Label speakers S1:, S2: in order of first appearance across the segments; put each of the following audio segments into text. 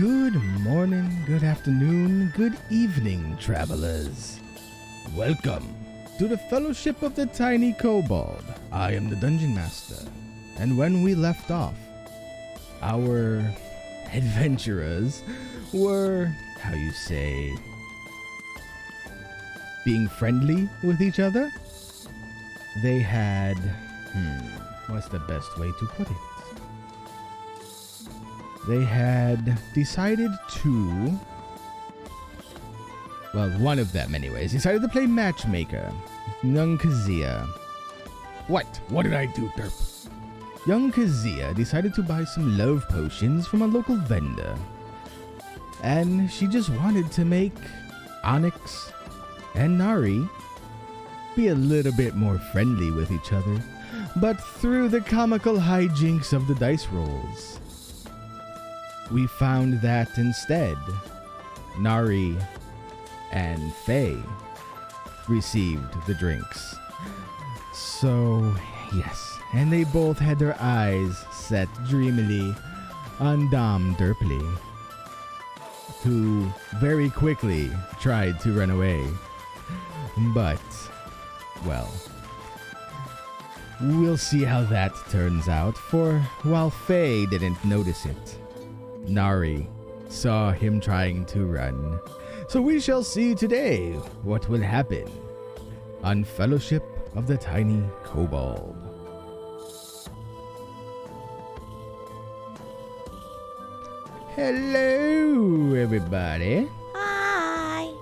S1: Good morning, good afternoon, good evening, travelers. Welcome to the Fellowship of the Tiny Kobold. I am the Dungeon Master, and when we left off, our adventurers were, how you say, being friendly with each other. They had, what's the best way to put it? They had decided to, well, one of them anyways, decided to play matchmaker. Young Kazia. What? What did I do, derp? Young Kazia decided to buy some love potions from a local vendor. And she just wanted to make Onyx and Nari be a little bit more friendly with each other. But through the comical hijinks of the dice rolls, we found that instead, Nari and Faye received the drinks. So, yes, and they both had their eyes set dreamily on Dom Derpley, who very quickly tried to run away. But, well, we'll see how that turns out, for while Faye didn't notice it, Nari saw him trying to run. So we shall see today what will happen on Fellowship of the Tiny Kobold. Hello, everybody.
S2: Hi.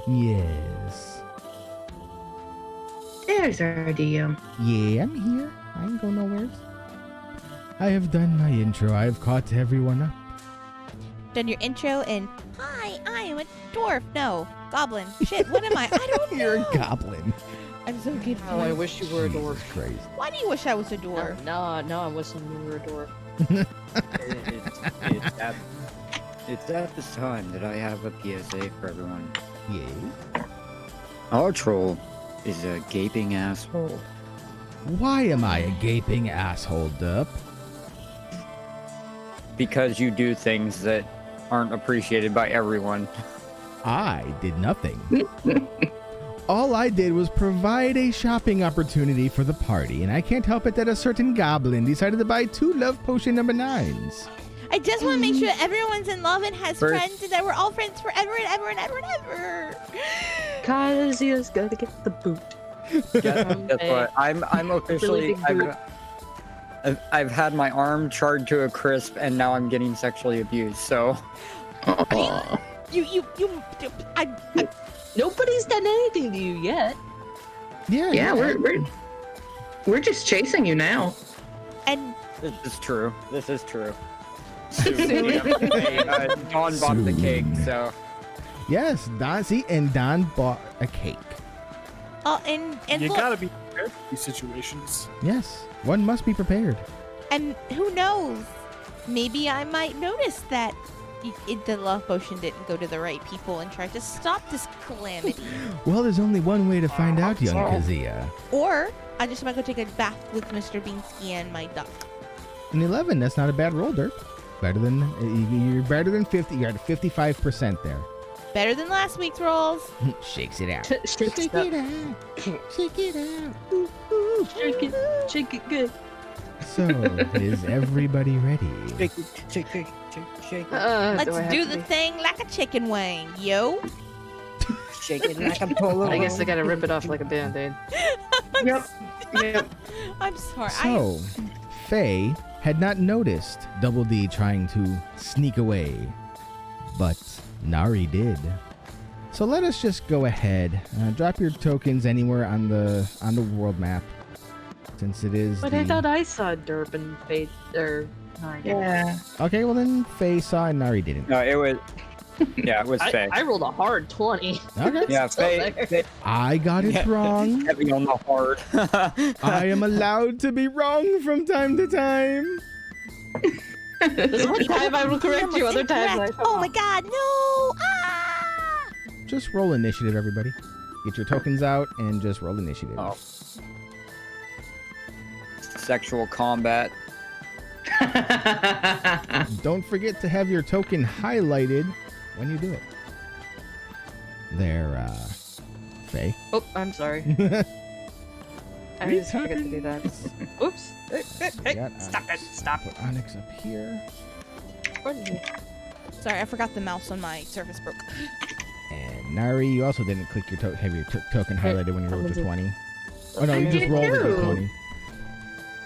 S1: Yes.
S3: There's our DM.
S1: Yeah, I'm here. I ain't going nowhere. I have done my intro. I've caught everyone up.
S2: Done your intro and hi, I am a dwarf. No, goblin. Shit, what am I? I don't know.
S1: You're a goblin.
S2: I'm so confused.
S4: Oh, I wish you were a dwarf.
S1: Jesus Christ.
S2: Why do you wish I was a dwarf?
S4: No, I wasn't. You were a dwarf.
S5: It's at this time that I have a PSA for everyone.
S1: Yeah.
S5: Our troll is a gaping asshole.
S1: Why am I a gaping asshole, Dup?
S5: Because you do things that aren't appreciated by everyone.
S1: I did nothing. All I did was provide a shopping opportunity for the party, and I can't help it that a certain goblin decided to buy 2 love potion number 9s.
S2: I just want to make sure that everyone's in love and has
S5: First-
S2: friends and that we're all friends forever and ever and ever and ever.
S4: Kazia's gotta get the boot.
S5: Guess what? I'm officially. I've had my arm charred to a crisp, and now I'm getting sexually abused. So.
S4: Nobody's done anything to you yet.
S3: Yeah, we're just chasing you now.
S2: And
S5: This is true. This is true. Dawn bought the cake, so.
S1: Yes, and Don bought a cake.
S2: and
S6: You
S2: look,
S6: gotta be prepared for these situations.
S1: Yes, one must be prepared.
S2: and who knows? Maybe I might notice that the love potion didn't go to the right people and try to stop this calamity.
S1: Well, there's only one way to find out, young Kazia.
S2: Or I just might go take a bath with Mr. Binksy and my duck.
S1: An 11, that's not a bad roll, Derp. Better than, you're better than 50, you're at 55% there.
S2: Better than last week's rolls.
S1: Shakes it out.
S4: Shake it out.
S1: Shake it out.
S4: Shake it good.
S1: So, is everybody ready?
S5: Shake it.
S2: Let's do the thing like a chicken wing, yo.
S5: Shake it like a polo.
S4: I guess I gotta rip it off like a band-aid.
S3: Yep.
S2: I'm sorry.
S1: So, Faye had not noticed Double D trying to sneak away, but Nari did. So let us just go ahead, drop your tokens anywhere on the world map, since it is.
S4: But I thought I saw Derp and Faith, or
S3: Yeah.
S1: Okay, well then Faye saw and Nari didn't.
S5: No, it was. Yeah, it was Faye.
S4: I rolled a hard 20.
S1: Okay.
S5: Yeah,
S4: Still
S5: Faye.
S1: I got it wrong.
S5: Heavy on the hard.
S1: I am allowed to be wrong from time to time.
S4: This one time I will correct you, other times I
S2: Oh my god, no! Ah!
S1: Just roll initiative, everybody. Get your tokens out and just roll initiative.
S5: Oh. Sexual combat.
S1: Don't forget to have your token highlighted when you do it. There, Faye.
S4: Oh, I'm sorry. I just forget to do that. Oops.
S1: Stop. Put Onyx up here.
S2: Sorry, I forgot the mouse on my Surface broke.
S1: And Nari, you also didn't click your have your token highlighted when you rolled your 20. Oh no, you
S3: I
S1: just
S3: did
S1: rolled a
S3: too.
S1: D20.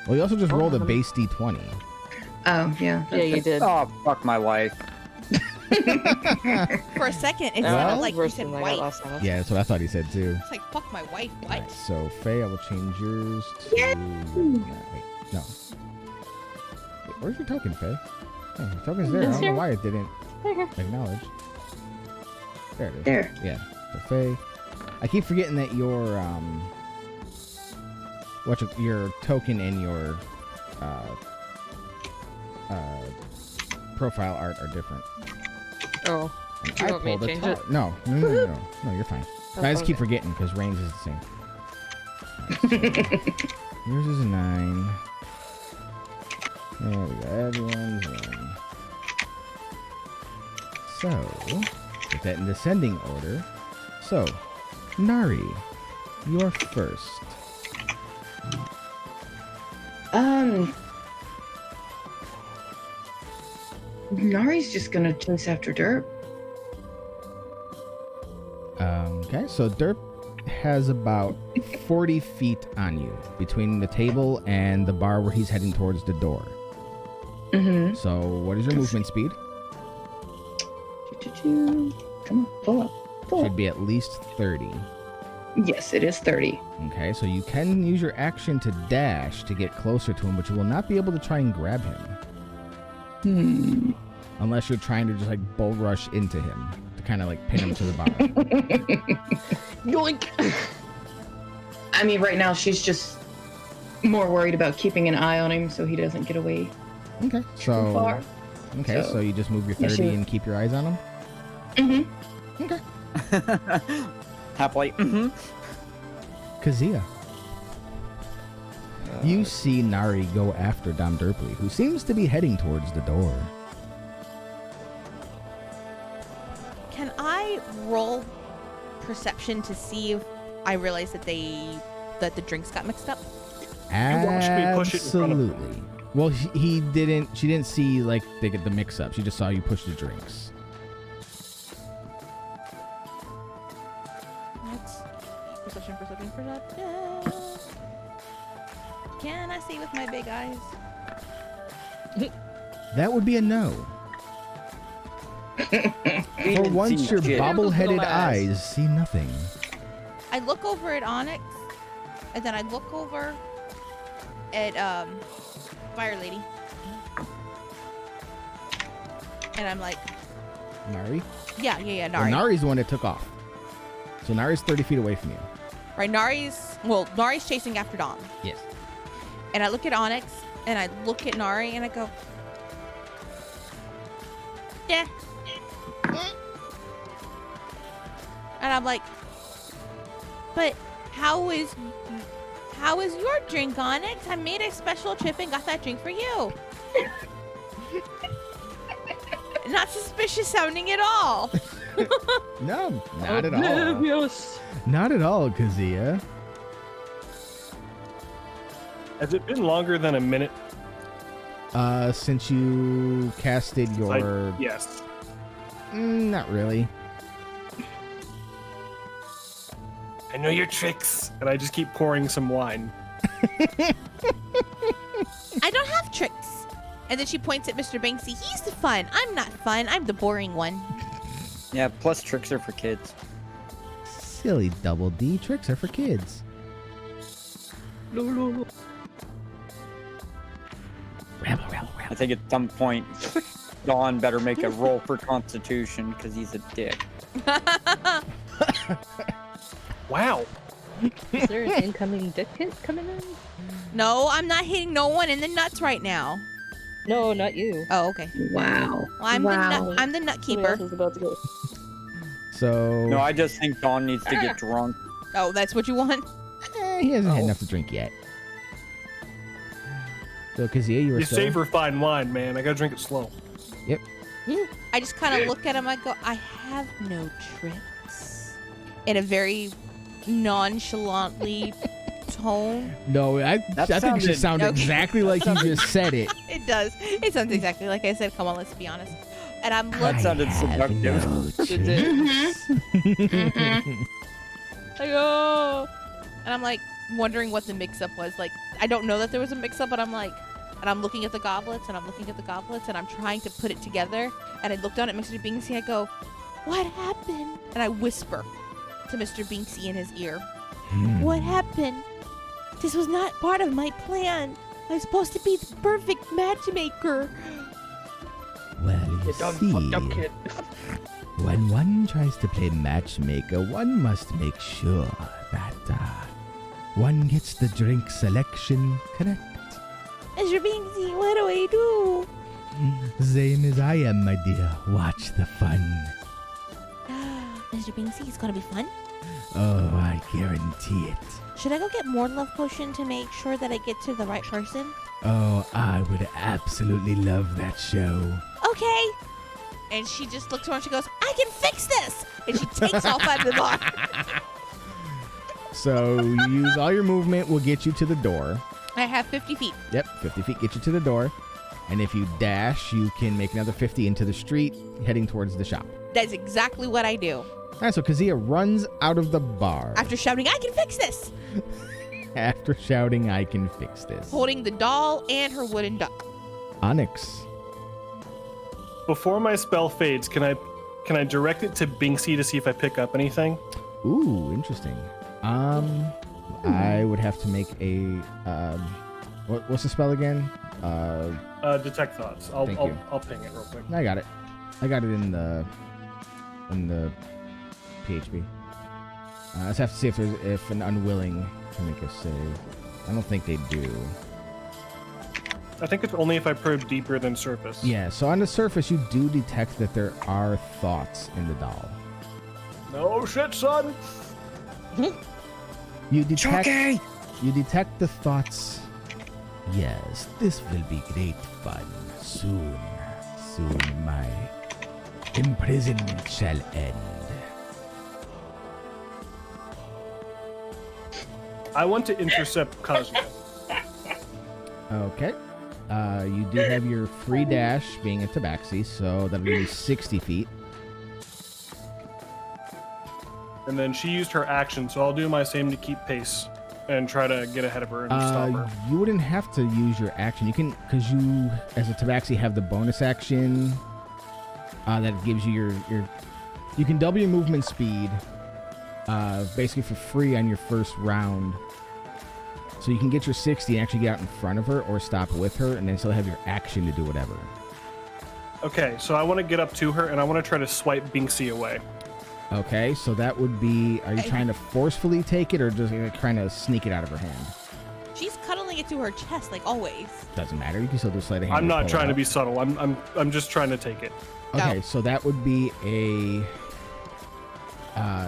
S1: Well, you also just rolled a base D20.
S3: Oh, yeah.
S4: Yeah, you did.
S5: Oh, fuck my life.
S2: For a second, it
S1: Well,
S2: sounded like you
S4: worse
S2: said
S4: than I got
S2: wife.
S4: last time.
S1: Yeah, that's what I thought he said too.
S2: It's like, fuck my wife, what?
S1: Alright, so Faye, I will change yours to.
S3: Yay!
S1: No, wait, no. Wait, where's your token, Faye? Oh, your token's there. I
S4: It's
S1: don't know
S4: here.
S1: why it didn't
S4: Okay.
S1: acknowledge. There it is.
S3: There.
S1: Yeah. So Faye, I keep forgetting that your your token and your profile art are different.
S4: Oh.
S1: And
S4: You
S1: I
S4: want me to
S1: pulled a
S4: change
S1: tar-
S4: it?
S1: No, you're fine. I just keep forgetting because range is the same. Alright, so yours is a 9. There we go. Everyone's in. So, put that in descending order. So, Nari, you're first.
S3: Nari's just gonna chase after Derp.
S1: Okay, so Derp has about 40 feet on you between the table and the bar where he's heading towards the door.
S3: Mm-hmm.
S1: So, what is your movement speed?
S3: Come on, pull up. Pull
S1: Should
S3: up.
S1: be at least 30.
S3: Yes, it is 30.
S1: Okay, so you can use your action to dash to get closer to him, but you will not be able to try and grab him. Unless you're trying to just like bull rush into him to kind of like pin him to the bar.
S4: Yoink!
S3: I mean, right now she's just more worried about keeping an eye on him so he doesn't get away
S1: Okay,
S3: too
S1: so
S3: far.
S1: so you just move your
S3: Yeah,
S1: 30
S3: she-
S1: and keep your eyes on him.
S3: Mm-hmm.
S1: Okay.
S5: Happily. Mm-hmm.
S1: Kazia. You see Nari go after Dom Derpley, who seems to be heading towards the door.
S2: Can I roll perception to see if I realize that the drinks got mixed up?
S6: watched me push it in front of him.
S1: Absolutely. Well, he didn't. She didn't see like they get the mix-up. She just saw you push the drinks.
S2: Let's perception. Can I see with my big eyes?
S1: That would be a no. For once, your bobble-headed eyes see nothing.
S2: I look over at Onyx, and then I look over at Fire Lady, and I'm like,
S1: Nari?
S2: yeah,
S1: Well,
S2: Nari.
S1: Nari's the one that took off. So Nari's 30 feet away from you.
S2: Right, Nari's chasing after Dom,
S1: Yes.
S2: and I look at Onyx, and I look at Nari, and I go, yeah. And I'm like, but how is your drink, Onyx? I made a special trip and got that drink for you. Not suspicious sounding at all.
S1: No, not at all.
S4: Oblivious.
S1: Not at all, Kazia.
S6: Has it been longer than a minute?
S1: Since you casted your...
S6: Yes.
S1: Not really.
S6: I know your tricks, and I just keep pouring some wine.
S2: I don't have tricks. And then she points at Mr. Binksy. He's the fun. I'm not fun. I'm the boring one.
S5: Yeah, plus tricks are for kids.
S1: Silly Double D. Tricks are for kids. Rabble.
S5: I think at some point, Dawn better make a roll for Constitution because he's a dick.
S6: Wow.
S4: Is there an incoming dick hit coming in?
S2: No, I'm not hitting no one in the nuts right now.
S4: No, not you.
S2: Oh, okay.
S3: Wow.
S2: Well, I'm the nut
S4: Somebody
S2: keeper.
S4: else is about to go.
S1: So...
S5: No, I just think Dawn needs to get drunk.
S2: Oh, that's what you want?
S1: he hasn't had enough to drink yet. So Kazia, you were
S6: You
S1: still...
S6: savor fine wine, man. I gotta drink it slow.
S1: Yep.
S2: I just kind of look at him. I go, I have no tricks. In a very nonchalantly tone.
S1: No, I think it just sounded
S2: Okay.
S1: exactly like you just said it.
S2: It does. It sounds exactly like I said. Come on, let's be honest. And I'm
S5: That
S2: looking.
S5: sounded seductive.
S4: It did.
S2: Like, oh. And I'm like wondering what the mix-up was. Like, I don't know that there was a mix-up, but I'm like, and I'm looking at the goblets, and I'm looking at the goblets, and I'm trying to put it together. And I look down at Mr. Binksy, I go, what happened? And I whisper to Mr. Binksy in his ear, what happened? This was not part of my plan. I was supposed to be the perfect matchmaker.
S1: Well, you see, when one tries to play matchmaker, one must make sure that one gets the drink selection correct.
S2: Mr. Binksy, what do I do?
S1: Same as I am, my dear. Watch the fun.
S2: Mr. Binksy, it's gonna be fun.
S1: Oh, I guarantee it.
S2: Should I go get more love potion to make sure that I get to the right person?
S1: Oh, I would absolutely love that show.
S2: Okay. And she just looks around and she goes, I can fix this! And she takes off out of the bar.
S1: So you use all your movement will get you to the door.
S2: I have 50 feet.
S1: Yep, 50 feet get you to the door. And if you dash, you can make another 50 into the street, heading towards the shop.
S2: That's exactly what I do.
S1: All right, so Kazia runs out of the bar.
S2: After shouting, I can fix this!
S1: After shouting, I can fix this.
S2: Holding the doll and her wooden duck.
S1: Onyx.
S6: Before my spell fades, can I direct it to Binksy to see if I pick up anything?
S1: Ooh, interesting. I would have to make a, what's the spell again?
S6: Detect thoughts. I'll
S1: Thank you.
S6: I'll ping it real quick.
S1: I got it. I got it in the PHP. I just have to see if an unwilling can make a save. I don't think they do.
S6: I think it's only if I probe deeper than surface.
S1: Yeah, so on the surface, you do detect that there are thoughts in the doll.
S6: No shit, son.
S1: You detect
S5: Chucky!
S1: You detect the thoughts. Yes, this will be great fun. Soon my imprisonment shall end.
S6: I want to intercept Kazia.
S1: Okay. You do have your free dash being a tabaxi, so that'll be 60 feet.
S6: And then she used her action, so I'll do my same to keep pace and try to get ahead of her and stop her.
S1: You wouldn't have to use your action. You can, because you, as a tabaxi, have the bonus action that gives you your. You can double your movement speed, basically for free on your first round. So you can get your 60 and actually get out in front of her or stop with her, and then still have your action to do whatever.
S6: Okay, so I want to get up to her and I want to try to swipe Binksy away.
S1: Okay, so that would be. Are you trying to forcefully take it, or just trying to sneak it out of her hand?
S2: She's cuddling it to her chest like always.
S1: Doesn't matter. You can still just let it.
S6: I'm not trying to be subtle. I'm just trying to take it.
S1: Okay,
S2: No.
S1: so that would be a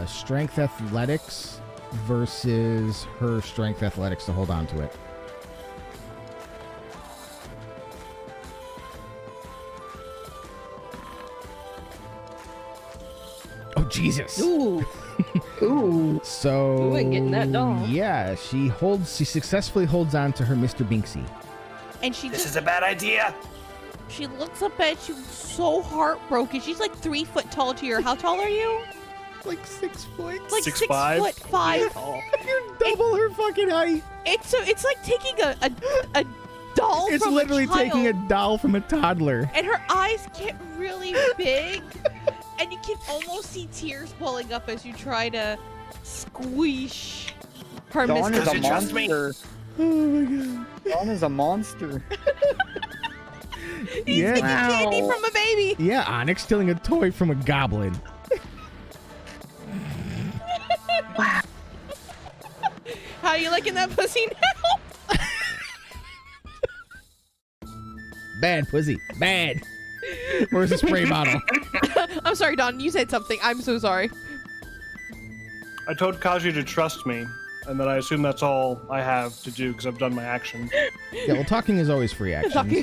S1: strength athletics versus her strength athletics to hold on to it. Oh Jesus!
S4: Ooh.
S3: Ooh.
S1: So
S4: We ain't getting that doll.
S1: Yeah, she successfully holds on to her Mr. Binksy.
S2: And she
S6: This
S2: just
S6: is a bad idea.
S2: she looks up at you so heartbroken. She's like 3 foot tall to your. How tall are you?
S1: Like 6 foot.
S2: Like
S6: 6'5".
S2: 6'5".
S6: Oh.
S1: You're double her fucking height.
S2: It's like taking a doll.
S1: It's
S2: from
S1: literally
S2: a child,
S1: taking a doll from a toddler.
S2: and her eyes get really big, and you can almost see tears welling up as you try to squish her.
S5: Dawn is
S6: Does
S5: a
S6: it trust me?
S5: monster.
S1: Oh my god.
S5: Dawn is a monster.
S2: He's
S1: Yeah.
S2: taking candy from a baby.
S1: Yeah, Onyx stealing a toy from a goblin.
S2: How you liking that pussy now?
S1: Bad pussy. Bad. Where's the spray bottle?
S2: I'm sorry, Don. You said something. I'm so sorry.
S6: I told Kazia to trust me, and then I assume that's all I have to do because I've done my action.
S1: Yeah, well, talking is always free action,
S2: Talking.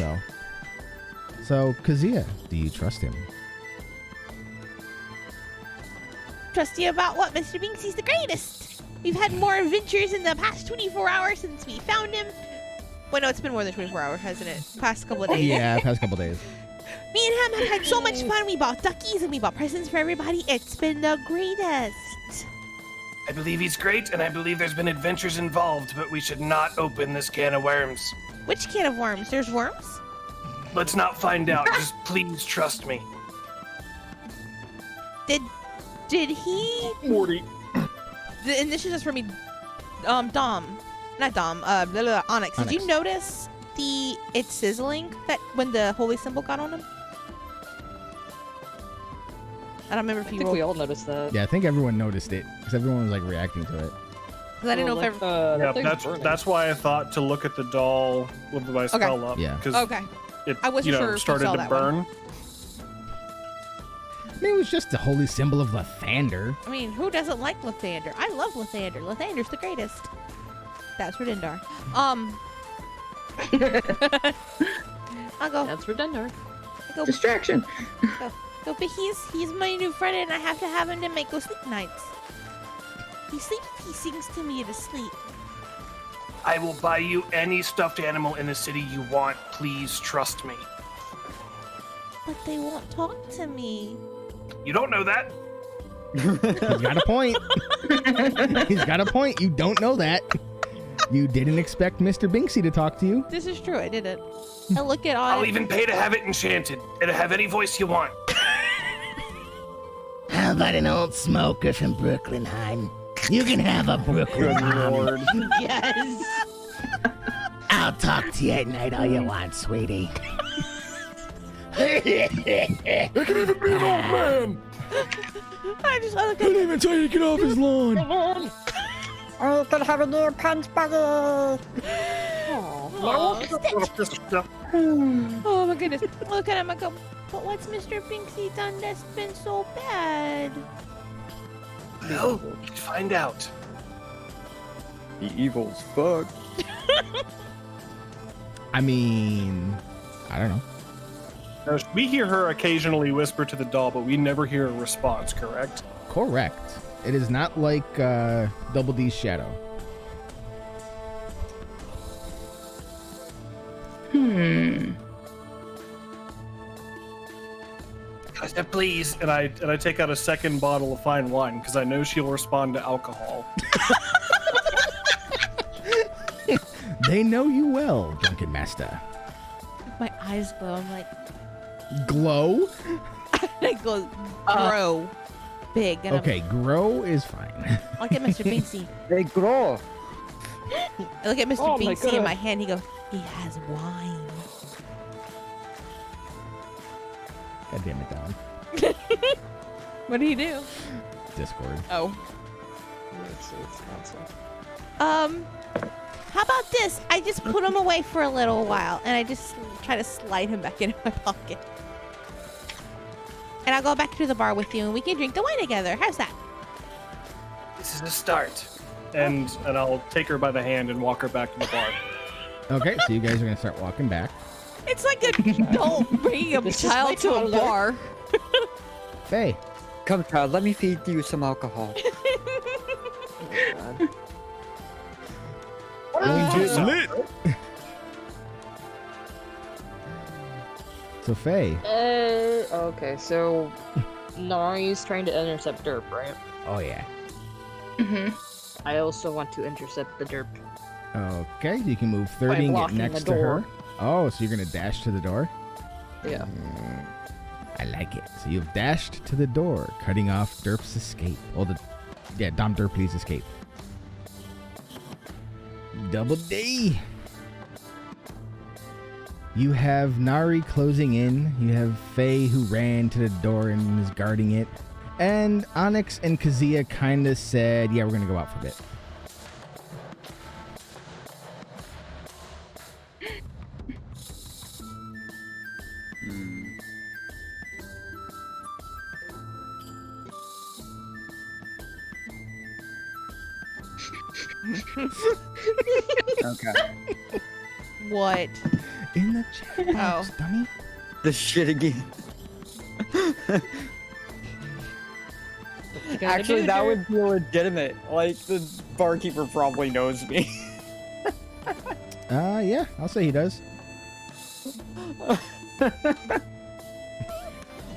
S1: So, Kazia, do you trust him?
S2: Trust you about what? Mr. Binksy's the greatest. We've had more adventures in the past 24 hours since we found him. Wait, no, it's been more than 24 hours, hasn't it? Past couple of days.
S1: Yeah, past couple days.
S2: Me and him have had so much fun. We bought duckies and we bought presents for everybody. It's been the greatest.
S7: I believe he's great, and I believe there's been adventures involved, but we should not open this can of worms.
S2: Which can of worms? There's worms?
S7: Let's not find out. Just please trust me.
S2: Did he?
S6: Morty.
S2: And this is just for me. Not Dom. Onyx. Did you
S1: Onyx.
S2: notice it's sizzling that when the holy symbol got on him? I don't remember if
S4: I
S2: you
S4: think
S2: rolled.
S4: we all noticed that.
S1: Yeah, I think everyone noticed it because everyone was like reacting to it.
S2: Because I didn't know if
S6: Yeah,
S4: ever.
S6: that's why I thought to look at the doll with my spell up.
S1: Yeah.
S6: Because
S2: Okay.
S6: it
S2: I wasn't sure if you
S6: started
S2: saw
S6: to
S2: that one.
S6: burn.
S1: I mean, it was just the holy symbol of Lathander.
S2: I mean, who doesn't like Lathander? I love Lathander. Lathander's the greatest. That's for Dindar. I'll go.
S4: That's redundant.
S2: Go.
S3: Distraction.
S2: Go. But he's my new friend, and I have to have him to make go sleep nights. He sings to me to sleep.
S7: I will buy you any stuffed animal in the city you want. Please trust me.
S2: But they won't talk to me.
S7: You don't know that.
S1: He's got a point. He's got a point. You don't know that. You didn't expect Mr. Binksy to talk to you.
S2: This is true. I didn't. I look at all.
S7: I'll even pay to have it enchanted. It'll have any voice you want.
S8: How about an old smoker from Brooklynheim? You can have a Brooklyn Lord.
S2: Yes.
S8: I'll talk to you at night all you want, sweetie.
S6: It can even be an old man.
S2: I look at.
S1: Couldn't even tell you to get off his lawn.
S5: Oh, gonna have a new punch buggy.
S2: Oh, oh my goodness. Look at him. I go. But what's Mr. Binksy done that's been so bad?
S7: Well, let's find out.
S5: The evil's fuck.
S1: I mean, I don't know.
S6: Now, we hear her occasionally whisper to the doll, but we never hear a response, correct?
S1: Correct. It is not like Double D's shadow.
S7: Kazia, please.
S6: And I take out a second bottle of fine wine because I know she'll respond to alcohol.
S1: They know you well, Drunken Master.
S2: My eyes glow. I'm like,
S1: Glow?
S2: I go grow big. And
S1: Okay, grow is fine.
S2: I look at Mr. Binksy.
S5: They grow.
S2: I look at Mr.
S4: Oh my
S2: Binksy in
S4: God.
S2: my hand. He goes, he has wine.
S1: God damn it, Don.
S2: What do you do?
S1: Discord.
S2: Oh.
S4: It's not so.
S2: How about this? I just put him away for a little while, and I just try to slide him back into my pocket. And I'll go back to the bar with you, and we can drink the wine together. How's that?
S7: This is a start.
S6: And I'll take her by the hand and walk her back to the bar.
S1: Okay, so you guys are going to start walking back.
S2: It's like an adult bringing a
S4: This is my
S2: child to a
S4: toddler.
S2: bar.
S1: Faye.
S5: Come, child, let me feed you some alcohol.
S1: Lit. So Faye.
S4: Okay, so Nari's trying to intercept Derp, right?
S1: Oh yeah.
S4: I also want to intercept the Derp.
S1: Okay, you can move 30 and get
S4: blocking
S1: next
S4: the
S1: to her.
S4: door.
S1: Oh, so you're gonna dash to the door?
S4: Yeah.
S1: I like it. So you've dashed to the door, cutting off Derp's escape. Dom Derpley's escape. Double D. You have Nari closing in. You have Faye who ran to the door and is guarding it. And Onyx and Kazia kind of said, yeah, we're going to go out for a bit.
S5: Okay.
S2: What?
S1: In the chat box, dummy.
S5: The shit again. Actually, that would be legitimate. Like, the barkeeper probably knows me.
S1: Yeah, I'll say he does.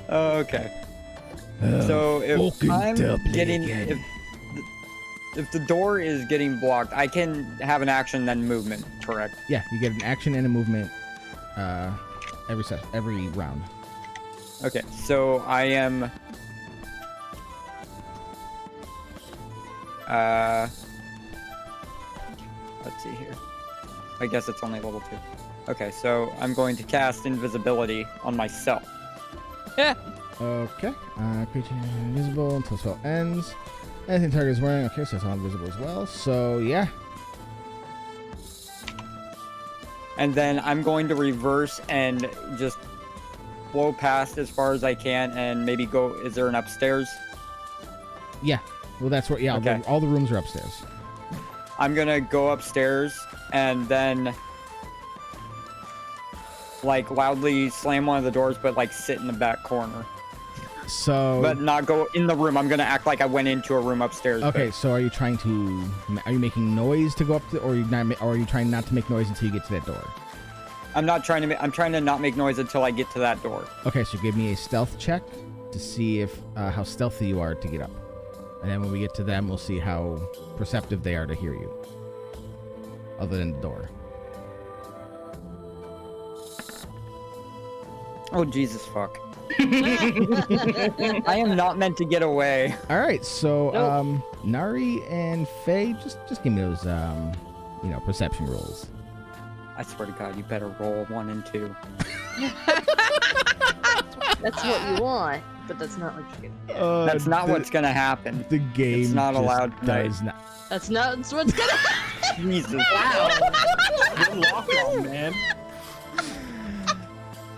S5: Okay. So if
S1: fucking
S5: I'm
S1: doubly
S5: getting
S1: again.
S5: if the door is getting blocked, I can have an action then movement, correct?
S1: Yeah, you get an action and a movement every round.
S5: Okay, so I am let's see here. I guess it's only level 2. Okay, so I'm going to cast invisibility on myself.
S1: Okay. Creature invisible until spell ends. Anything target is wearing. Okay, so it's all invisible as well. So yeah.
S5: And then I'm going to reverse and just blow past as far as I can and maybe go. Is there an upstairs?
S1: Yeah. Well, that's what. Yeah.
S5: Okay.
S1: All the rooms are upstairs.
S5: I'm gonna go upstairs and then like loudly slam one of the doors, but like sit in the back corner.
S1: So.
S5: But not go in the room. I'm gonna act like I went into a room upstairs.
S1: Okay.
S5: but-
S1: So are you trying to? Are you making noise to go up to, or are you trying not to make noise until you get to that door?
S5: I'm not trying to. I'm trying to not make noise until I get to that door.
S1: Okay. So give me a stealth check to see if how stealthy you are to get up, and then when we get to them, we'll see how perceptive they are to hear you. Other than the door.
S5: Oh Jesus fuck! I am not meant to get away.
S1: All right, so
S4: Nope.
S1: Nari and Faye, just give me those perception rolls.
S5: I swear to God, you better roll 1 and 2.
S4: That's what you want, but that's not what you get.
S5: That's not what's gonna happen.
S1: the game.
S5: It's not
S1: just
S5: allowed tonight.
S1: Does not.
S4: That's not what's gonna happen.
S5: Jesus.
S6: You're locked on, man.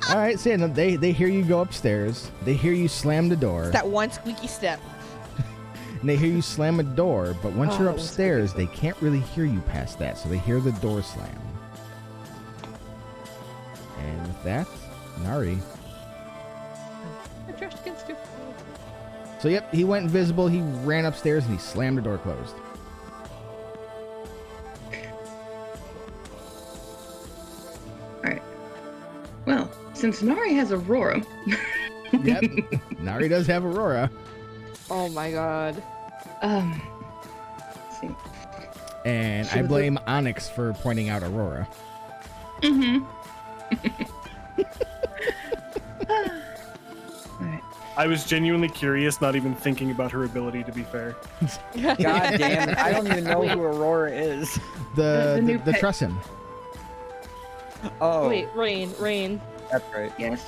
S1: All right, so yeah, no, they hear you go upstairs. They hear you slam the door.
S2: That one squeaky step.
S1: And they hear you slam a door, but once you're
S4: that was
S1: upstairs, they can't really hear you past that, so they hear the door slam. And with that, Nari.
S4: I trust against you.
S1: So yep, he went invisible. He ran upstairs and he slammed the door closed.
S3: Well, since Nari has Aurora,
S1: Yep, Nari does have Aurora.
S4: Oh my god.
S3: let's see.
S1: And
S3: She
S1: I
S3: would
S1: blame Onyx for pointing out Aurora.
S3: Mm-hmm. Alright.
S6: I was genuinely curious, not even thinking about her ability, to be fair.
S5: God damn it! I don't even know who Aurora is.
S1: The
S3: The new
S1: the
S3: pet-
S1: Trussin.
S5: Oh,
S4: Wait, Rain.
S5: that's right.
S3: Yes.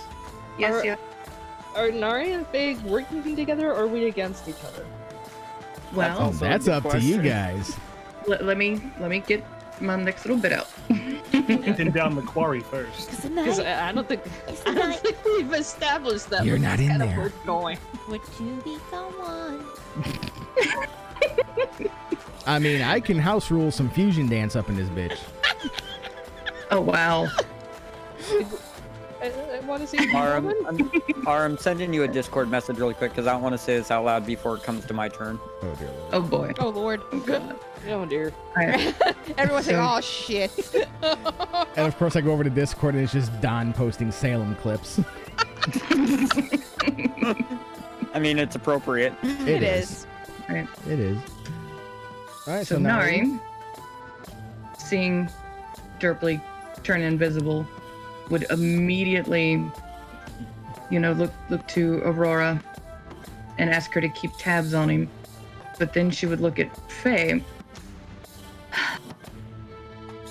S3: Yes,
S4: Are-
S3: yeah.
S4: Are Nari and Faye working together, or are we against each other?
S3: Well,
S1: Oh,
S5: also a
S1: that's
S5: good
S1: up to you
S5: question.
S1: guys.
S3: let me get my next little bit out.
S6: Pin down the quarry first.
S4: Because I don't think we've established that.
S1: You're
S4: but
S1: not
S4: it's
S1: in
S4: kind of
S1: there.
S4: worth going.
S2: Would you become one?
S1: I mean, I can house rule some fusion dance up in this bitch.
S3: Oh wow.
S4: I want to see you
S5: Aram,
S4: woman.
S5: I'm sending you a Discord message really quick because I don't want to say this out loud before it comes to my turn.
S1: Oh dear Lord.
S3: Oh boy.
S2: Oh lord.
S3: Oh god.
S4: Oh dear.
S3: Alright.
S2: Everyone's like,
S3: So-
S2: oh shit.
S1: And of course, I go over to Discord and it's just Don posting Salem clips.
S5: I mean, it's appropriate.
S2: It is.
S1: It is. All right,
S3: So Nari, seeing Derpley turn invisible, would immediately, look to Aurora and ask her to keep tabs on him. But then she would look at Faye.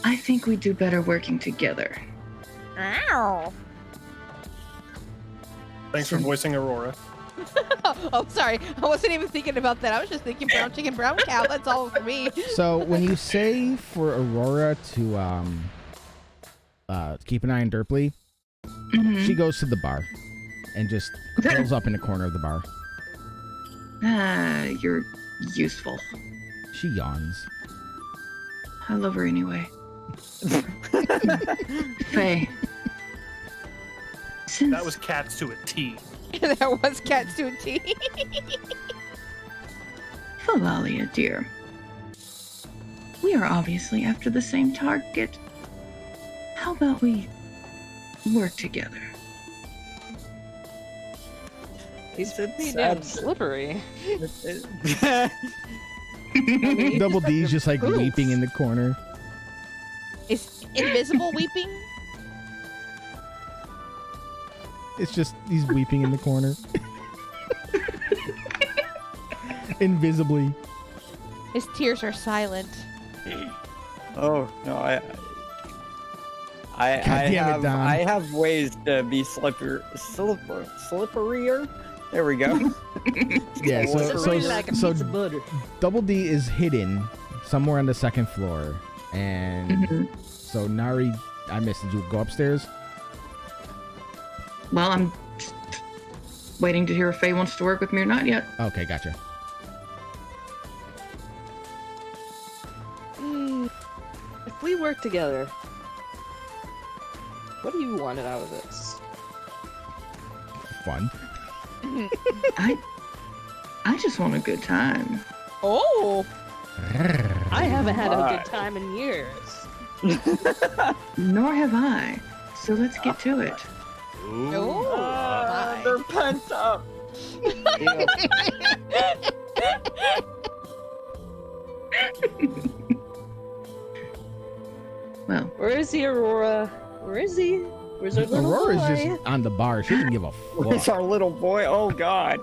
S3: I think we do better working together.
S2: Ow.
S6: Thanks for voicing Aurora.
S2: Oh, sorry. I wasn't even thinking about that. I was just thinking brown chicken, brown cow. That's all for me.
S1: So when you say for Aurora to keep an eye on Derpley,
S3: Mhm.
S1: she goes to the bar and just curls up in the corner of the bar.
S3: You're useful.
S1: She yawns.
S3: I love her anyway. Faye. Since
S6: That was cats to a T.
S2: That was cats to a T.
S3: Phalalia, dear. We are obviously after the same target. How about we work together?
S4: He's pretty
S5: sad.
S4: damn slippery.
S1: Double D's just like
S4: Oops.
S1: weeping in the corner.
S2: Is invisible weeping?
S1: It's just he's weeping in the corner. Invisibly.
S2: His tears are silent.
S5: Oh no,
S1: damn it, Don.
S5: I have ways to be slipperier. There we go.
S1: Yeah,
S4: Slippery like a
S1: so
S4: piece of butter.
S1: Double D is hidden somewhere on the second floor, and
S3: Mhm.
S1: so Nari, I missed. Did you go upstairs?
S3: Well, I'm waiting to hear if Faye wants to work with me or not yet.
S1: Okay, gotcha.
S4: If we work together, what do you want out of this?
S1: Fun.
S3: I just want a good time.
S2: Oh,
S4: I haven't had a good time in years.
S3: Nor have I. So let's get to it.
S2: oh, my.
S5: They're pent up.
S3: Well,
S4: Where is he, Aurora? Where is he? Where's our little
S1: Aurora's
S4: boy?
S1: just on the bar. She doesn't give a
S5: It's
S1: fuck.
S5: our little boy. Oh God.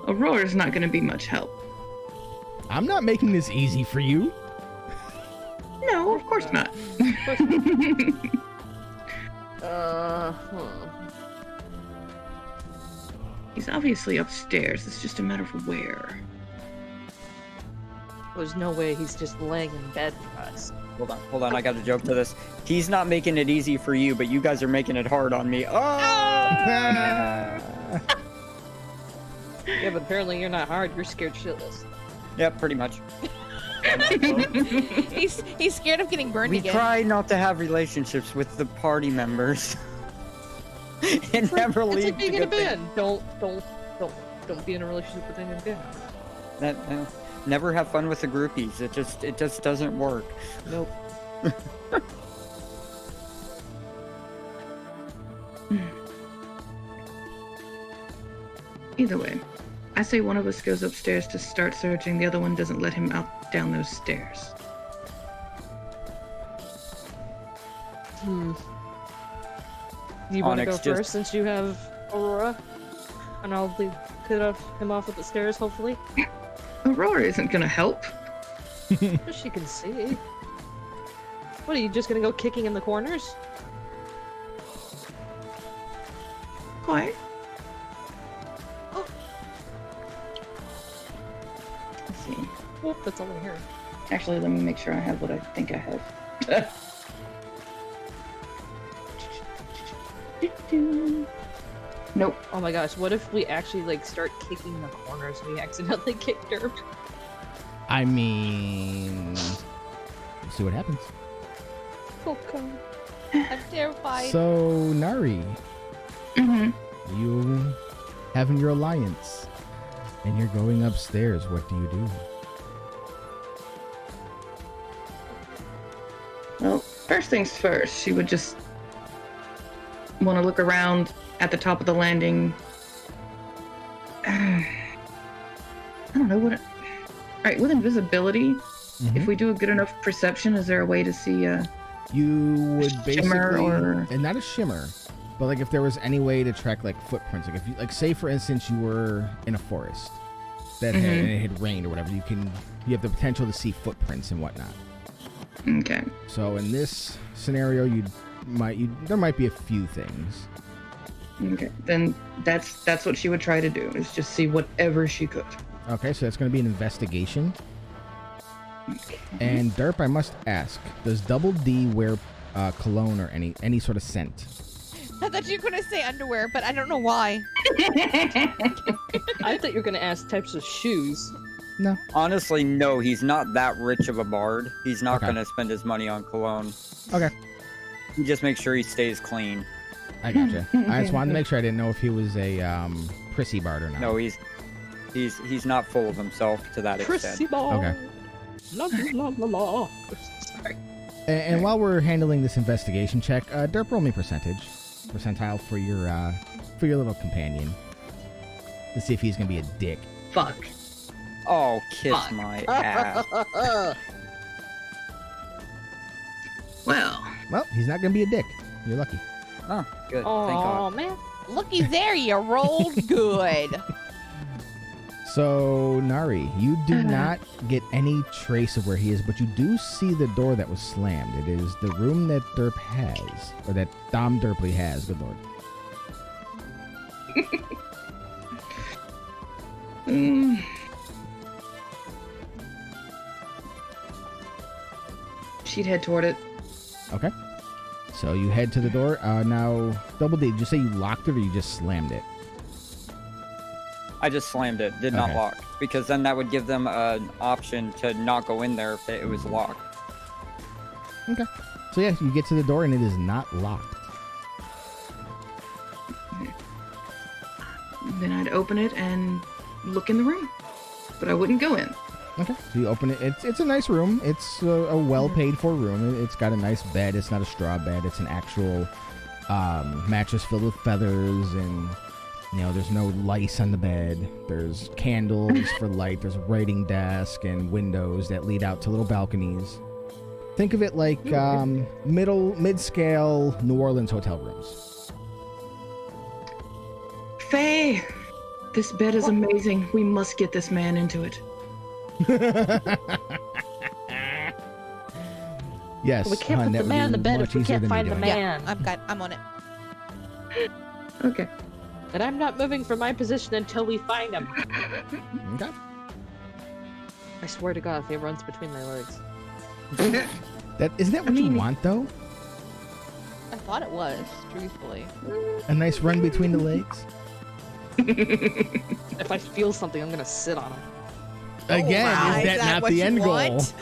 S3: Aurora's not going to be much help.
S1: I'm not making this easy for you.
S3: No, of course not. He's obviously upstairs. It's just a matter of where.
S4: There's no way he's just laying in bed for us.
S5: Hold on. I got a joke to this. He's not making it easy for you, but you guys are making it hard on me. Oh.
S4: Yeah, but apparently you're not hard. You're scared shitless.
S5: Yeah, pretty much.
S2: he's scared of getting burned
S5: We
S2: again.
S5: try not to have relationships with the party members. And never
S4: It's
S5: leave.
S4: like being
S5: to
S4: in a
S5: good things.
S4: band. Don't be in a relationship with anyone good.
S5: Never have fun with the groupies. It just doesn't work.
S4: Nope.
S3: Either way, I say one of us goes upstairs to start searching, the other one doesn't let him out down those stairs.
S4: Do you want to go
S5: Onyx just-
S4: first since you have Aurora? And I'll leave him off at the stairs, hopefully.
S3: Aurora isn't gonna help.
S4: Just she can see. What, are you just gonna go kicking in the corners?
S3: Quiet. Let's see.
S4: Whoop, that's all I heard.
S3: Actually, let me make sure I have what I think I have. Nope.
S4: Oh my gosh, what if we actually like start kicking the corners and we accidentally kick Derp?
S1: I mean, we'll see what happens.
S4: Okay.
S2: I'm terrified.
S1: So, Nari,
S3: Mm-hmm.
S1: you having your alliance, and you're going upstairs. What do you do?
S3: Well, first things first, she would just want to look around at the top of the landing. I don't know what. Alright, with invisibility, if we do a good enough perception, is there a way to see
S1: You would basically,
S3: shimmer or-
S1: and not a shimmer, but like if there was any way to track like footprints, like if you, like say for instance you were in a forest that had, and it had rained or whatever, you have the potential to see footprints and whatnot.
S3: Okay.
S1: So in this scenario, there might be a few things.
S3: Okay. Then that's what she would try to do, is just see whatever she could.
S1: Okay, so that's going to be an investigation. And Derp, I must ask, does Double D wear cologne or any sort of scent?
S2: I thought you were gonna say underwear, but I don't know why.
S4: I thought you were gonna ask types of shoes.
S1: No.
S5: Honestly, no. He's not that rich of a bard. He's not
S1: Okay.
S5: going to spend his money on cologne.
S1: Okay.
S5: He just makes sure he stays clean.
S1: I gotcha. I just wanted to make sure I didn't know if he was a prissy bard or not.
S5: No, he's not full of himself to that extent.
S4: Prissy ball.
S1: Okay.
S4: La la la la. Sorry.
S1: And while we're handling this investigation check, Derp, roll me percentile for your little companion, to see if he's gonna be a dick.
S3: Fuck.
S5: Oh, kiss
S3: Fuck.
S5: my ass.
S3: Well,
S1: Well, he's not gonna be a dick. You're lucky.
S5: Oh, good. Thank
S4: Oh
S5: God.
S4: man.
S2: Looky there, you rolled good.
S1: So Nari, you do not get any trace of where he is, but you do see the door that was slammed. It is the room that Derp has, or that Dom Derpley has. Good lord.
S3: She'd head toward it.
S1: Okay. So you head to the door. Now, Double D, did you say you locked it or you just slammed it?
S5: I just slammed it. Did not
S1: Okay.
S5: lock. Because then that would give them an option to not go in there if it was locked.
S1: Okay. So yeah, you get to the door and it is not locked.
S3: Then I'd open it and look in the room. But I wouldn't go in.
S1: Okay. So you open it. It's a nice room. It's a well paid for room. It's got a nice bed. It's not a straw bed. It's an actual mattress filled with feathers, and there's no lice on the bed. There's candles for light. There's a writing desk and windows that lead out to little balconies. Think of it like mid-scale New Orleans hotel rooms.
S3: Faye! This bed is amazing. We must get this man into it.
S1: Yes.
S4: We can't
S1: hon,
S4: put
S1: that
S4: the
S1: would
S4: man in
S1: be
S4: the bed
S1: much
S4: if we
S1: easier
S4: can't
S1: than
S4: find
S1: you
S4: the
S1: doing it.
S4: man.
S2: I'm on it.
S3: Okay.
S4: And I'm not moving from my position until we find him.
S1: Okay.
S4: I swear to God, if he runs between my legs.
S1: Isn't that what you want though?
S2: I thought it was, truthfully.
S1: A nice run between the legs.
S4: If I feel something, I'm gonna sit on him.
S1: Again,
S2: wow.
S1: is
S2: Is
S1: that
S2: that
S1: not
S2: what
S1: the
S2: you
S1: end goal?
S2: want?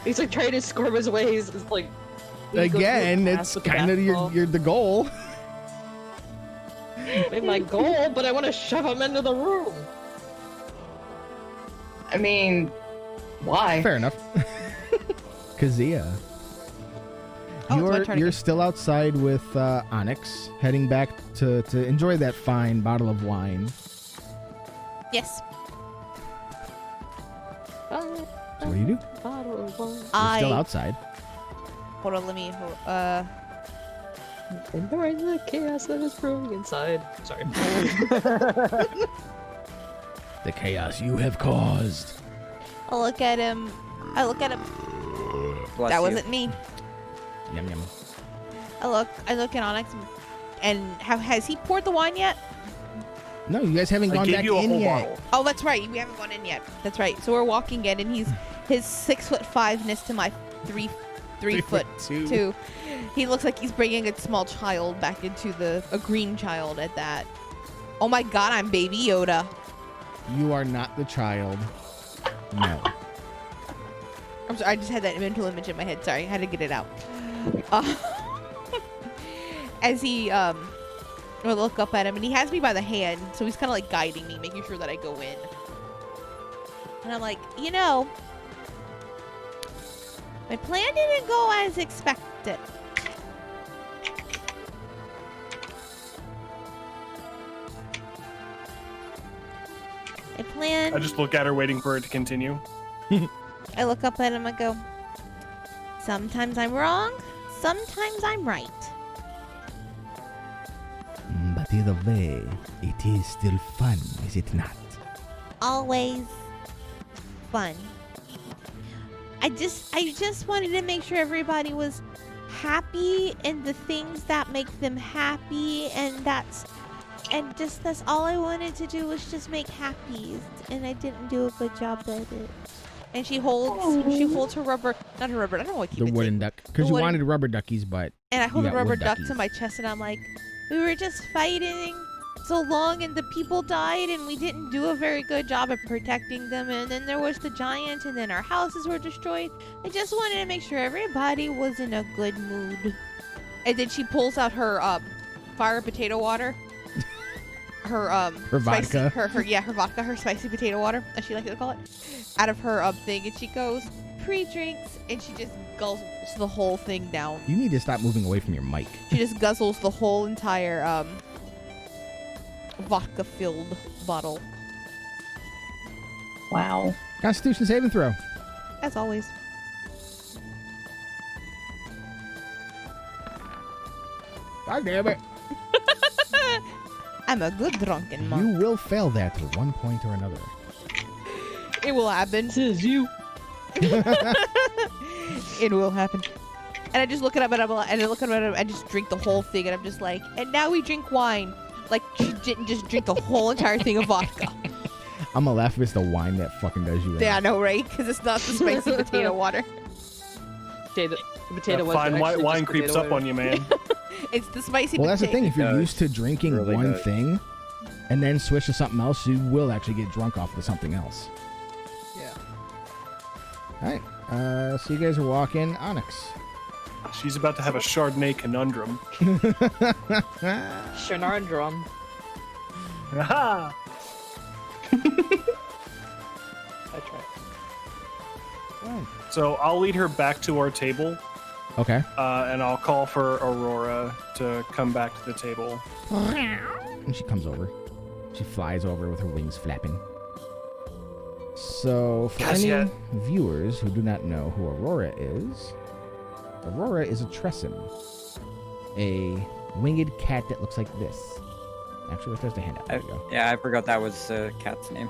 S4: He's like trying to squirm his way. He's like. he goes
S1: Again,
S4: really
S1: it's
S4: fast with the
S1: kind of
S4: basketball.
S1: your the goal.
S4: Made my goal, but I want to shove him into the room.
S3: I mean, why?
S1: Fair enough. Kazia.
S2: Oh, it's my turn
S1: You're
S2: again.
S1: still outside with Onyx, heading back to enjoy that fine bottle of wine.
S2: Yes.
S1: So what do you do?
S4: Bottle of wine.
S1: You're still outside.
S2: Hold on, let me.
S4: Ignoring the chaos that is brewing inside. Sorry.
S1: The chaos you have caused.
S2: I look at him.
S5: Bless
S2: That
S5: you.
S2: wasn't me.
S1: Yum yum.
S2: I look at Onyx, and has he poured the wine yet?
S1: No, you guys haven't
S6: I
S1: gone
S6: gave
S1: back
S6: you a
S1: in
S6: whole
S1: yet.
S6: bottle.
S2: Oh, that's right. We haven't gone in yet. That's right. So we're walking in, and his 6'5"ness to my 3 foot 2. He looks like he's bringing a small child back into a green child at that. Oh my God, I'm Baby Yoda.
S1: You are not the child. No.
S2: I'm sorry. I just had that mental image in my head. Sorry, I had to get it out. As he I look up at him, and he has me by the hand, so he's kind of like guiding me, making sure that I go in. And I'm like, my plan didn't go as expected. I planned.
S6: I just look at her, waiting for it to continue.
S2: I look up at him. I go, sometimes I'm wrong, sometimes I'm right.
S1: But either way, it is still fun, is it not?
S2: Always fun. I just wanted to make sure everybody was happy in the things that make them happy, and that's all I wanted to do was just make happy, and I didn't do a good job at it. And she holds her rubber, not her rubber, I don't know what I keep
S1: The
S2: it
S1: wooden duck. Because
S2: The
S1: you
S2: wooden-
S1: wanted rubber duckies, but
S2: And I hold
S1: you
S2: a
S1: got
S2: rubber
S1: wood
S2: duck
S1: duckies.
S2: to my chest, and I'm like, we were just fighting so long and the people died and we didn't do a very good job of protecting them, and then there was the giant and then our houses were destroyed. I just wanted to make sure everybody was in a good mood. And then she pulls out her fire potato water. Her spicy,
S1: vodka.
S2: her vodka, her spicy potato water, as she likes to call it, out of her thing, and she goes pre-drinks, and she just guzzles the whole thing down.
S1: You need to stop moving away from your mic.
S2: She just guzzles the whole entire vodka-filled bottle.
S3: Wow.
S1: Constitution saving throw.
S2: As always.
S1: God damn it.
S2: I'm a good drunken monk.
S1: You will fail that at one point or another.
S2: It will happen.
S4: Says you.
S2: It will happen. And I just look at him and I look at him and just drink the whole thing, and I'm just like, and now we drink wine. Like, she didn't just drink the whole entire thing of vodka.
S1: I'm gonna laugh if it's the wine that fucking does you in.
S2: Yeah, I know, right? Because it's not the spicy potato water.
S4: The potato
S6: That
S4: was
S6: fine
S4: actually
S6: wine
S4: just
S6: creeps
S4: potato
S6: up on you, man.
S2: It's the spicy
S1: Well,
S2: potato.
S1: that's the thing. If you're
S5: does.
S1: used to drinking
S5: Really
S1: one
S5: does.
S1: thing and then switch to something else, you will actually get drunk off of something else.
S4: Yeah.
S1: All right. So you guys are walking. Onyx.
S6: She's about to have a Chardonnay conundrum.
S4: Shenarndrum.
S6: Aha!
S4: That's right.
S6: So I'll lead her back to our table,
S1: Okay.
S6: and I'll call for Aurora to come back to the table.
S1: And she comes over. She flies over with her wings flapping. So, for
S7: Kazia.
S1: any viewers who do not know who Aurora is a Tresson, a winged cat that looks like this. Actually, there's the handout. There you go.
S5: Yeah, I forgot that was the cat's name.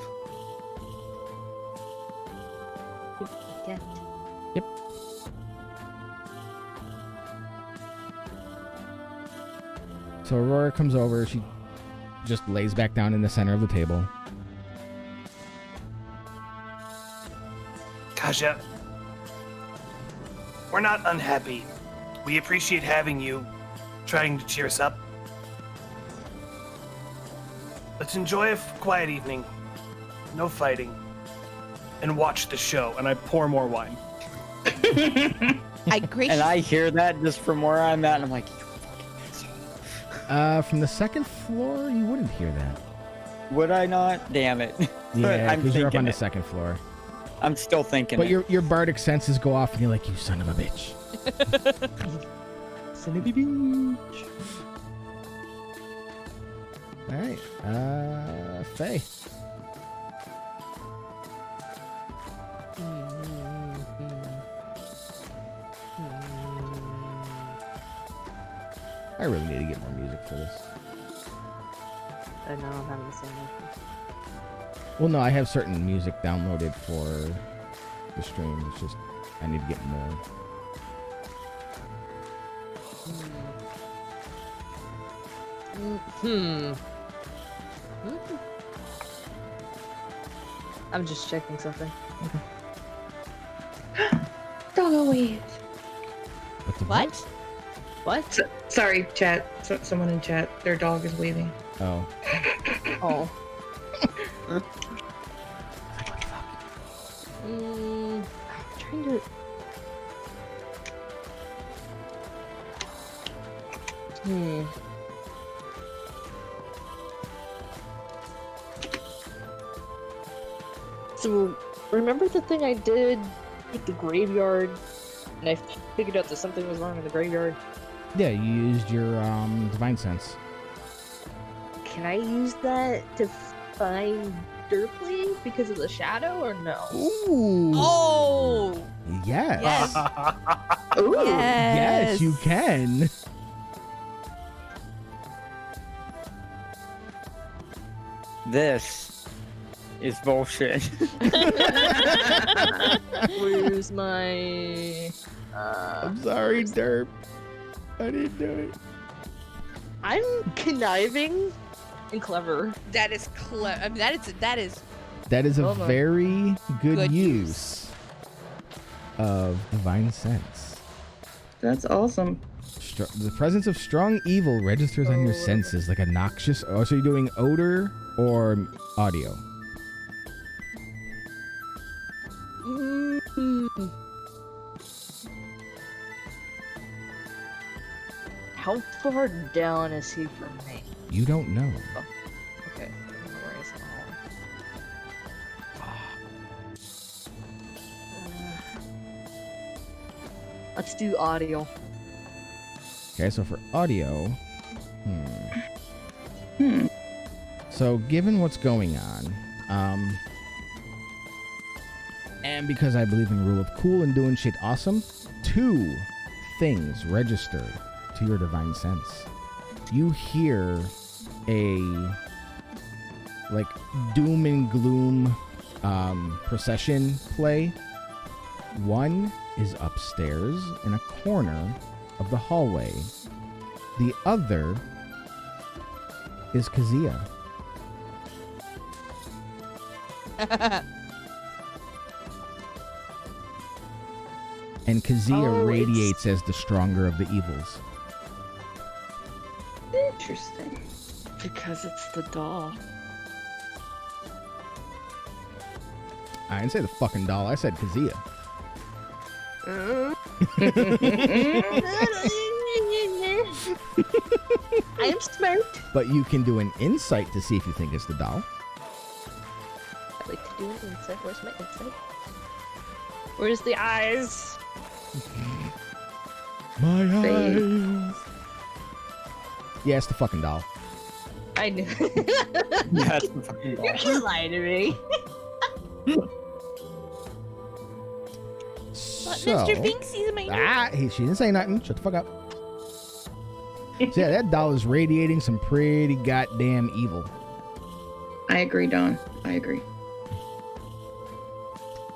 S1: Yep. So Aurora comes over. She just lays back down in the center of the table.
S7: Kazia, we're not unhappy. We appreciate having you, trying to cheer us up. Let's enjoy a quiet evening. No fighting. And watch the show.
S6: And I pour more wine.
S2: I graciously.
S5: And I hear that just from where I'm at, and I'm like,
S1: From the second floor, you wouldn't hear that.
S5: would I not? Damn it.
S1: Yeah,
S5: I'm
S1: because you're up on
S5: thinking
S1: the
S5: it.
S1: second floor.
S5: I'm still thinking
S1: But
S5: it.
S1: your bardic senses go off, and you're like, you son of a bitch.
S4: Son of a bitch.
S1: All right. Faye. I really need to get more music for this.
S4: I know, I'm having the same issue.
S1: Well, no, I have certain music downloaded for the stream. It's just I need to get more.
S4: I'm just checking something.
S3: Doggo wait.
S1: What?
S4: What?
S3: Sorry, chat. Someone in chat. Their dog is waving.
S1: Oh.
S4: Oh. I'm trying to. So, remember the thing I did with the graveyard? And I figured out that something was wrong in the graveyard?
S1: Yeah, you used your divine sense.
S4: Can I use that to find Derpley because of the shadow, or no?
S1: Ooh.
S2: Oh!
S1: Yes.
S2: Yes.
S3: Ooh.
S1: Yes, you can.
S5: This is bullshit.
S4: Where's my...
S1: I'm sorry, Derp. I didn't do it.
S4: I'm conniving and clever.
S2: That is clever. I mean, that is.
S1: That is a
S4: Hold on.
S1: very good
S2: Good
S1: use of divine sense.
S3: That's awesome.
S1: The presence of strong evil registers on your senses like a noxious. Oh, so you're doing odor or audio?
S4: How far down is he from me?
S1: You don't know.
S4: Okay. Where is it all? Let's do audio.
S1: Okay, so for audio, So given what's going on, and because I believe in rule of cool and doing shit awesome, 2 things register to your divine sense. You hear a like doom and gloom procession play. One is upstairs in a corner of the hallway. The other is Kazia. And Kazia radiates as the stronger of the evils.
S3: Interesting.
S4: Because it's the doll.
S1: I didn't say the fucking doll, I said Kazia.
S4: I am smart.
S1: But you can do an insight to see if you think it's the doll.
S4: I like to do an insight. Where's my insight? Where's the eyes?
S1: My eyes. Yeah, it's the fucking doll.
S4: I knew.
S5: Yeah, it's the fucking doll.
S4: You can't lie to me.
S2: But
S1: So,
S2: Mr. Binksy's amazing.
S1: she didn't say nothing. Shut the fuck up. So yeah, that doll is radiating some pretty goddamn evil.
S3: I agree, Don. I agree.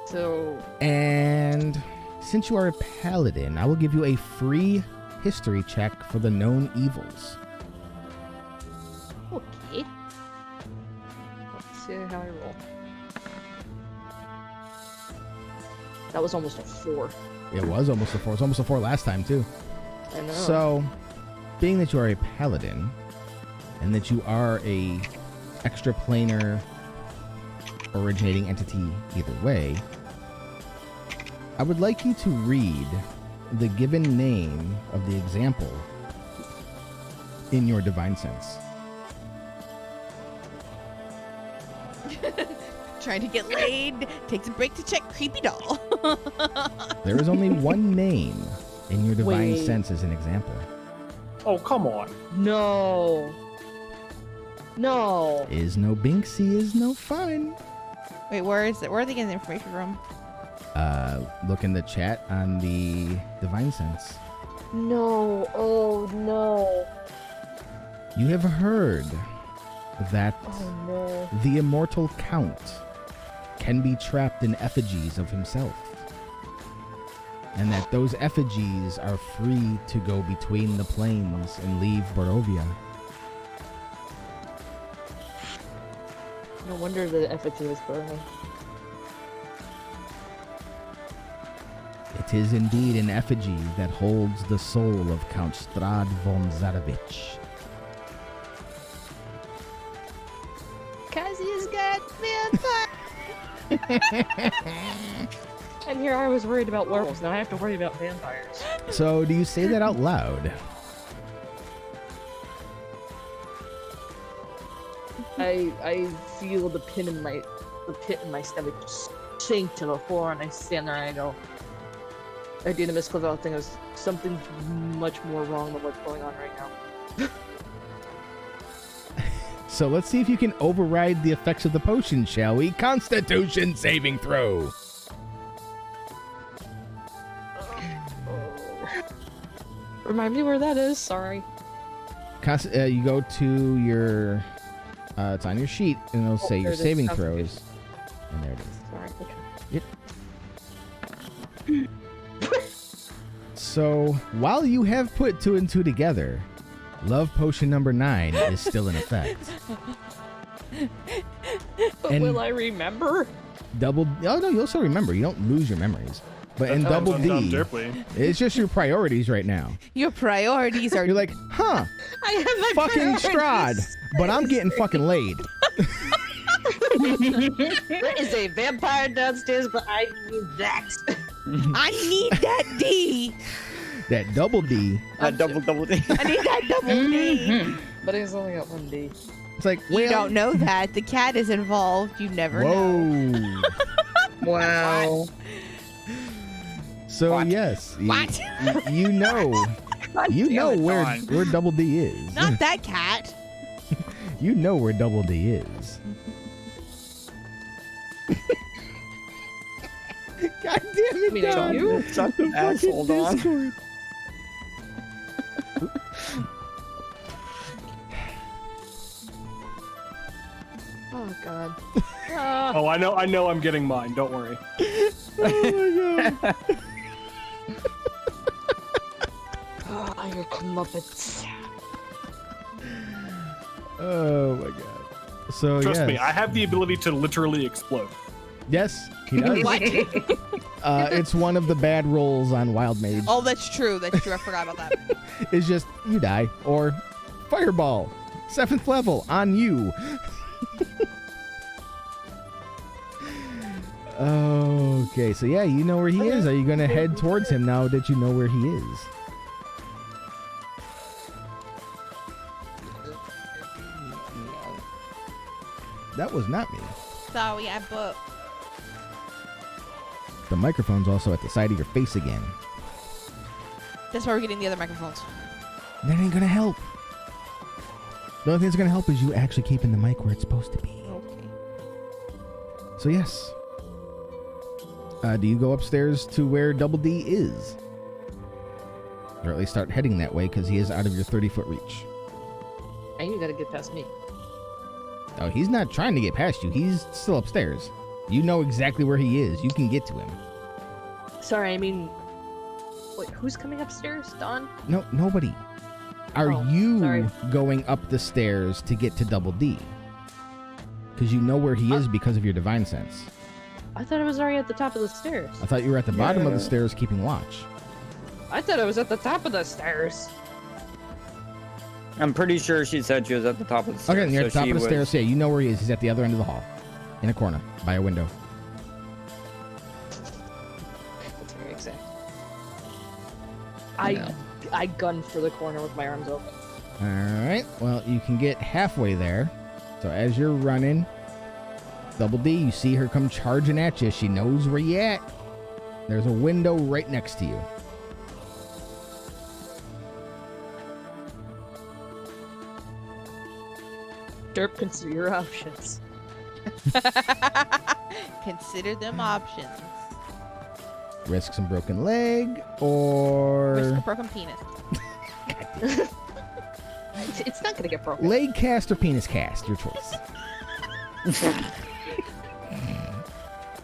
S4: So,
S1: And since you are a paladin, I will give you a free history check for the known evils.
S4: okay. Let's see how I roll. That was almost a 4.
S1: It was almost a 4. It was almost a 4 last time too.
S4: I know.
S1: So, being that you are a paladin, and that you are a extraplanar originating entity either way, I would like you to read the given name of the example in your divine sense.
S2: Trying to get laid, takes a break to check creepy doll.
S1: There is only one name in your divine
S4: Wait.
S1: sense as an example.
S6: Oh, come on.
S4: No. No.
S1: Is no Binksy is no fun.
S2: Wait, where is it? Where are they getting the information from?
S1: Look in the chat on the divine sense.
S4: No. Oh, no.
S1: You have heard that
S4: Oh, no.
S1: the immortal Count can be trapped in effigies of himself, and that those effigies are free to go between the planes and leave Barovia.
S4: No wonder the effigy was burning.
S1: It is indeed an effigy that holds the soul of Count Strad von Zarovich.
S2: Kazia's got vampire.
S4: And here I was worried about werewolves. Now I have to worry about vampires.
S1: So, do you say that out loud?
S4: I feel the pit in my stomach just sink to the floor, and I stand there and I go, I do the Miss Clavel thing. There's something much more wrong than what's going on right now.
S1: So let's see if you can override the effects of the potion, shall we? Constitution saving throw.
S4: Remind me where that is. Sorry.
S1: You go to your, it's on your sheet, and it'll say
S4: there
S1: your
S4: it is.
S1: saving
S4: Okay.
S1: throws. And there it is.
S4: Sorry. Okay.
S1: So, while you have put 2 and 2 together, love potion number 9 is still in effect.
S4: But
S1: And-
S4: will I remember?
S1: Oh no, you'll still remember. You don't lose your memories. But in
S6: Depends
S1: Double
S6: on
S1: D,
S6: Tom Derpley.
S1: it's just your priorities right now.
S2: Your priorities are
S1: You're like, huh,
S4: I have my
S1: fucking Strahd, but I'm getting fucking laid.
S4: There is a vampire downstairs, but I need that.
S2: I need that D.
S1: That Double D.
S5: That double D.
S2: I need that double D.
S4: But he's only got 1 D.
S1: It's like, well,
S2: You don't know that. The cat is involved. You never know.
S1: whoa.
S3: Wow.
S1: So
S5: What?
S1: yes,
S2: What?
S1: you know where Double D is.
S2: Not that cat.
S1: You know where Double D is. God damn it,
S4: I mean,
S1: Don.
S4: you?
S5: Such an
S1: The
S5: asshole,
S1: fucking
S5: Don.
S1: Discord.
S4: Oh god.
S6: Oh, I know I'm getting mine. Don't worry.
S1: Oh my god.
S4: Oh, your comeuppance.
S1: Oh my god. So
S6: Trust
S1: yes.
S6: me, I have the ability to literally explode.
S1: Yes, he does.
S2: What?
S1: It's one of the bad rolls on Wild Mage.
S2: Oh, that's true. That's true. I forgot about that.
S1: It's just you die or fireball, 7th level on you. Okay, so yeah, you know where he is. Are you gonna head towards him now that you know where he is? That was not me.
S2: Sorry, I booked.
S1: The microphone's also at the side of your face again.
S2: That's why we're getting the other microphones.
S1: That ain't gonna help. The only thing that's gonna help is you actually keeping the mic where it's supposed to be.
S2: Okay.
S1: So yes. Do you go upstairs to where Double D is? Or at least start heading that way because he is out of your 30-foot reach.
S4: And you gotta get past me.
S1: Oh, he's not trying to get past you. He's still upstairs. You know exactly where he is. You can get to him.
S4: Sorry, I mean... Wait, who's coming upstairs? Dawn?
S1: No, nobody. Are
S4: Oh,
S1: you
S4: sorry.
S1: going up the stairs to get to Double D? Because you know where he is because of your divine sense.
S4: I thought I was already at the top of the stairs.
S1: I thought you were at the bottom of the
S5: Yeah.
S1: stairs keeping watch.
S4: I thought I was at the top of the stairs.
S5: I'm pretty sure she said she was at the top of the stairs.
S1: Okay, you're at the
S5: so
S1: top
S5: she
S1: of the
S5: was-
S1: stairs. Yeah, you know where he is. He's at the other end of the hall. In a corner, by a window.
S4: That's very exact. I gunned for the corner with my arms open.
S1: Alright, well, you can get halfway there. So as you're running, Double D, you see her come charging at you. She knows where you at. There's a window right next to you.
S4: Derp, consider your options.
S2: Consider them options.
S1: Risk some broken leg, or
S2: Risk a broken penis.
S4: It's not gonna get broken.
S1: leg cast or penis cast, your choice.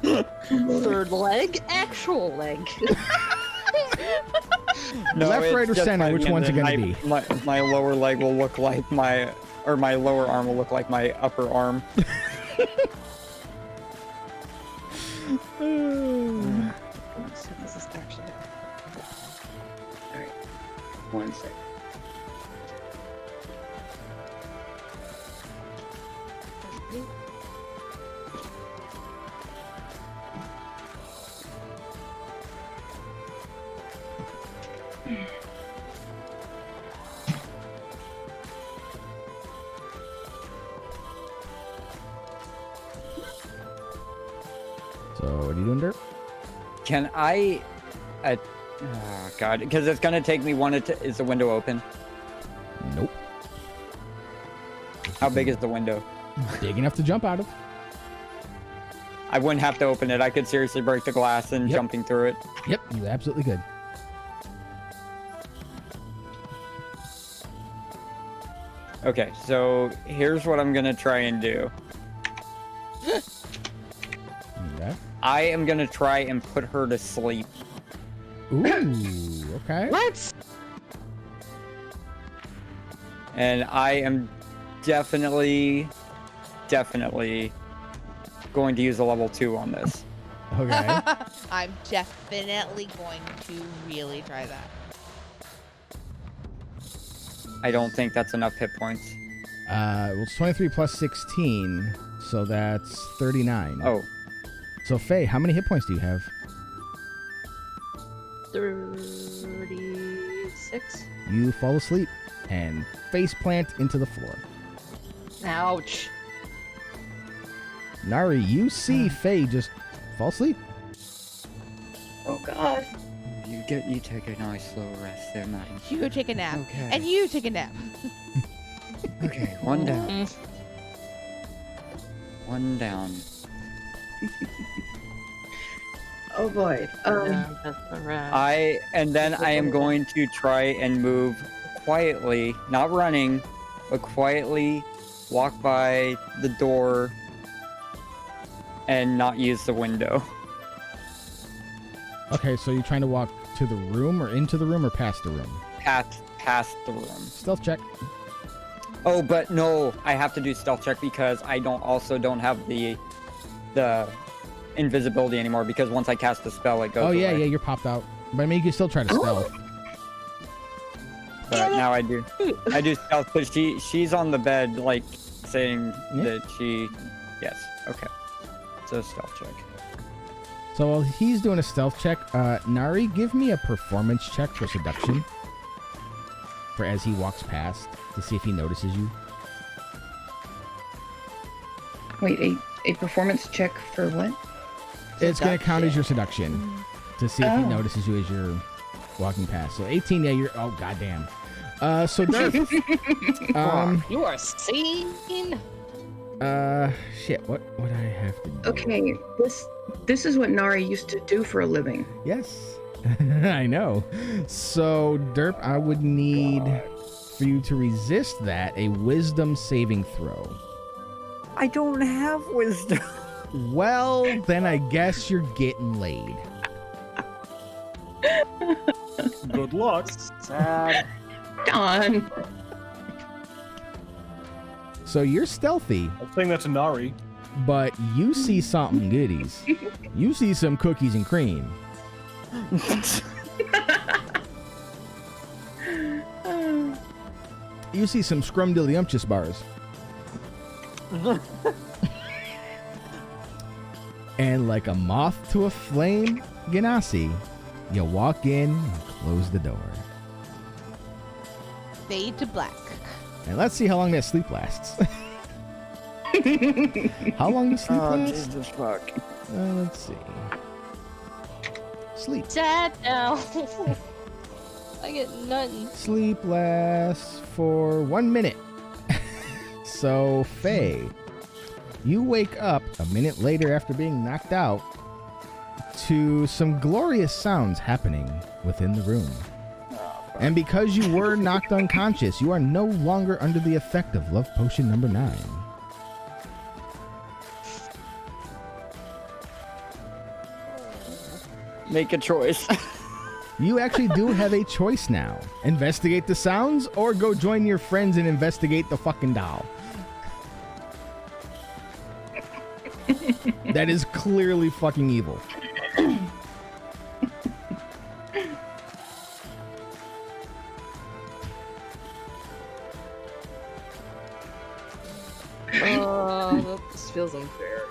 S4: Third leg, actual leg.
S1: Left,
S5: it's
S1: right, or
S5: just
S1: center,
S5: my-
S1: which one's it gonna be?
S5: My lower leg will look like my lower arm will look like my upper arm.
S4: So this is actually.
S5: Alright. One sec.
S1: So what are you doing, Derp?
S5: Can I? Oh God, because it's gonna take me one. Is the window open?
S1: Nope.
S5: How big is the window?
S1: Big enough to jump out of.
S5: I wouldn't have to open it. I could seriously break the glass and
S1: Yep.
S5: jumping through it.
S1: Yep, you absolutely could.
S5: Okay, so here's what I'm gonna try and do.
S1: Okay.
S5: I am gonna try and put her to sleep.
S1: Ooh, okay.
S4: What?
S5: And I am definitely going to use a level 2 on this.
S1: Okay.
S2: I'm definitely going to really try that.
S5: I don't think that's enough hit points.
S1: Well, it's 23 plus 16, so that's 39.
S5: Oh,
S1: So, Faye, how many hit points do you have?
S4: 36.
S1: You fall asleep and face plant into the floor.
S4: Ouch.
S1: Nari, you see Faye just fall asleep.
S3: Oh God.
S5: you take a nice slow rest there, man.
S2: You go take a nap.
S5: Okay.
S2: And you take a nap.
S5: Okay, one down. One down.
S3: Oh boy.
S5: I am going to try and move quietly, not running, but quietly walk by the door and not use the window.
S1: Okay, so you're trying to walk to the room or into the room or past the room?
S5: Past the room.
S1: Stealth check.
S5: Oh, but no, I have to do stealth check because I don't have the invisibility anymore because once I cast the spell it goes
S1: Oh, yeah,
S5: away.
S1: yeah, you're popped out. But I mean, you can still try to stealth.
S5: But now I do stealth, but she's on the bed, like, saying
S1: Yeah.
S5: that she... Yes, okay. So stealth check.
S1: So while he's doing a stealth check, Nari, give me a performance check for seduction. For as he walks past, to see if he notices you.
S3: Wait, a performance check for what?
S1: It's going to count as your seduction. To see if he
S3: Oh.
S1: notices you as you're walking past. So 18, yeah, you're... Oh, goddamn. So Dirk...
S4: You are seen.
S1: Shit, what would I have to do?
S3: Okay, this is what Nari used to do for a living.
S1: Yes. I know. So, Derp, I would need for you to resist that a wisdom saving throw.
S5: I don't have wisdom.
S1: Well, then I guess you're getting laid.
S6: Good luck.
S4: Sad.
S3: Done.
S1: So you're stealthy,
S6: I'm saying that to Nari.
S1: but you see something goodies. You see some cookies and cream. You see some scrumdiddlyumptious bars. And like a moth to a flame, Ganassi, you walk in and close the door.
S2: Fade to black.
S1: And let's see how long that sleep lasts. How long does sleep last?
S5: Jesus fuck.
S1: Let's see. Sleep.
S4: Sad now. I get nothing.
S1: Sleep lasts for 1 minute. So, Faye, you wake up a minute later after being knocked out to some glorious sounds happening within the room. And because you were knocked unconscious, you are no longer under the effect of love potion number 9.
S5: Make a choice.
S1: You actually do have a choice now. Investigate the sounds or go join your friends and investigate the fucking doll. That is clearly fucking evil.
S4: This feels unfair.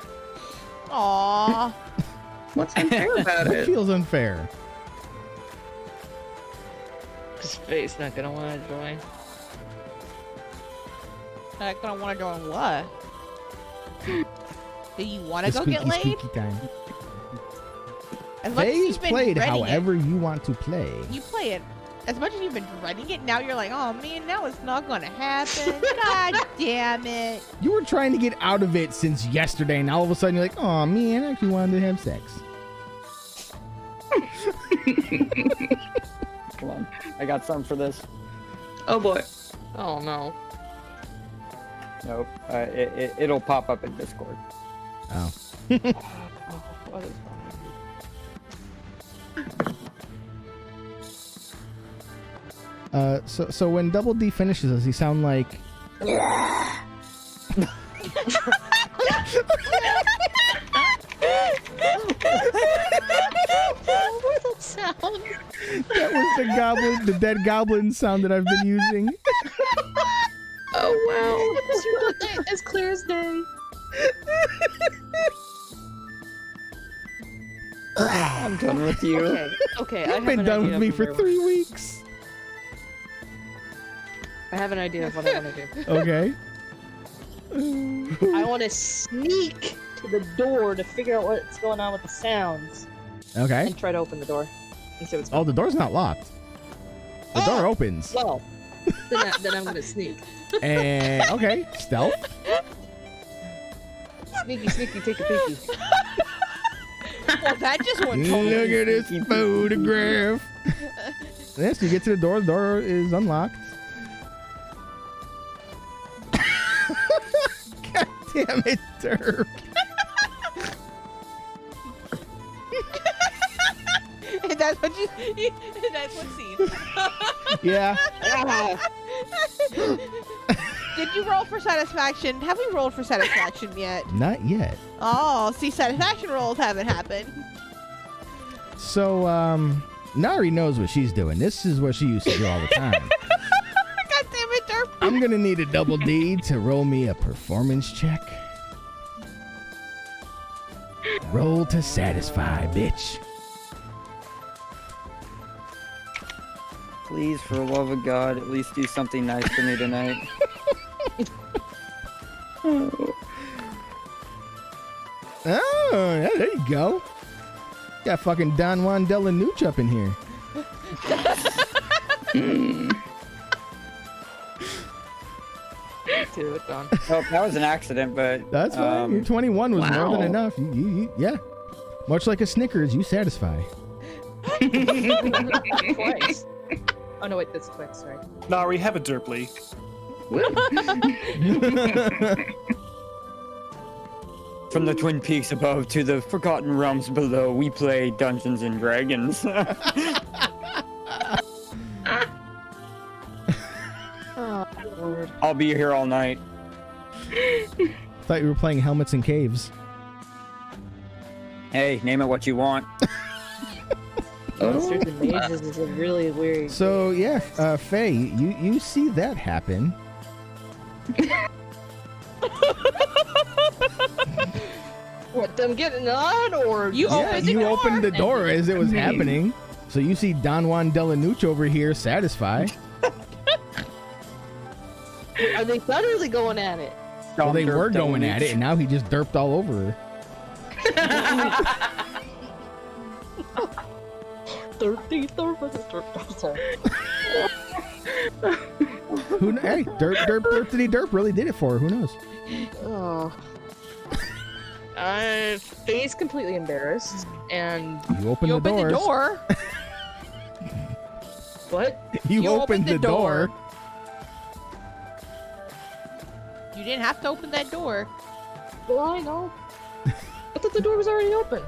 S2: Aww.
S3: What's unfair about
S1: It
S3: it?
S1: feels unfair.
S4: Because Faye's not gonna want to join.
S2: Not gonna want to join what? Do you want to
S1: The
S2: go get laid?
S1: squeaky time.
S2: As much as
S1: Phase
S2: you've been
S1: played
S2: dreading
S1: however you want to play.
S2: it, you play it. As much as you've been dreading it, now you're like, oh man, now it's not gonna happen. God damn it.
S1: You were trying to get out of it since yesterday, and all of a sudden you're like, oh man, I actually wanted to have sex.
S5: Come on. I got something for this.
S3: Oh boy.
S4: Oh no.
S5: Nope. It'll pop up in Discord.
S1: Oh.
S4: What is
S1: So when Double D finishes, does he sound like...
S4: that sound.
S1: That was the dead goblin sound that I've been using.
S3: Oh wow.
S4: As clear as day.
S5: I'm done with you.
S4: Okay. I
S1: You've been done with me for 3 weeks.
S4: I have an idea of what I want to do.
S1: Okay.
S4: I want to sneak to the door to figure out what's going on with the sounds
S1: Okay.
S4: and try to open the door and see what's
S1: Oh, the door's not locked. The door opens.
S4: Well, then I'm gonna sneak.
S1: And okay, stealth.
S4: Sneaky, take a peeky.
S2: Well, that just went totally.
S1: Look at this photograph. Yes, you get to the door is unlocked. God damn it, Derp.
S2: That's what you. That's what scene.
S1: Yeah.
S2: Did you roll for satisfaction? Have we rolled for satisfaction yet?
S1: Not yet.
S2: Oh, see, satisfaction rolls haven't happened.
S1: So, Nari knows what she's doing. This is what she used to do all the time.
S2: God damn it, Derp.
S1: I'm gonna need a double D to roll me a performance check. Roll to satisfy, bitch.
S5: Please, for the love of God, at least do something nice for me tonight.
S1: Oh, yeah, there you go. Got fucking Don Juan de la Nooch up in here.
S5: Well, that was an accident, but
S1: That's fine. Your 21 was more than enough. Yeah. Much like a Snickers, you satisfy.
S4: Twice. Oh no, wait, that's twice. Sorry.
S6: Nari, have a derp leak.
S5: From the Twin Peaks above to the Forgotten Realms below, we play Dungeons and Dragons.
S4: Oh, Lord.
S5: I'll be here all night.
S1: Thought you were playing Helmets and Caves.
S5: Hey, name it what you want.
S4: Monsters and Mages is a really weird.
S1: So yeah, Faye, you see that happen.
S4: What, them getting on, or
S2: You opened the
S1: you
S2: door.
S1: opened the door as it was happening. So you see Don Juan de la Nooch over here satisfy.
S4: are they done or are they going at it?
S1: Well, they
S5: Derp
S1: were
S5: Devil
S1: going at
S5: Nooch.
S1: it, and now he just derped all over her. Hey, derpity derp really did it for her. Who knows?
S4: Oh. Faye's completely embarrassed, and
S1: You opened
S2: You
S1: the
S2: opened
S1: doors.
S2: the door.
S4: what?
S1: You opened the door.
S2: You didn't have to open that door.
S4: Well, I know. I thought the door was already open.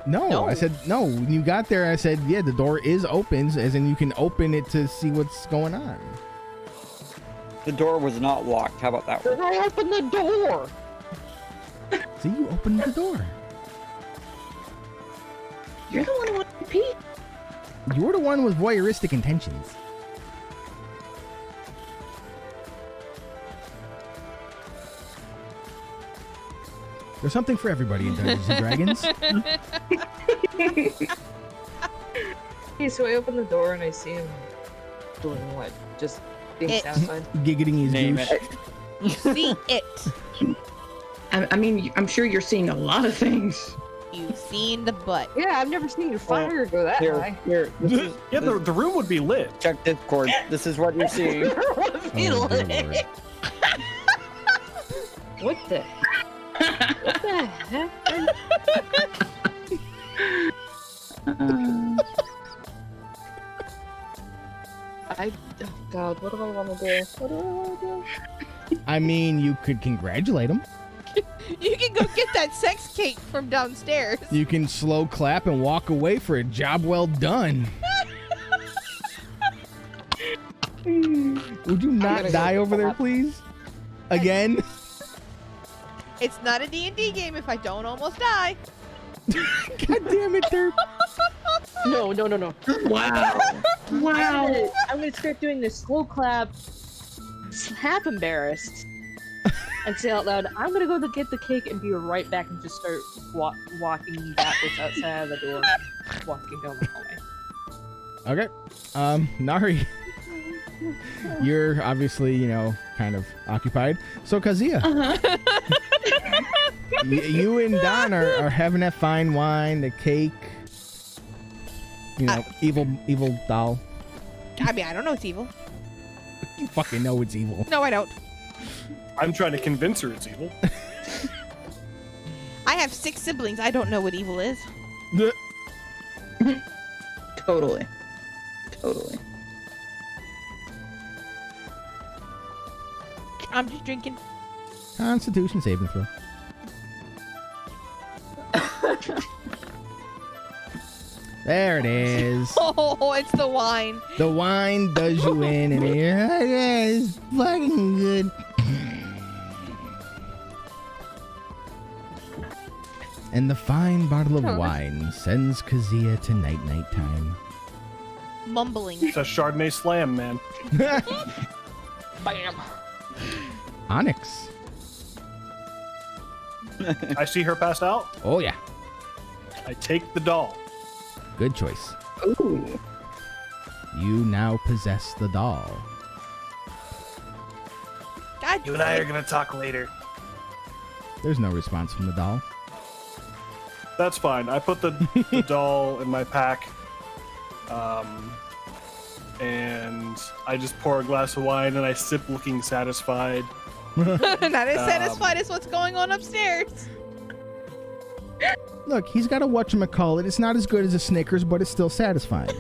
S1: No, I said no. When you got there, I said, yeah, the door is open, as in you can open it to see what's going on.
S5: The door was not locked. How about that one?
S4: Then I opened the door.
S1: See, you opened the door.
S3: You're the one who wanted to pee.
S1: You're the one with voyeuristic intentions. There's something for everybody in Dungeons and Dragons.
S4: Okay, so I open the door and I see him doing what? Just being
S2: It.
S4: satisfied.
S1: Giggling his
S5: Name
S1: douche.
S5: it.
S2: You see it.
S3: I mean, I'm sure you're seeing a lot of things.
S2: You've seen the butt.
S4: Yeah, I've never seen your fire go that
S5: Here,
S4: high.
S5: here.
S6: Yeah, the room would be lit.
S5: Check Discord. This is what you're seeing.
S1: Oh, dear Lord.
S4: What the? What the heck? Oh God, what do I want to do? What do I want to do?
S1: I mean, you could congratulate him.
S2: You can go get that sex cake from downstairs.
S1: You can slow clap and walk away for a job well done. Would you not
S4: gotta go
S1: die
S4: get
S1: over there,
S4: that.
S1: please? Again?
S2: It's not a D&D game if I don't almost die.
S1: God damn it, Derp.
S4: No.
S3: Wow. Wow.
S4: I'm gonna start doing this slow clap, half embarrassed, and say out loud, I'm gonna go to get the cake and be right back and just start walking backwards outside of the door, walking down the hallway.
S1: Okay. Nari. You're obviously, kind of occupied. So, Kazia. You and Don are having that fine wine, the cake. Evil doll.
S2: I mean, I don't know it's evil.
S1: You fucking know it's evil.
S2: No, I don't.
S6: I'm trying to convince her it's evil.
S2: I have 6 siblings. I don't know what evil is.
S3: Totally.
S2: I'm just drinking.
S1: Constitution saving throw. There it is.
S2: Oh, it's the wine.
S1: The wine does you in, and it's fucking good. And the fine bottle of wine sends Kazia to night time.
S2: Mumbling.
S6: It's a Chardonnay slam, man.
S4: Bam.
S1: Onyx.
S6: I see her passed out.
S1: Oh yeah,
S6: I take the doll.
S1: good choice.
S3: Ooh.
S1: You now possess the doll.
S2: God.
S7: You and I are gonna talk later.
S1: There's no response from the doll.
S6: That's fine. I put the doll in my pack. And I just pour a glass of wine and I sip looking satisfied.
S2: Not as satisfied as what's going on upstairs.
S1: Look, he's got a whatchamacallit. It's not as good as a Snickers, but it's still satisfying.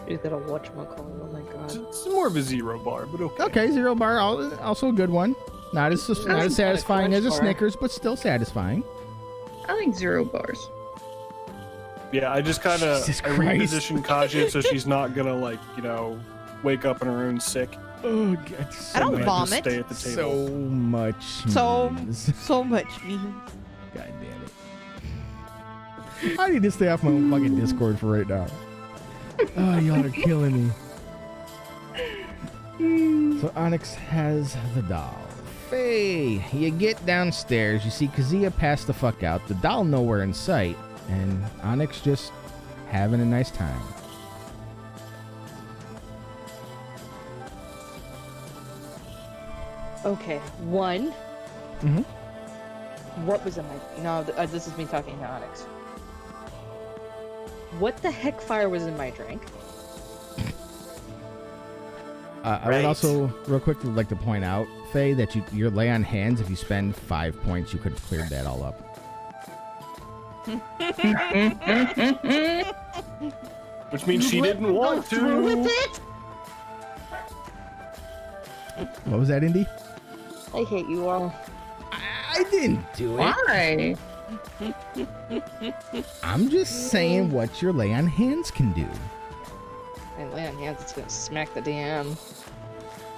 S4: He's got a whatchamacallit, oh my god.
S6: It's more of a 0 bar, but okay.
S1: Okay, 0 bar, also a good one. Not as satisfying as a
S4: bar.
S1: Snickers, but still satisfying.
S3: I like 0 bars.
S6: Yeah, I just kind of
S1: Jesus Christ.
S6: reposition Kazia so she's not gonna wake up on her own sick.
S1: Oh, God.
S2: I don't
S6: And
S2: vomit.
S6: Just stay at the table.
S1: So much.
S2: So
S1: memes.
S2: much mean.
S1: God damn it. I need to stay off my own fucking Discord for right now. Oh, y'all are killing me. So Onyx has the doll. Faye, you get downstairs. You see Kazia pass the fuck out. The doll nowhere in sight. And Onyx just having a nice time.
S4: Okay, one.
S1: Mhm.
S4: What was in my... No, this is me talking to Onyx. What the heck fire was in my drink?
S1: I would also, real quick, like to point out, Faye, that your lay on hands, if you spend 5 points, you could have cleared that all up.
S6: Which means she didn't want
S4: Through with
S6: to.
S4: it?
S1: What was that, Indy?
S4: I hate you all.
S1: I didn't do it.
S3: Why?
S1: I'm just saying what your lay on hands can do.
S4: I lay on hands, it's gonna smack the DM.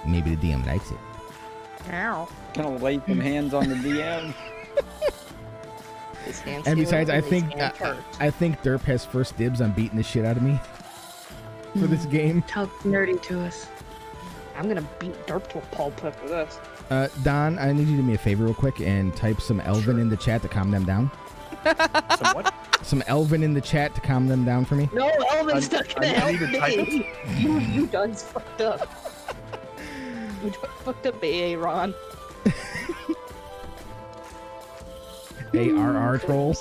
S1: Maybe the DM likes it.
S2: Ow.
S5: Gonna lay some hands on the DM.
S4: His hands
S1: And
S4: feel
S1: besides,
S4: like
S1: I
S4: his
S1: think
S4: hands hurt.
S1: I think Derp has first dibs on beating the shit out of me for this game.
S3: Talk nerdy to us.
S4: I'm gonna beat Derp to a pulp after this.
S1: Don, I need you to do me a favor real quick and type some Elven in the chat to calm them down.
S6: Some what?
S1: Some Elven in the chat to calm them down for me.
S4: No, Elvin's not gonna
S6: I
S4: help
S6: need to type
S4: me. You done fucked up. You done fucked up, Ron.
S1: ARR troll.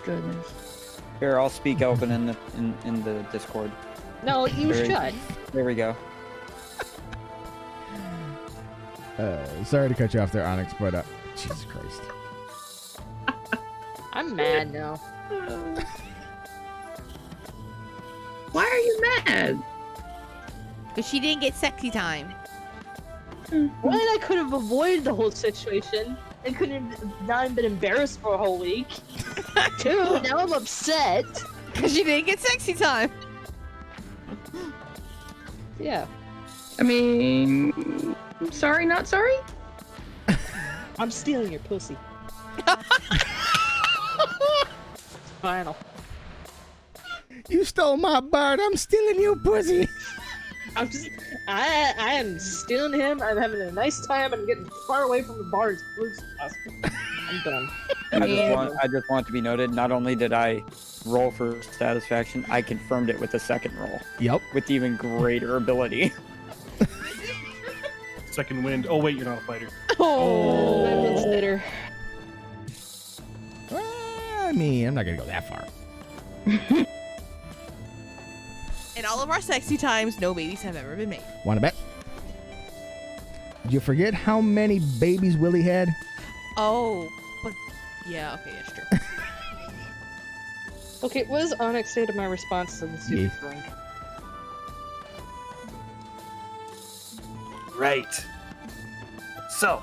S3: Goodness.
S5: Here, I'll speak Elven in the Discord.
S4: No, you
S5: Very-
S4: should.
S5: There we go.
S1: Sorry to cut you off there, Onyx, but Jesus Christ.
S4: I'm mad now.
S3: Why are you mad?
S2: But she didn't get sexy time.
S4: One, I could have avoided the whole situation and could have not been embarrassed for a whole week. Two, now I'm upset.
S2: Because she didn't get sexy time.
S4: Yeah.
S3: I mean, sorry, not sorry?
S4: I'm stealing your pussy. Final.
S1: You stole my bird. I'm stealing your pussy.
S4: I am stealing him. I'm having a nice time. I'm getting far away from the bar as close as possible. I'm done.
S5: I just want to be noted, not only did I roll for satisfaction, I confirmed it with a second roll.
S1: Yep.
S5: With even greater ability.
S6: Second wind. Oh wait, you're not a fighter.
S4: Oh, 9 months later.
S1: I mean, I'm not gonna go that far.
S2: In all of our sexy times, no babies have ever been made.
S1: Want to bet? Did you forget how many babies Willie had?
S2: Oh, but yeah, okay, that's true.
S4: Okay, what does Onyx say to my response to the super drink?
S7: Right.
S6: So,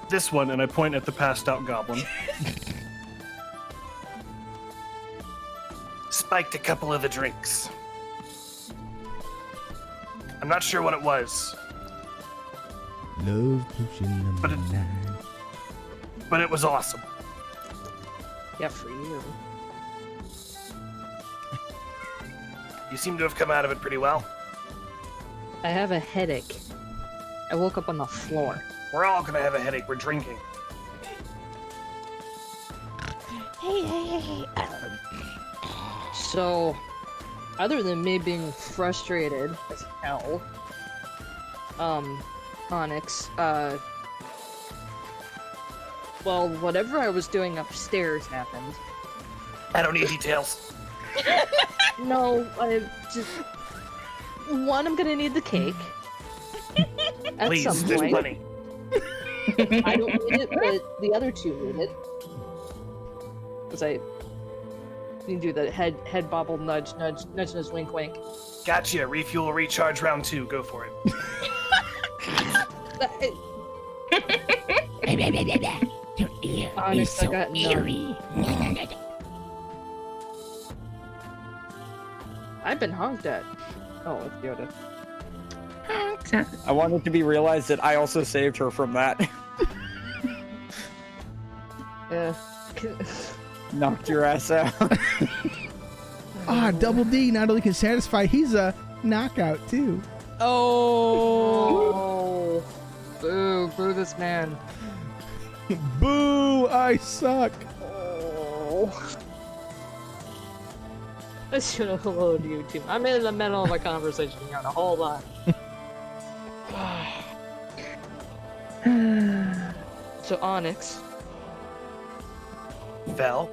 S6: this one, and I point at the passed out goblin.
S7: Spiked a couple of the drinks. I'm not sure what it was,
S1: Love potion number
S7: But it-
S1: 9.
S7: but it was awesome.
S4: Yeah, for you.
S7: You seem to have come out of it pretty well.
S4: I have a headache. I woke up on the floor.
S7: We're all gonna have a headache. We're drinking.
S2: Hey.
S4: So, other than me being frustrated as hell, Onyx, well, whatever I was doing upstairs happened.
S7: I don't need details.
S4: No, I just... One, I'm gonna need the cake. At
S7: Please,
S4: some
S7: there's
S4: point.
S7: plenty.
S4: I don't need it, but the other two need it. Because I... You can do the head bobble, nudge, wink, wink.
S7: Gotcha. Refuel, recharge, round 2. Go for it.
S8: Your ear
S4: Onyx,
S8: is so
S4: I got none.
S8: eerie.
S4: I've been honked at. Oh, it's Yoda.
S5: I wanted to be realized that I also saved her from that.
S4: Yeah.
S5: Knocked your ass out.
S1: Double D not only can satisfy, he's a knockout too.
S2: Oh.
S4: Oh. Boo this man.
S1: Boo! I suck.
S4: Oh. I should have helloed you too. I'm in the middle of a conversation, Yana. Hold on. So, Onyx.
S7: Vel.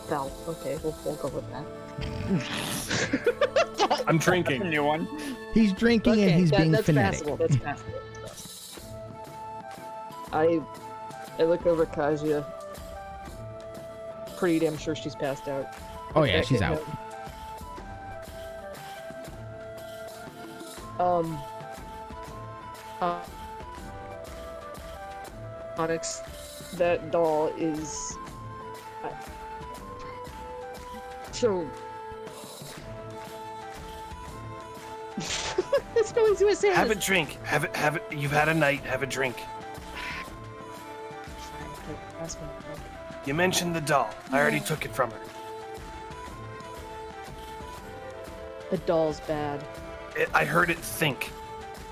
S4: Val. Okay, we'll go with that.
S6: I'm drinking.
S5: New one.
S1: He's drinking and he's being
S4: that's
S1: fanatic.
S4: passable. That's passable. I look over at Kazia. Pretty damn sure she's passed out.
S1: Oh yeah, she's out.
S4: Onyx, that doll is. So. That's no easy way to say
S7: Have a
S4: this.
S7: drink. Have it. You've had a night. Have a drink. You mentioned the doll. I already took it from her.
S4: The doll's bad.
S7: I heard it think.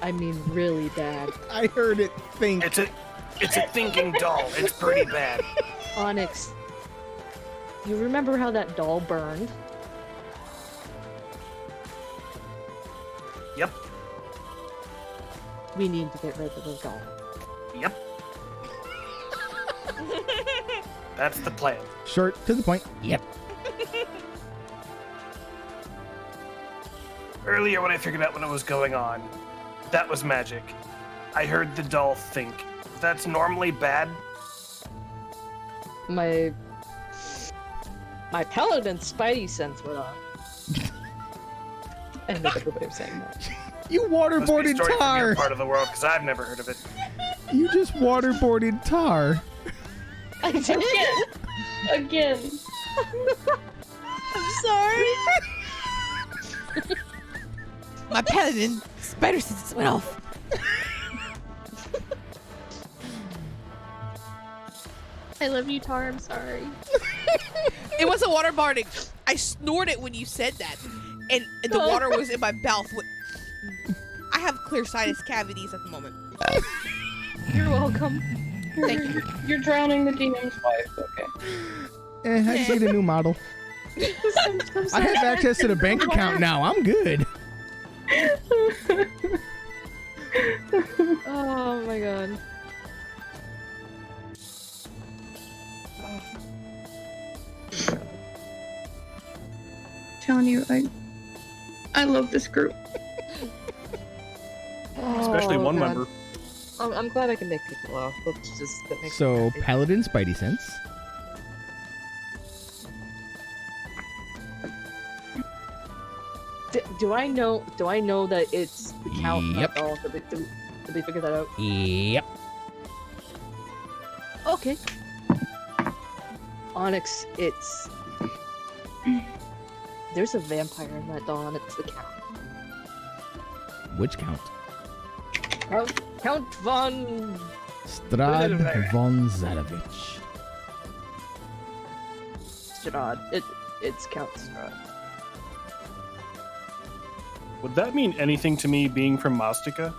S4: I mean, really bad.
S1: I heard it think.
S7: It's a thinking doll. It's pretty bad.
S4: Onyx, you remember how that doll burned?
S7: Yep.
S4: We need to get rid of the doll.
S7: Yep. That's the plan.
S1: Short to the point.
S8: Yep.
S7: Earlier when I figured out what was going on, that was magic. I heard the doll think. That's normally bad.
S4: My paladin spidey sense went on. And that's a good way of saying that.
S1: You
S7: Must be a
S1: waterboarded
S7: story from
S1: tar.
S7: your part of the world, because I've never heard of it.
S1: You just waterboarded tar.
S4: I did.
S3: Again.
S2: I'm sorry. My paladin spider senses went off.
S9: I love you, Tar. I'm sorry.
S2: It wasn't water boarding. I snorted when you said that, and the water was in my mouth. I have clear sinus cavities at the moment.
S9: You're welcome.
S2: Thank you.
S3: You're drowning the DM's wife. Okay.
S1: I just need a new model. I have access to the bank account now. I'm good.
S9: Oh my god.
S3: Telling you, I love this group.
S6: Especially one
S4: God.
S6: member.
S4: I'm glad I can make people laugh. That makes me
S1: So,
S4: happy.
S1: Paladin Spidey Sense.
S4: Do I know that it's the count?
S1: Yep.
S4: Oh, did we figure that out?
S1: Yep.
S4: Okay. Onyx, it's there's a vampire in that doll, and it's the count.
S1: Which count?
S4: Count von
S1: Strad von Zarovich.
S4: Strahd. It's Count Strahd.
S6: Would that mean anything to me being from Mastica?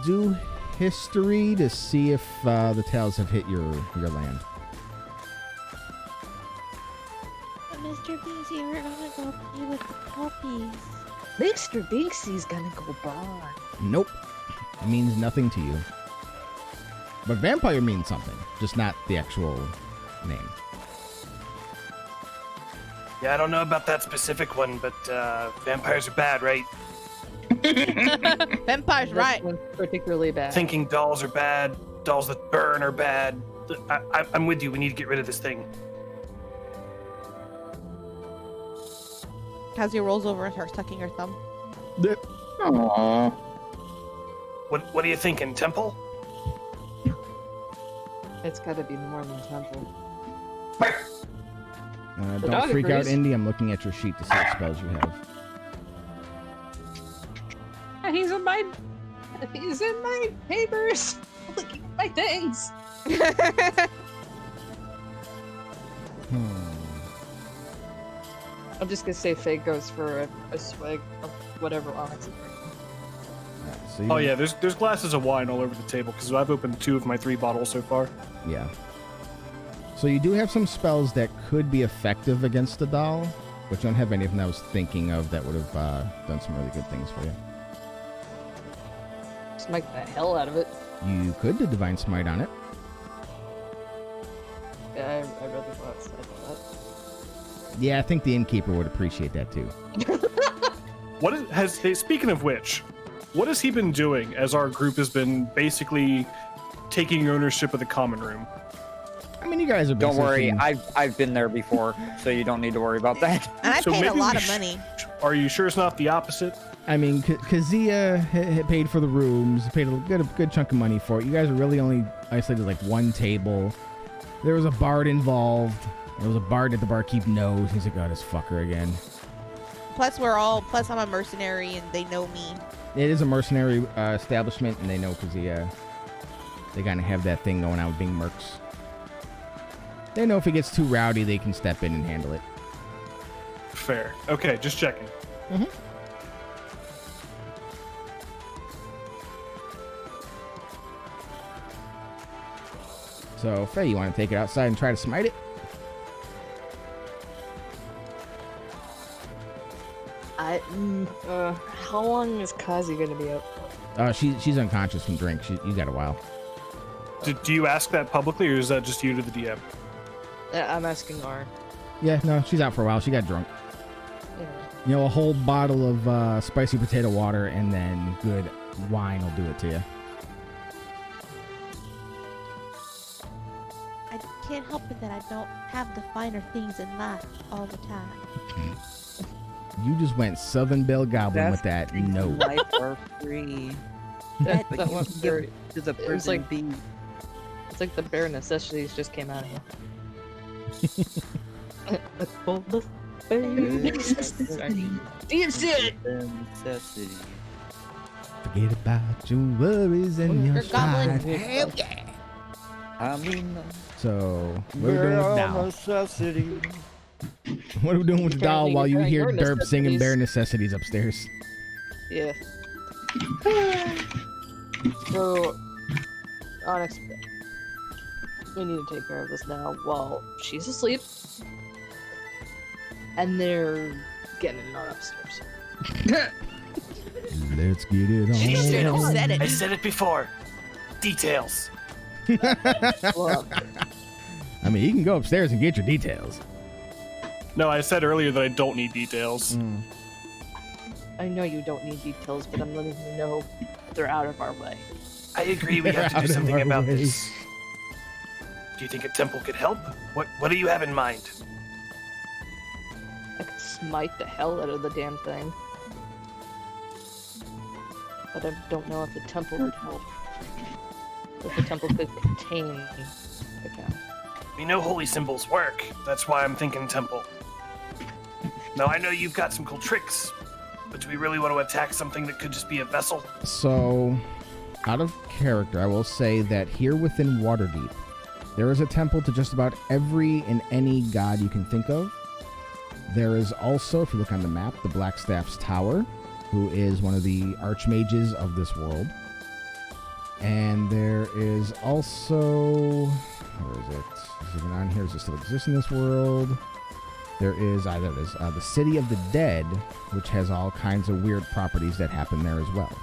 S1: Do history to see if the tails have hit your land.
S9: Mr. Binksy, we're gonna go play with the puppies.
S4: Mr. Binksy's gonna go by.
S1: Nope. It means nothing to you. But vampire means something, just not the actual name.
S7: Yeah, I don't know about that specific one, but vampires are bad, right?
S2: Vampire's right.
S4: That one's particularly bad.
S7: Thinking dolls are bad, dolls that burn are bad. I'm with you. We need to get rid of this thing.
S2: Kazia rolls over and starts tucking her thumb.
S3: Aww.
S7: What are you thinking, Temple?
S4: It's gotta be more than temple. The
S1: Don't
S4: dog
S1: freak out,
S4: agrees.
S1: Indy. I'm looking at your sheet to see what spells you have.
S4: He's in my papers. Looking at my things. I'm just gonna say Faye goes for a swig of whatever Onyx is drinking.
S1: So
S6: Oh yeah, there's glasses of wine all over the table because I've opened 2 of my 3 bottles so far.
S1: Yeah. So you do have some spells that could be effective against the doll, but you don't have any of them I was thinking of that would have done some really good things for you.
S4: Smite the hell out of it.
S1: You could do Divine Smite on it.
S4: Yeah, I really want to say that.
S1: Yeah, I think the innkeeper would appreciate that too.
S6: Speaking of which, what has he been doing as our group has been basically taking ownership of the common room?
S1: I mean, you guys are
S5: Don't worry,
S1: basically-
S5: I've been there before, so you don't need to worry about that.
S2: And I
S6: So
S2: paid a
S6: maybe
S2: lot
S6: we
S2: of money.
S6: Are you sure it's not the opposite?
S1: I mean, Kazia had paid for the rooms, paid a good chunk of money for it. You guys are really only isolated like one table. There was a bard involved. There was a bard that the barkeep knows. He's like, oh, this fucker again.
S2: Plus I'm a mercenary and they know me.
S1: It is a mercenary establishment, and they know Kazia. They kind of have that thing going on with being mercs. They know if it gets too rowdy, they can step in and handle it.
S6: Fair. Okay, just checking.
S1: Mm-hmm. So, Faye, you want to take it outside and try to smite it?
S4: How long is Kazi gonna be up?
S1: She's unconscious from drink. You got a while.
S6: Do you ask that publicly, or is that just you to the DM?
S4: I'm asking R.
S1: Yeah, no, she's out for a while. She got drunk.
S4: Yeah.
S1: You know, a whole bottle of spicy potato water and then good wine will do it to you.
S9: I can't help it that I don't have the finer things in life all the time.
S1: You just went Southern Belle Goblin with that. No.
S10: Life are free.
S4: That
S10: But you
S4: one's
S10: can
S4: very-
S10: give to the
S4: it was
S10: person
S4: like-
S10: being.
S4: It's like the bare necessities just came out of you. The bare necessities. Deep shit!
S10: Necessity.
S1: Forget about your worries and your
S2: You're goblin.
S1: strife. Hell yeah.
S5: I mean,
S1: So, what are we doing with the doll?
S5: necessity.
S1: What are we doing with the doll
S4: Apparently
S1: while you
S4: you're
S1: hear
S4: carrying
S1: Derp singing
S4: necessities.
S1: bare necessities upstairs?
S4: Yeah. So, Onyx, we need to take care of this now while she's asleep. And they're getting it on upstairs.
S1: Let's get it
S7: She
S1: on.
S7: said
S2: Who said it?
S7: I said it before. Details.
S4: Well,
S1: I mean, you can go upstairs and get your details.
S6: No, I said earlier that I don't need details.
S4: I know you don't need details, but I'm letting you know that they're out of our way.
S7: I agree we have to
S1: Out
S7: do
S1: of
S7: something
S1: our
S7: about
S1: way.
S7: this. Do you think a temple could help? What do you have in mind?
S4: I could smite the hell out of the damn thing. But I don't know if the temple would help. If the temple could contain the cow.
S7: We know holy symbols work. That's why I'm thinking temple. Now I know you've got some cool tricks, but do we really want to attack something that could just be a vessel?
S1: So, out of character, I will say that here within Waterdeep, there is a temple to just about every and any god you can think of. There is also, if you look on the map, the Blackstaff's Tower, who is one of the archmages of this world. And there is also... Where is it? Is it even on here? Does it still exist in this world? There is the City of the Dead, which has all kinds of weird properties that happen there as well.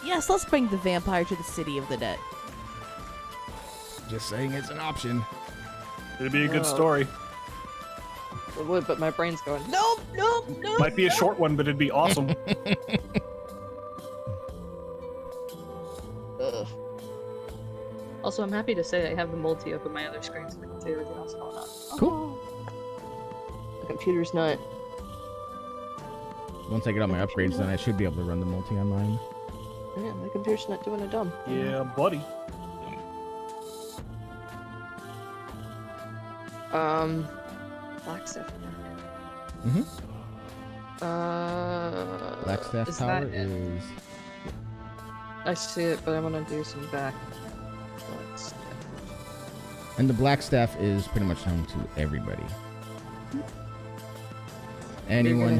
S2: Yes, let's bring the vampire to the city of the dead.
S1: Just saying it's an option.
S6: It'd be a good
S4: Oh.
S6: story.
S4: It would, but my brain's going, nope, nope, nope.
S6: Might be a short one, but it'd be awesome.
S4: Ugh. Also, I'm happy to say I have the multi up on my other screen so I can see everything else going on.
S1: Cool.
S4: The computer's not.
S1: Once I get all my upgrades done, I should be able to run the multi on mine.
S4: Yeah, my computer's not doing a dumb.
S6: Yeah, buddy.
S4: Blackstaff.
S1: Mm-hmm.
S4: Blackstaff
S1: Blackstaff Tower is...
S4: I see it, but I want to do some back.
S1: And the Blackstaff is pretty much known to everybody. Anyone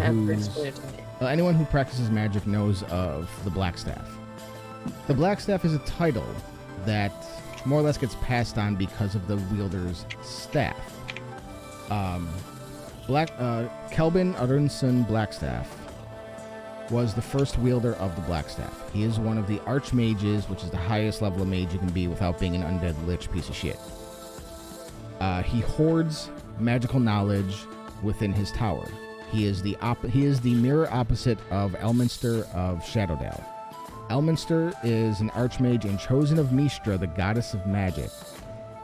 S1: who practices magic knows of the Blackstaff. The Blackstaff is a title that more or less gets passed on because of the wielder's staff. Kelvin Arunson Blackstaff was the first wielder of the Blackstaff. He is one of the archmages, which is the highest level of mage you can be without being an undead lich piece of shit. He hoards magical knowledge within his tower. He is the mirror opposite of Elminster of Shadowdale. Elminster is an archmage and chosen of Mystra, the goddess of magic,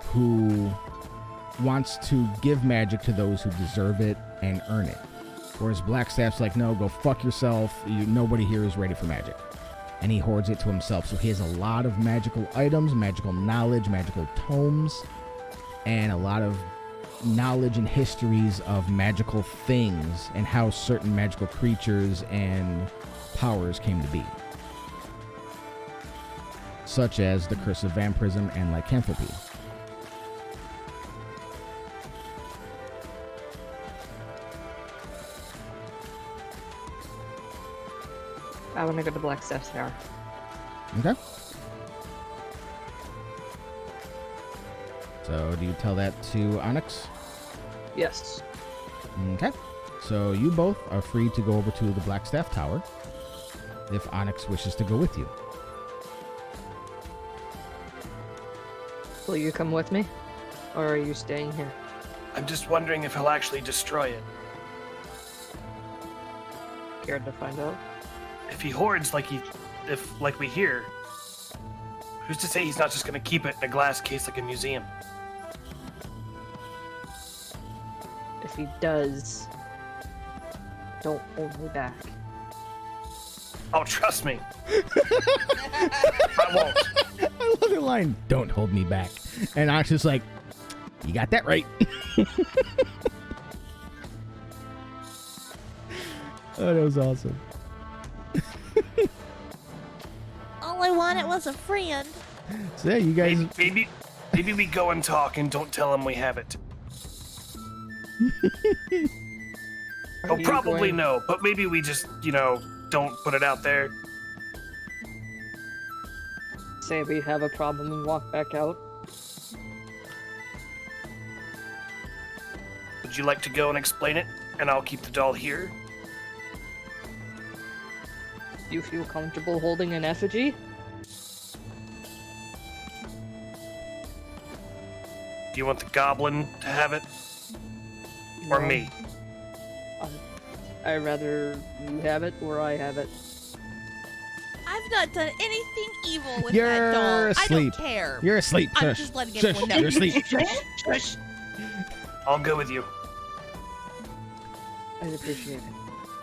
S1: who wants to give magic to those who deserve it and earn it. Whereas Blackstaff's like, no, go fuck yourself. Nobody here is ready for magic. And he hoards it to himself. So he has a lot of magical items, magical knowledge, magical tomes, and a lot of knowledge and histories of magical things and how certain magical creatures and powers came to be. Such as the Curse of Vampirism and Lycanthropy.
S4: I want to go to Blackstaff's Tower.
S1: Okay. So, do you tell that to Onyx?
S4: Yes.
S1: Okay. So, you both are free to go over to the Blackstaff Tower if Onyx wishes to go with you.
S4: Will you come with me? Or are you staying here?
S7: I'm just wondering if he'll actually destroy it.
S4: Cared to find out?
S7: If he hoards like we hear, who's to say he's not just gonna keep it in a glass case like a museum?
S4: If he does, don't hold me back.
S7: Oh, trust me. I won't.
S1: I love the line, "Don't hold me back." And Onyx is like, you got that right.
S2: Oh,
S1: Oh, that was awesome.
S2: I
S9: All I wanted was a friend.
S1: So yeah, you guys.
S7: Maybe we go and talk and don't tell him we have it. Oh, probably no, but maybe we just, don't put it out there.
S4: Say we have a problem and walk back out.
S7: Would you like to go and explain it, and I'll keep the doll here?
S4: Do you feel comfortable holding an effigy?
S7: Do you want the goblin to have it? Or
S4: No.
S7: me?
S4: I'd rather you have it or I have it.
S2: I've not done anything evil with
S1: You're
S2: that doll.
S1: asleep.
S2: I don't care.
S1: You're asleep.
S2: I'm
S1: Shush.
S2: just letting
S1: Shush.
S2: everyone know.
S1: You're asleep.
S7: I'll go with you.
S4: I'd appreciate it.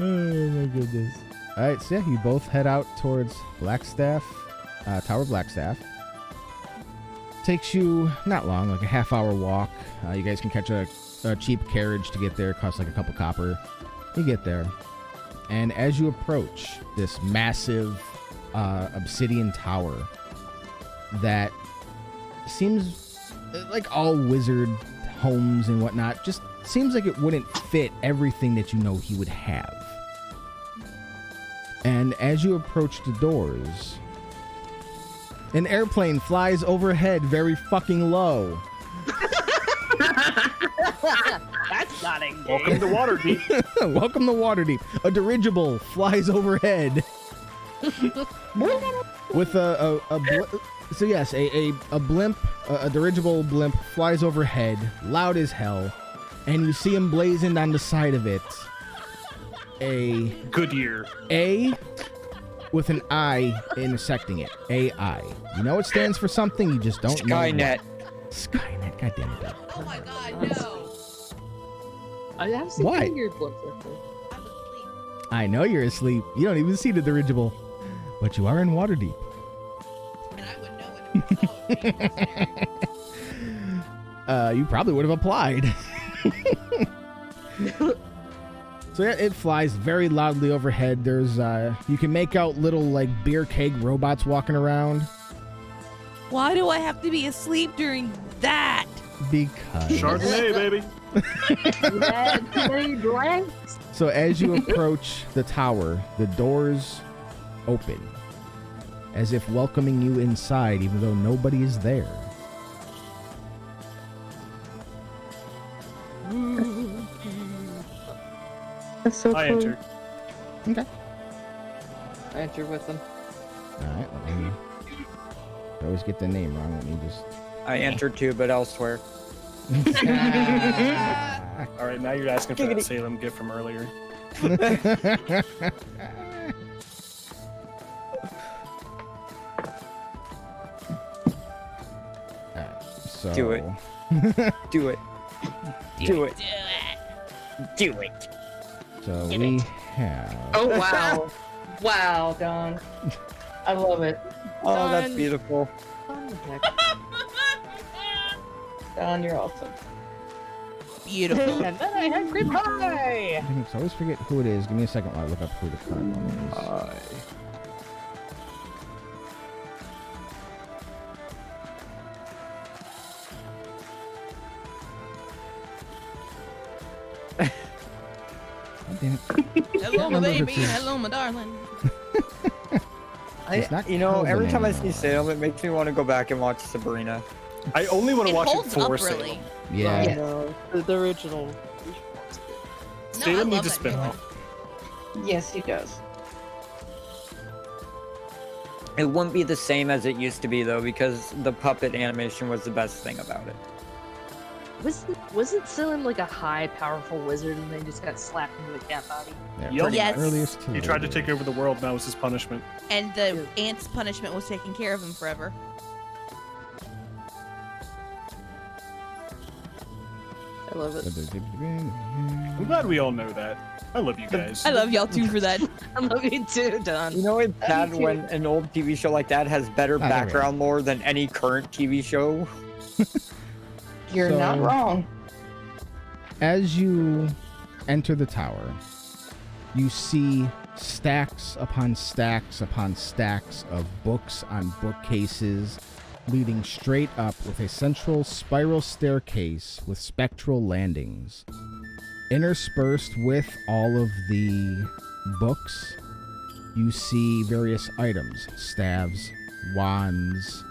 S1: Oh my goodness. Alright, so yeah, you both head out towards Blackstaff, Tower Blackstaff. Takes you not long, like a half-hour walk. You guys can catch a cheap carriage to get there. Costs like a couple copper. You get there. And as you approach this massive obsidian tower that seems like all wizard homes and whatnot, just seems like it wouldn't fit everything that you know he would have. And as you approach the doors, an airplane flies overhead very fucking low.
S4: That's not a game.
S6: Welcome to Waterdeep.
S1: Welcome to Waterdeep. A dirigible flies overhead. With a blimp, a dirigible blimp flies overhead, loud as hell, and you see emblazoned on the side of it a
S6: Goodyear.
S1: A with an I intersecting it. AI. You know it stands for something, you just don't know.
S5: Skynet.
S1: What. Skynet. God damn it.
S2: Oh my god, no.
S4: I have some
S1: Why?
S4: weird books actually.
S2: I'm asleep.
S1: I know you're asleep. You don't even see the dirigible. But you are in Waterdeep.
S2: And I would know it if it was
S1: You probably would have applied. So yeah, it flies very loudly overhead. There's you can make out little like beer keg robots walking around.
S2: Why do I have to be asleep during that?
S1: Because
S6: Chardonnay, baby.
S1: So as you approach the tower, the doors open, as if welcoming you inside, even though nobody is there.
S3: That's so
S6: I
S3: cool.
S6: entered.
S1: Okay.
S4: I enter with them.
S1: All right. Let me. I always get the name wrong. Let me just.
S5: I entered too, but elsewhere.
S6: All right, now you're asking for that Salem gift from earlier.
S1: So.
S5: Do it. Do it. Do it. Do it.
S1: So we have.
S3: Oh wow, wow, Don. I love it,
S5: Oh, that's
S4: Done.
S5: beautiful.
S3: Don. You're awesome.
S2: Beautiful.
S4: And then I had cream pie.
S1: I always forget who it is. Give me a second while I look up who the current one is. God damn it.
S2: Hello, my
S1: remember
S2: baby.
S1: if it's-
S2: Hello, my darling.
S1: It's not
S5: Every
S1: Calvin
S5: time I see
S1: anymore.
S5: Salem, it makes me want to go back and watch Sabrina.
S6: I only want to
S2: It
S6: watch it
S2: holds
S6: for
S2: up,
S6: Salem.
S2: really.
S1: Yeah.
S4: Oh, no, the original.
S2: No, I
S6: Salem
S2: love
S6: needs a
S2: that new one.
S6: spin-off.
S3: Yes, he does.
S5: It wouldn't be the same as it used to be, though, because the puppet animation was the best thing about it.
S4: Wasn't Salem like a high, powerful wizard and they just got slapped into a cat body?
S1: Yeah,
S6: Yup.
S1: pretty
S2: Yes.
S1: earliest
S6: He tried to take over the world, now it's his punishment.
S2: And the ant's punishment was taking care of him forever.
S4: I love it.
S6: I'm glad we all know that. I love you guys.
S2: I love y'all too for that.
S4: I love you too, Don.
S5: You know, it's sad
S3: too.
S5: when an old TV show like that has better
S1: there we
S5: background lore than any current TV show.
S3: You're not
S1: So-
S3: wrong.
S1: As you enter the tower, you see stacks upon stacks upon stacks of books on bookcases, leading straight up with a central spiral staircase with spectral landings. Interspersed with all of the books, you see various items, staves, wands,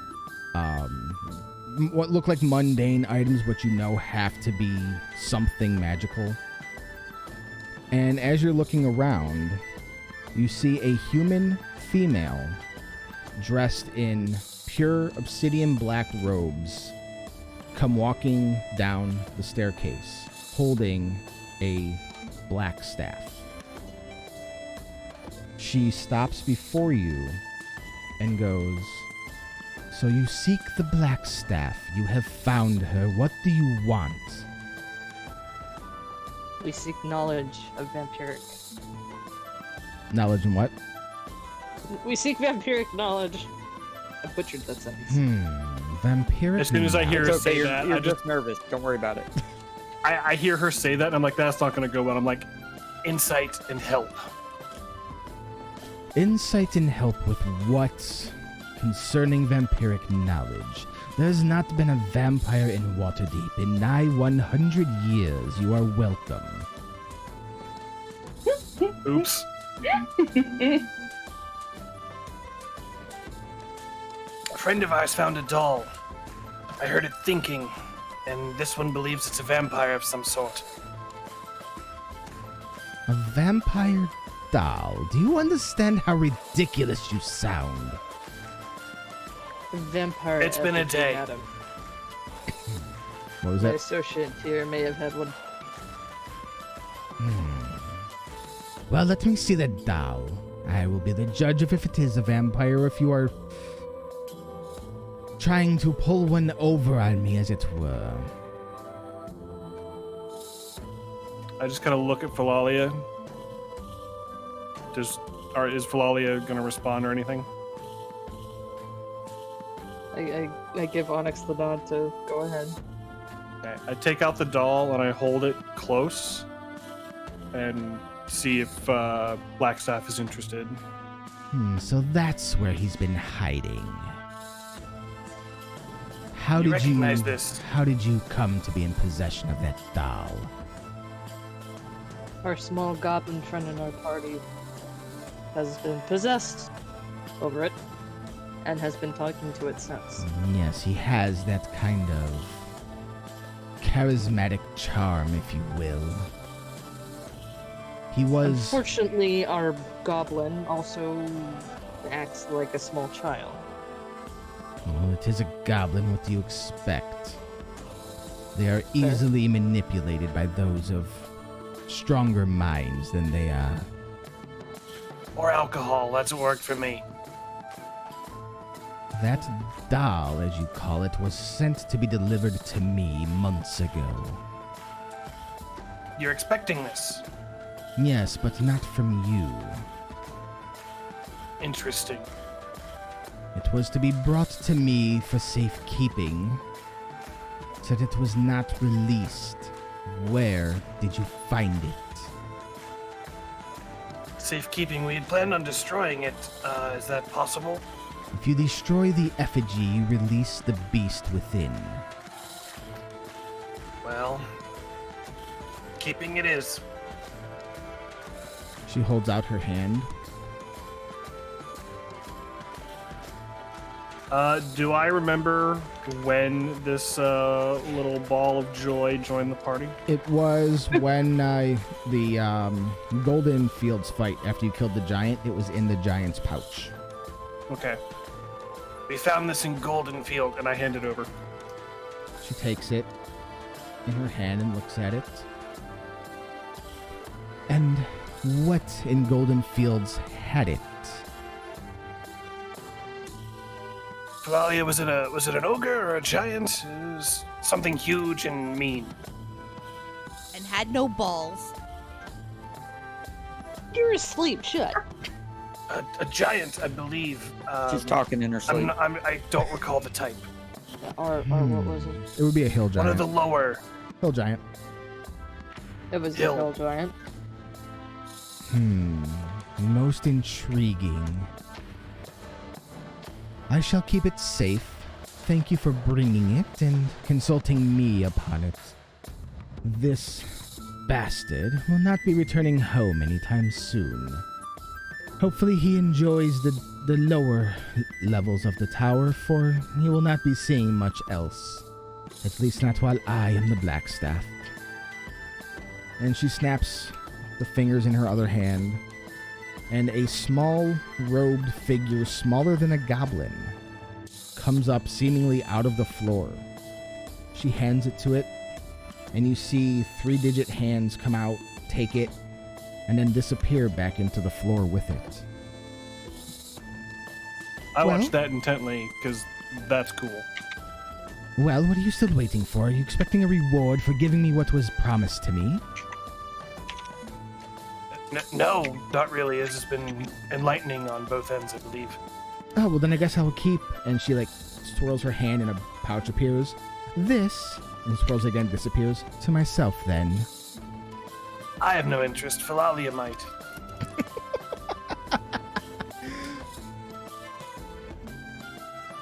S1: what look like mundane items, but you know have to be something magical. And as you're looking around, you see a human female dressed in pure obsidian black robes come walking down the staircase, holding a black staff. She stops before you and goes, "So you seek the black staff. You have found her. What do you want?"
S4: We seek knowledge of vampiric.
S1: Knowledge and what?
S4: We seek vampiric knowledge. I butchered that sentence.
S1: Vampiric.
S6: As soon as I hear her
S5: It's okay,
S6: say
S5: you're,
S6: that,
S5: you're
S6: I
S5: just nervous. Don't worry about it.
S6: I hear her say that, and I'm like, that's not going to go well. I'm like, insight and help.
S1: Insight and help with what concerning vampiric knowledge? There's not been a vampire in Waterdeep in nigh 100 years. You are welcome.
S6: Oops.
S7: A friend of ours found a doll. I heard it thinking, and this one believes it's a vampire of some sort.
S1: A vampire doll? Do you understand how ridiculous you sound?
S4: Vampire.
S7: It's been a
S4: effigy,
S7: day.
S4: Madam.
S1: What was
S4: My
S1: that?
S4: associate here may have had one.
S1: Well, let me see that doll. I will be the judge of if it is a vampire or if you are trying to pull one over on me, as it were.
S6: I just kind of look at Philalia. Is Philalia going to respond or anything?
S4: I give Onyx the nod to go ahead.
S6: Okay. I take out the doll and I hold it close and see if Blackstaff is interested.
S1: So that's where he's been hiding. How
S7: You
S1: did
S7: recognize this?
S1: How did you come to be in possession of that doll?
S4: Our small goblin friend in our party has been possessed over it and has been talking to it since.
S1: Yes, he has that kind of charismatic charm, if you will. He was...
S4: Unfortunately, our goblin also acts like a small child.
S1: Well, it is a goblin. What do you expect? They are easily manipulated by those of stronger minds than they are.
S7: Or alcohol, that's what worked for me.
S1: That doll, as you call it, was sent to be delivered to me months ago.
S7: You're expecting this.
S1: Yes, but not from you.
S7: Interesting.
S1: It was to be brought to me for safekeeping, so that it was not released. Where did you find it?
S7: Safekeeping, we had planned on destroying it. Is that possible?
S1: If you destroy the effigy, you release the beast within.
S7: Well, keeping it is.
S1: She holds out her hand.
S6: Do I remember when this little ball of joy joined the party?
S1: It was when the Golden Fields fight, after you killed the giant, it was in the giant's pouch.
S6: Okay.
S7: We found this in Golden Field, and I hand it over.
S1: She takes it in her hand and looks at it. And what in Golden Fields had it?
S7: Philalia, was it an ogre or a giant? It was something huge and mean.
S2: And had no balls.
S4: You're asleep, shut.
S7: A giant, I believe.
S5: She's talking in her sleep.
S7: I don't recall the type.
S4: Or what was it?
S1: It would be a hill giant.
S7: One of the lower.
S1: Hill giant.
S4: It was
S7: Hill.
S4: the hill giant.
S1: most intriguing. I shall keep it safe. Thank you for bringing it and consulting me upon it. This bastard will not be returning home anytime soon. Hopefully he enjoys the lower levels of the tower, for he will not be seeing much else. At least not while I am the Blackstaff. And she snaps the fingers in her other hand, and a small robed figure smaller than a goblin comes up seemingly out of the floor. She hands it to it, and you see 3-digit hands come out, take it, and then disappear back into the floor with it.
S6: I watched that intently because that's cool.
S1: Well, what are you still waiting for? Are you expecting a reward for giving me what was promised to me?
S7: No, not really. It's just been enlightening on both ends, I believe.
S1: Oh, well then I guess I will keep. And she swirls her hand and a pouch appears. This, and swirls again, disappears. To myself then.
S7: I have no interest. Philalia might.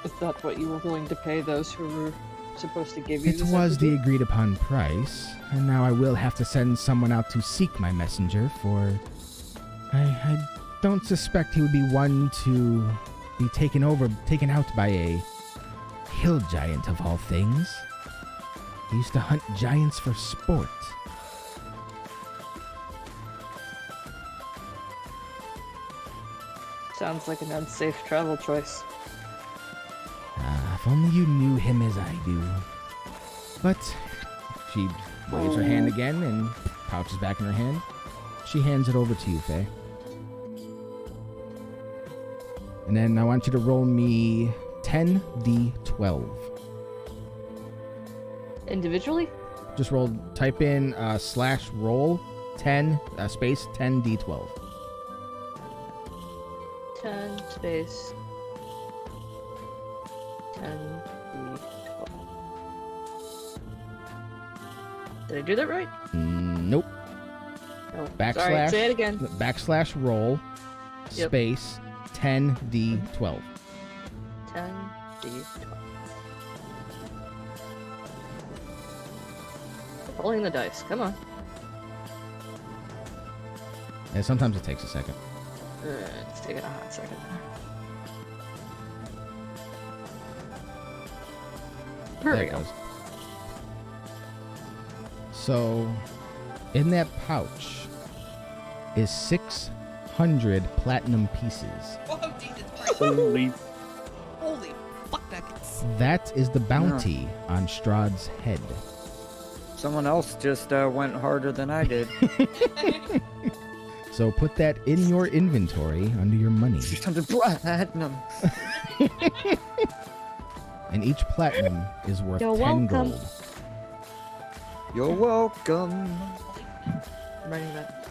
S4: Is that what you were willing to pay those who were supposed to give you
S1: It
S4: this
S1: was the
S4: effigy?
S1: agreed upon price, and now I will have to send someone out to seek my messenger, for I don't suspect he would be one to be taken out by a hill giant of all things. He used to hunt giants for sport.
S4: Sounds like an unsafe travel choice.
S1: If only you knew him as I do. But she waves her hand again and pouches back in her hand. She hands it over to you, Faye. And then I want you to roll me 10d12.
S4: Individually?
S1: Just type in /roll 10 space 10d12.
S4: 10 space 10d12. Did I do that right?
S1: Nope.
S4: No.
S1: Backslash.
S4: Sorry, say it again.
S1: /roll
S4: Yep.
S1: space 10d12.
S4: 10d12. Rolling the dice. Come on.
S1: Yeah, sometimes it takes a second.
S4: It's taking a hot second. There we
S1: it
S4: go.
S1: goes. So, in that pouch is 600 platinum pieces.
S2: Oh, Jesus Christ.
S6: Holy.
S2: Holy fuck nuggets.
S1: That is the bounty on Strahd's head.
S5: Someone else just went harder than I did.
S1: So put that in your inventory under your money.
S5: 600 platinum.
S1: And each platinum is worth
S4: You're
S1: 10
S4: welcome.
S1: gold.
S5: You're welcome.
S4: I'm writing that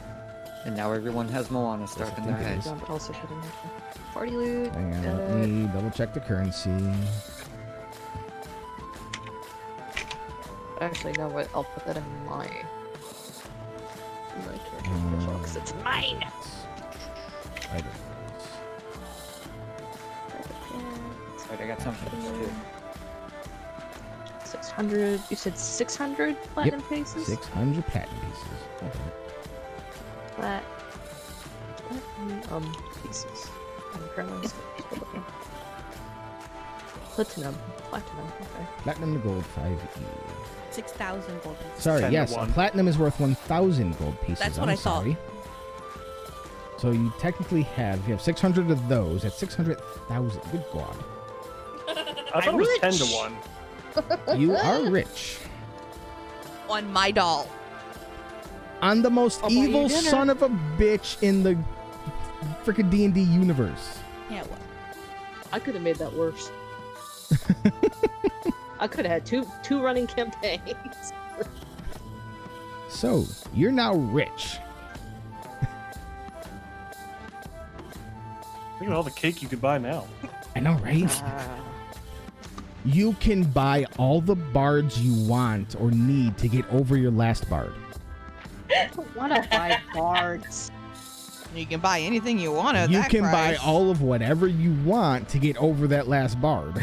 S5: And now everyone has Moana stuck in their
S1: think it
S5: head.
S1: is.
S4: down, but also put in there. Party loot.
S1: Hang on, let me double check the currency.
S4: Actually, no, what? I'll put that in my character as well, 'cause it's mine.
S1: Items.
S5: Wait, I got something too.
S4: 600. You said 600 platinum pieces?
S1: 600 platinum pieces. Okay.
S4: Platinum pieces. I'm currently still looking. Platinum. Okay.
S1: Platinum to gold 5e.
S2: 6,000 gold pieces.
S1: Sorry,
S6: 10 to
S1: yes,
S6: 1.
S1: platinum is worth 1,000 gold pieces.
S2: That's what
S1: I'm
S2: I thought.
S1: sorry. So you technically have, if you have 600 of those, that's 600,000. Good God.
S6: I thought it was
S4: rich.
S6: 10 to 1.
S1: You are rich.
S2: On my doll.
S1: On the most
S4: I'll buy you
S1: evil
S4: dinner.
S1: son of a bitch in the frickin' D&D universe.
S2: Yeah, well.
S4: I could have made that worse. I could have had two running campaigns.
S1: So, you're now rich.
S6: Look at all the cake you could buy now.
S1: I know, right? You can buy all the bards you want or need to get over your last bard.
S4: I don't want to buy bards.
S2: You can buy anything you want at
S1: You
S2: that
S1: can buy
S2: price.
S1: all of whatever you want to get over that last bard.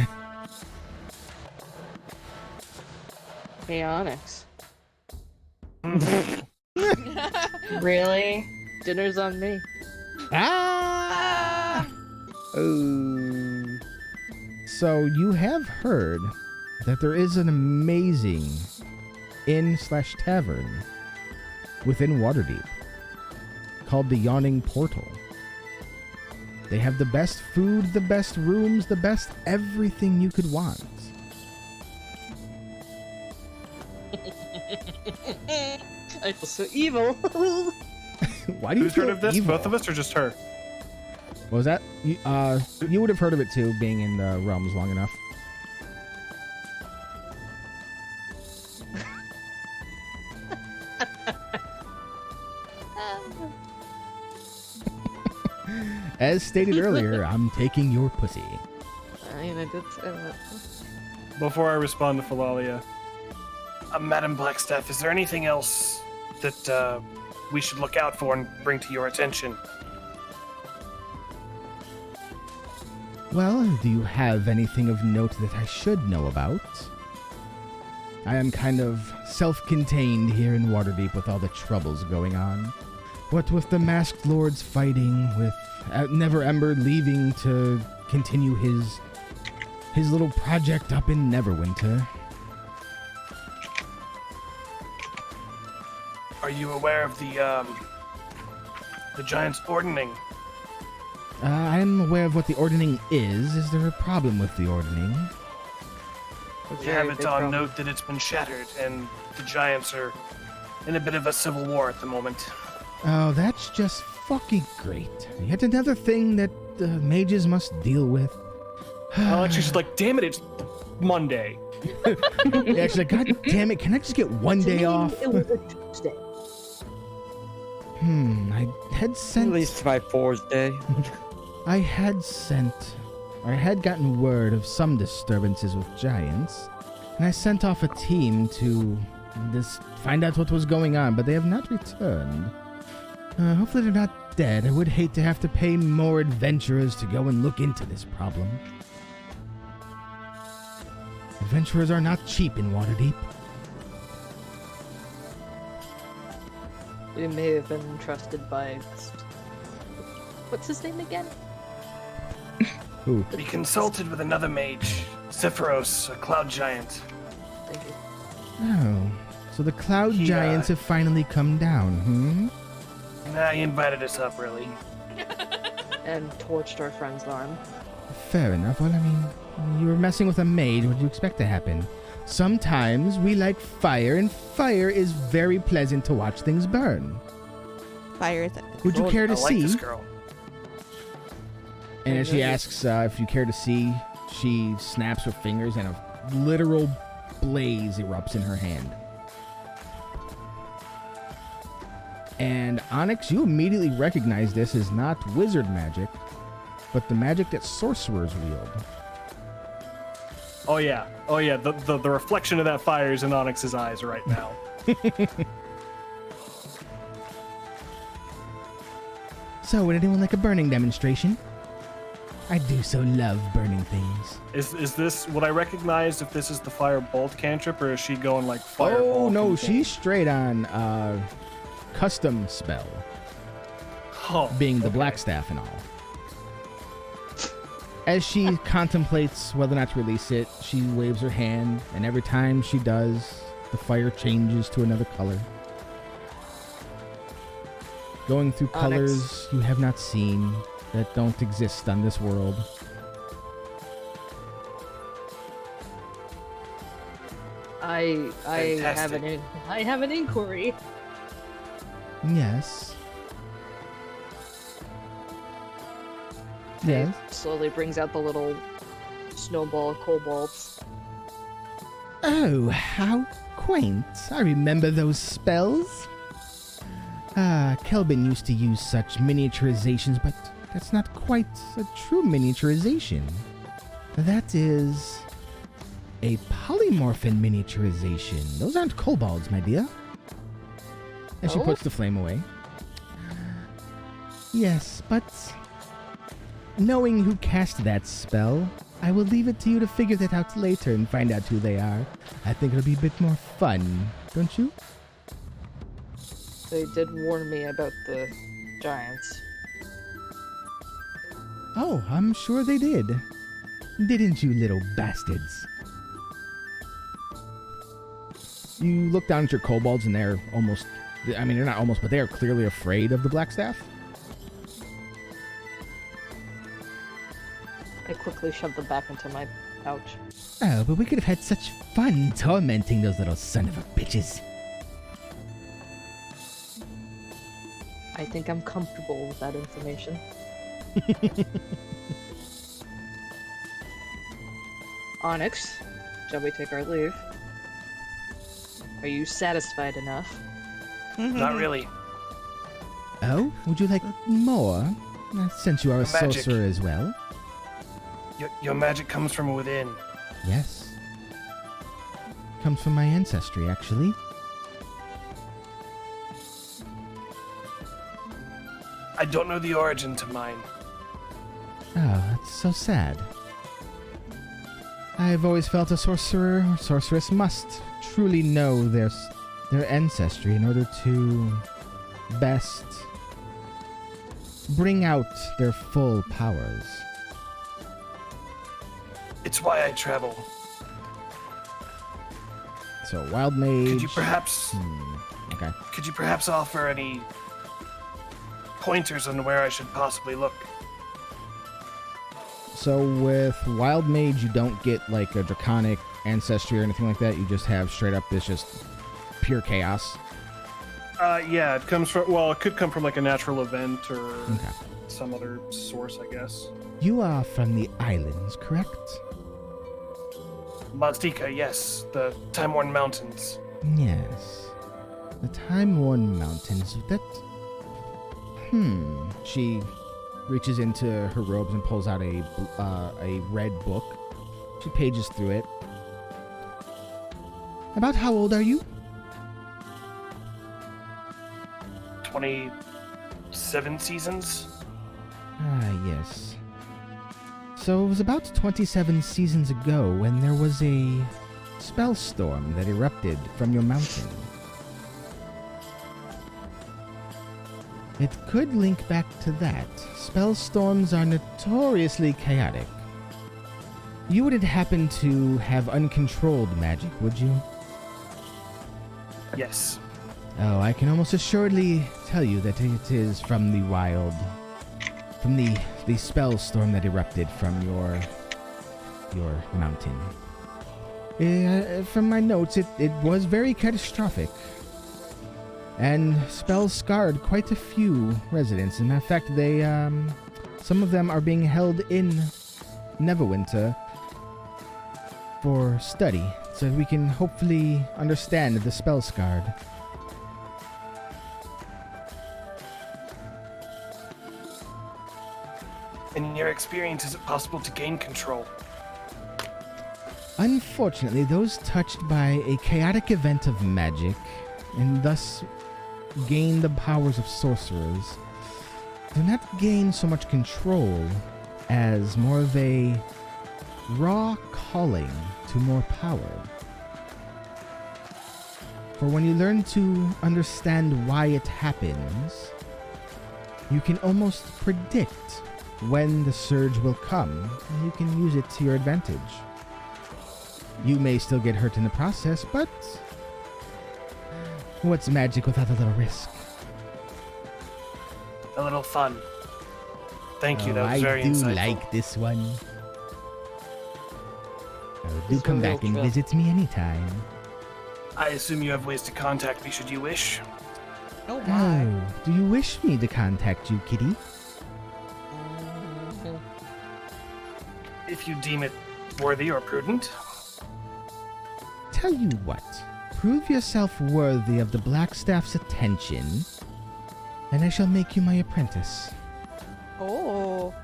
S4: Hey, Onyx.
S3: Really?
S4: Dinner's on me.
S1: Ah!
S5: Oh.
S1: So you have heard that there is an amazing inn/tavern within Waterdeep called the Yawning Portal. They have the best food, the best rooms, the best everything you could want.
S4: I feel so evil.
S1: Why do you
S6: Who's
S1: feel
S6: heard of this?
S1: evil?
S6: Both of us or just her?
S1: What was that? You would have heard of it too, being in the realms long enough. As stated earlier, I'm taking your pussy.
S4: I mean, I did say that.
S6: Before I respond to Philalia,
S7: Madam Blackstaff, is there anything else that we should look out for and bring to your attention?
S1: Well, do you have anything of note that I should know about? I am kind of self-contained here in Waterdeep with all the troubles going on. What with the Masked Lords fighting, with Never Ember leaving to continue his little project up in Neverwinter.
S7: Are you aware of the Giant's Ordning?
S1: I am aware of what the Ordning is. Is there a problem with the Ordning?
S7: We have it on note that it's been shattered, and the Giants are in a bit of a civil war at the moment.
S1: Oh, that's just fucking great. Yet another thing that the mages must deal with.
S6: Alex is just like, damn it, it's Monday.
S1: Yeah, she's like, God damn it, can I just get one day off?
S4: It was a Tuesday.
S1: I had sent...
S5: At least my 4th day.
S1: I had gotten word of some disturbances with giants, and I sent off a team to find out what was going on, but they have not returned. Hopefully they're not dead. I would hate to have to pay more adventurers to go and look into this problem. Adventurers are not cheap in Waterdeep.
S4: We may have been entrusted by... What's his name again?
S1: Who?
S7: We consulted with another mage, Zephyros, a cloud giant.
S4: Thank you.
S1: Oh, so the cloud
S7: He,
S1: giants have finally come down,
S7: Nah, he invited us up, really.
S4: And torched our friend's arm.
S1: Fair enough. Well, I mean, you were messing with a maid. What do you expect to happen? Sometimes we like fire, and fire is very pleasant to watch things burn.
S2: Fire is
S1: Would you care to
S7: I like
S1: see?
S7: this girl.
S1: And as she asks if you care to see, she snaps her fingers and a literal blaze erupts in her hand. And Onyx, you immediately recognize this as not wizard magic, but the magic that sorcerers wield.
S6: Oh yeah. The reflection of that fire is in Onyx's eyes right now.
S1: So, would anyone like a burning demonstration? I do so love burning things.
S6: Is this, would I recognize if this is the fire bolt cantrip, or is she going like fireball?
S1: Oh no,
S6: control?
S1: she's straight on custom spell, being the black staff and all. As she contemplates whether or not to release it, she waves her hand, and every time she does, the fire changes to another color. Going through colors you have not seen, that don't exist on this world.
S4: I
S7: Fantastic.
S4: have an inquiry.
S1: Yes. Yes.
S4: Slowly brings out the little snowball kobolds.
S1: Oh, how quaint. I remember those spells. Kelvin used to use such miniaturizations, but that's not quite a true miniaturization. That is a polymorphin miniaturization. Those aren't kobolds, my dear. And she
S4: Oh?
S1: puts the flame away. Yes, but knowing who cast that spell, I will leave it to you to figure that out later and find out who they are. I think it'll be a bit more fun, don't you?
S4: They did warn me about the giants.
S1: Oh, I'm sure they did. Didn't you, little bastards? You look down at your kobolds and they're almost... I mean, they're not almost, but they are clearly afraid of the black staff.
S4: I quickly shoved them back into my pouch.
S1: Oh, but we could have had such fun tormenting those little son of a bitches.
S4: I think I'm comfortable with that information. Onyx, shall we take our leave? Are you satisfied enough?
S7: Not really.
S1: Oh, would you like more? Since you are a
S7: Magic.
S1: sorcerer as well.
S7: Your magic comes from within.
S1: Yes. Comes from my ancestry, actually.
S7: I don't know the origin to mine.
S1: Oh, that's so sad. I've always felt a sorcerer or sorceress must truly know their ancestry in order to best bring out their full powers.
S7: It's why I travel.
S1: So, wild mage.
S7: Could you perhaps
S1: Okay.
S7: Could you perhaps offer any pointers on where I should possibly look?
S1: So with wild mage, you don't get like a draconic ancestry or anything like that. You just have straight up this just pure chaos.
S6: Yeah, it comes from, well, it could come from like a natural event or
S1: Okay.
S6: some other source, I guess.
S1: You are from the islands, correct?
S7: Maztika, yes, the Time-Worn Mountains.
S1: Yes. The Time-Worn Mountains. That... She reaches into her robes and pulls out a red book. She pages through it. About how old are you?
S7: 27 seasons?
S1: Ah, yes. So it was about 27 seasons ago when there was a spell storm that erupted from your mountain. It could link back to that. Spell storms are notoriously chaotic. You wouldn't happen to have uncontrolled magic, would you?
S7: Yes.
S1: Oh, I can almost assuredly tell you that it is from the wild... From the spell storm that erupted from your mountain. From my notes, it was very catastrophic. And spells scarred quite a few residents. And in fact, they, some of them are being held in Neverwinter for study, so we can hopefully understand the spell scarred.
S7: In your experience, is it possible to gain control?
S1: Unfortunately, those touched by a chaotic event of magic, and thus gain the powers of sorcerers, do not gain so much control as more of a raw calling to more power. For when you learn to understand why it happens, you can almost predict when the surge will come, and you can use it to your advantage. You may still get hurt in the process, but what's magic without a little risk?
S7: A little fun. Thank you, that was
S1: I
S7: very
S1: do
S7: insightful.
S1: like this one. Do
S4: This
S1: come
S4: one real
S1: back and
S4: chill.
S1: visit me anytime.
S7: I assume you have ways to contact me should you wish.
S2: Oh my.
S1: Oh, do you wish me to contact you, kitty?
S7: If you deem it worthy or prudent.
S1: Tell you what, prove yourself worthy of the Blackstaff's attention, and I shall make you my apprentice.
S2: Oh.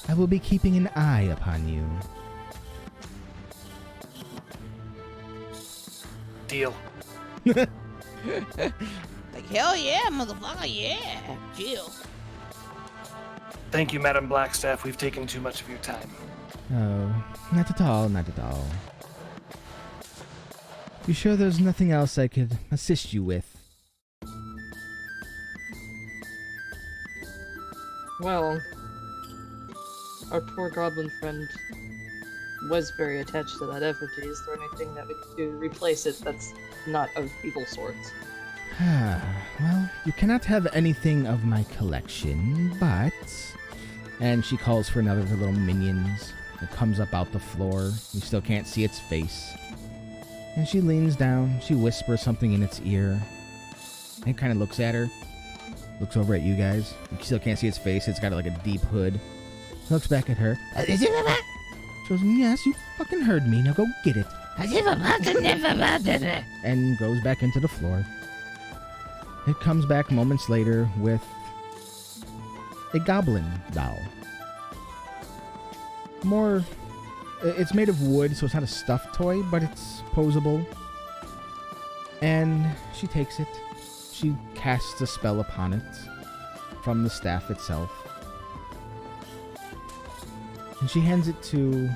S1: I will be keeping an eye upon you.
S7: Deal.
S2: Like, like, hell yeah, motherfucker, yeah. Chill.
S7: Thank you, Madam Blackstaff. We've taken too much of your time.
S1: Oh, not at all, not at all. You sure there's nothing else I could assist you with?
S4: Well, our poor goblin friend was very attached to that effigy. Is there anything that we could do to replace it that's not of evil sorts?
S1: Well, you cannot have anything of my collection, but... And she calls for another of her little minions. It comes up out the floor. You still can't see its face. And she leans down. She whispers something in its ear. It kind of looks at her. Looks over at you guys. You still can't see its face. It's got like a deep hood. Looks back at her. She goes, yes, you fucking heard me. Now go get it. And goes back into the floor. It comes back moments later with a goblin doll. It's made of wood, so it's not a stuffed toy, but it's posable. And she takes it. She casts a spell upon it from the staff itself. And she hands it to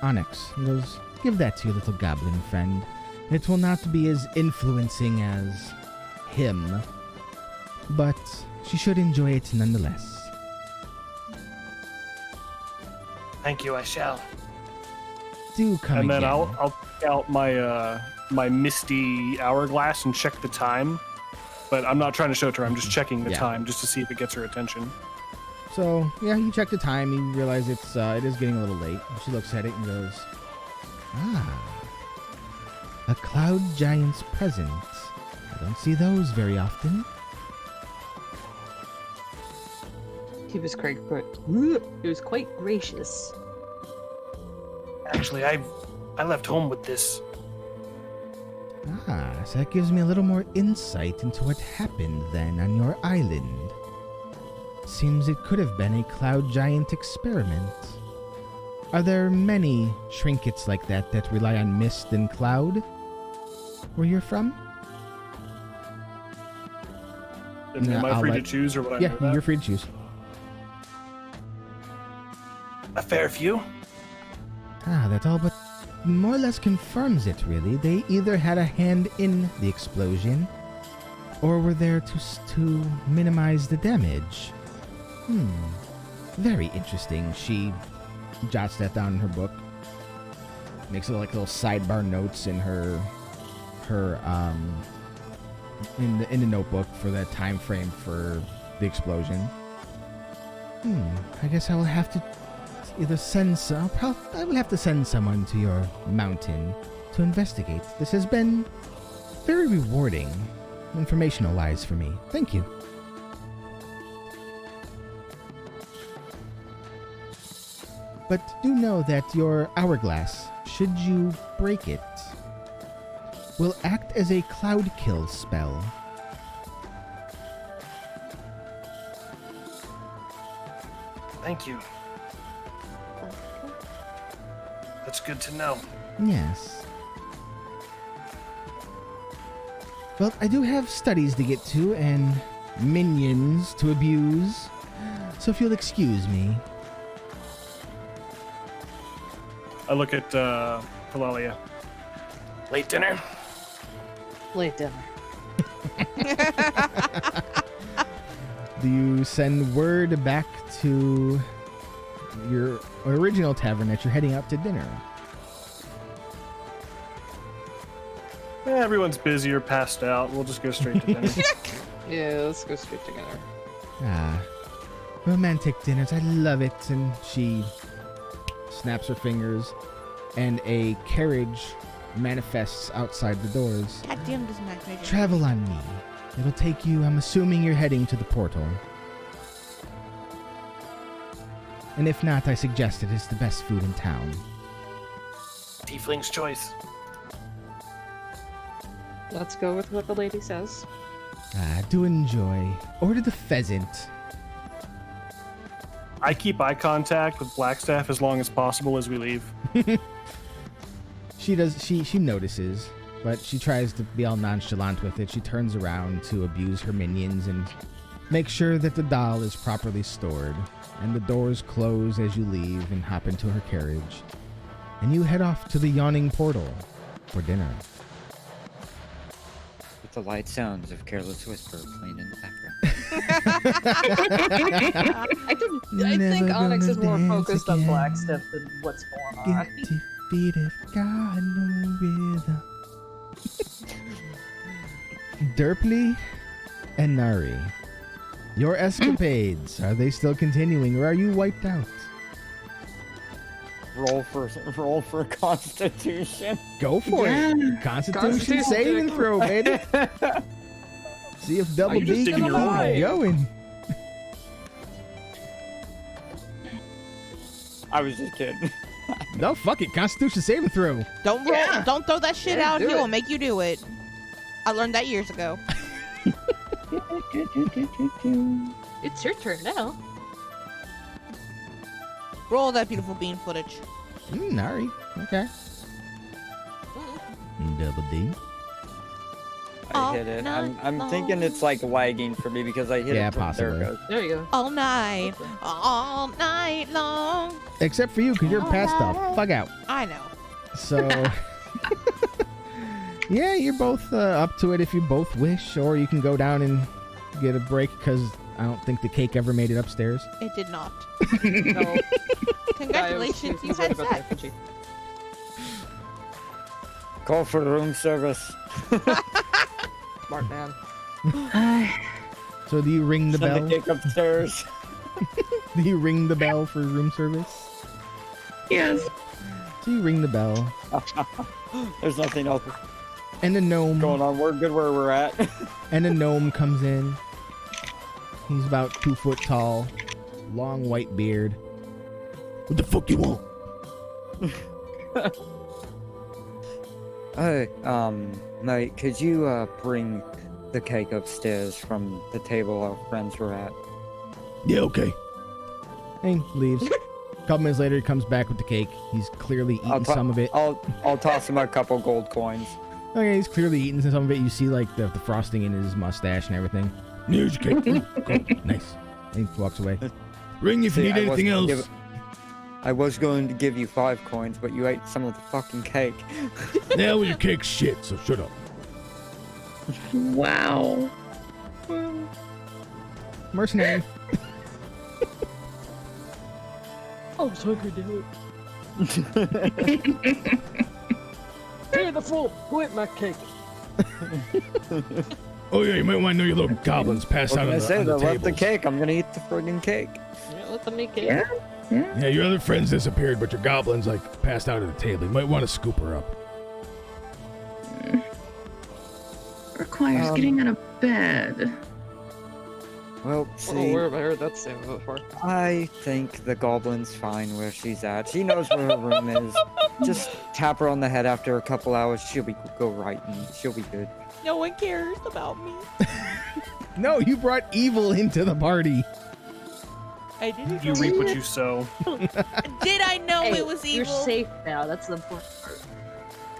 S1: Onyx and goes, give that to your little goblin friend. It will not be as influencing as him, but she should enjoy it nonetheless.
S7: Thank you, I shall.
S1: Do come
S6: And
S1: again.
S6: then I'll take out my my misty hourglass and check the time. But I'm not trying to show it to her. I'm just checking the time just to see if it gets her attention.
S1: So, yeah, you check the time. You realize it is getting a little late. She looks at it and goes, a cloud giant's present. I don't see those very often.
S4: He was quite gracious.
S7: Actually, I left home with this.
S1: So that gives me a little more insight into what happened then on your island. Seems it could have been a cloud giant experiment. Are there many trinkets like that that rely on mist and cloud? Where you're from?
S6: Am I free to choose or what?
S1: Yeah, you're free to choose.
S7: A fair few.
S1: That all but more or less confirms it, really. They either had a hand in the explosion, or were there to minimize the damage. Very interesting. She jots that down in her book. Makes little sidebar notes in her in the notebook for that time frame for the explosion. I guess I will have to either send I will have to send someone to your mountain to investigate. This has been very rewarding, informational-wise for me. Thank you. But do know that your hourglass, should you break it, will act as a cloud kill spell.
S7: Thank you. That's good to know.
S1: Yes. Well, I do have studies to get to and minions to abuse, so if you'll excuse me.
S6: I look at Philalia.
S7: Late dinner?
S4: Late dinner.
S1: Do you send word back to your original tavern that you're heading out to dinner?
S6: Everyone's busy or passed out. We'll just go straight to dinner.
S4: Yeah, let's go straight together.
S1: Romantic dinners, I love it. And she snaps her fingers, and a carriage manifests outside the doors.
S2: God damn, does Mac make it?
S1: Travel on me. It'll take you, I'm assuming you're heading to the portal. And if not, I suggest it is the best food in town.
S7: Tiefling's choice.
S4: Let's go with what the lady says.
S1: Do enjoy. Order the pheasant.
S6: I keep eye contact with Blackstaff as long as possible as we leave.
S1: She notices. but she tries to be all nonchalant with it. She turns around to abuse her minions and make sure that the doll is properly stored, and the doors close as you leave and hop into her carriage, and you head off to the yawning portal for dinner.
S5: With the light sounds of Careless Whisper playing in the background.
S4: I think Onyx is more
S1: Never gonna
S4: focused on
S1: dance
S4: Blackstep than what's going on.
S1: Guilty feet have got no rhythm. Derply and Nari, your escapades, are they still continuing or are you wiped out?
S5: Roll for Constitution.
S1: Go for it. Constitution saving throw, baby. See if Double
S6: you just
S1: D
S6: digging
S1: can
S6: your own
S1: keep
S6: hole?
S1: going.
S5: I was just kidding.
S1: No, fuck it. Constitution saving throw.
S2: Don't roll.
S4: Yeah.
S2: Don't throw that shit
S4: Yeah,
S2: out.
S4: do
S2: He
S4: it.
S2: will make you do it. I learned that years ago.
S4: It's your turn now.
S2: Roll that beautiful bean footage.
S1: Nari. Okay. Double D.
S2: All
S5: I hit it.
S2: night
S5: I'm thinking it's like lagging for me because I hit
S1: Yeah,
S5: it. There
S1: possibly.
S5: it goes.
S4: There you go.
S2: All night long.
S1: Except for you, because you're past the fuck out.
S2: I know.
S1: So, yeah, you're both up to it if you both wish, or you can go down and get a break because I don't think the cake ever made it upstairs.
S2: It did not.
S4: No.
S2: Congratulations, you had sex.
S5: Call for room service.
S4: Smart man.
S1: So do you ring the
S5: Send
S1: bell?
S5: the cake upstairs.
S1: Do you ring the bell for room service?
S3: Yes.
S1: So you ring the bell,
S5: There's nothing else
S1: and a gnome
S5: going on. We're good where we're at.
S1: and a gnome comes in. He's about 2 foot tall, long white beard. What the fuck you want?
S5: Hey, mate, could you bring the cake upstairs from the table our friends were at?
S1: Yeah, okay. And he leaves. A couple minutes later, he comes back with the cake. He's clearly eaten some of it.
S5: I'll toss him a couple gold coins.
S1: Okay, he's clearly eaten some of it. You see, like, the frosting in his mustache and everything. Here's your cake. Cool. Nice. And he walks away. Ring if you
S5: See,
S1: need anything else.
S5: I was going to give you 5 coins, but you ate some of the fucking cake.
S1: Yeah, well, your cake's shit, so shut up.
S3: Wow.
S1: Mercenary.
S4: I was hungry, damn it. Hey, the fool! Who ate my cake?
S1: Oh, yeah, you might want to know your little goblins passed out
S5: I
S1: on
S5: say
S1: the
S5: they left the
S1: tables.
S5: cake. I'm gonna eat the friggin' cake.
S4: Yeah, let them make it.
S3: Yeah.
S1: Yeah, your other friends disappeared, but your goblins, like, passed out at the table. You might want to scoop her up.
S3: Requires getting out of bed.
S5: Well,
S4: Oh,
S5: see,
S4: where have I heard that saying before?
S5: I think the goblin's fine where she's at. She knows where her room is. Just tap her on the head after a couple hours. She'll go right and she'll be good.
S2: No one cares about me.
S1: No, you brought evil into the party.
S2: I didn't.
S6: You reap what you sow.
S2: Did I know
S4: Hey,
S2: it was evil?
S4: You're safe now. That's the important part.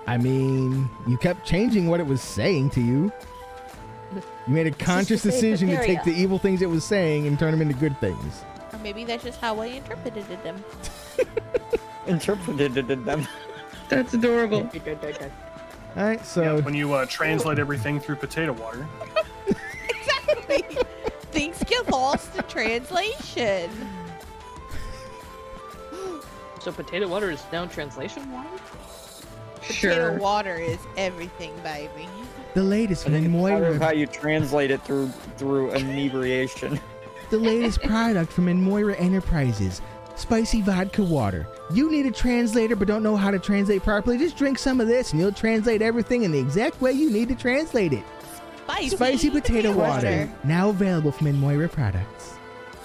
S1: I mean, you kept changing what it was saying to you. You made a conscious
S4: the safe
S1: decision to take
S4: area.
S1: the evil things it was saying and turn them into good things.
S2: Or maybe that's just how I interpreted them.
S5: Interpreted them.
S3: That's adorable.
S1: All right, so
S6: When you translate everything through potato water.
S2: Exactly. Things get lost in translation.
S4: So potato water is now translation water?
S2: Potato water is everything, baby.
S1: the latest
S5: I
S1: from
S5: think it's matter of how
S1: Moira,
S5: you translate it through inebriation.
S1: the latest product from Moira Enterprises, spicy vodka water. You need a translator but don't know how to translate properly? Just drink some of this and you'll translate everything in the exact way you need to translate it. Spicy potato water, now available from Moira Products.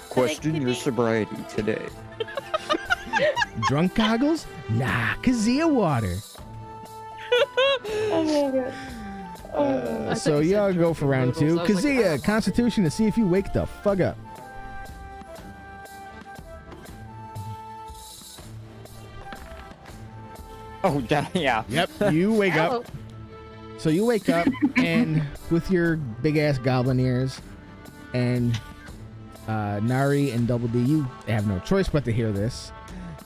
S5: Question your sobriety today.
S1: Drunk goggles? Nah, Kazia water. So
S4: you said
S1: y'all go
S4: drunk
S1: for round
S4: goggles.
S1: 2.
S4: I was like,
S1: Kazia,
S4: ah.
S1: Constitution to see if you wake the fuck up.
S5: Oh, yeah.
S1: Yep, you wake
S4: Hello.
S1: up. So you wake up and with your big ass goblin ears and Nari and Double D, you have no choice but to hear this.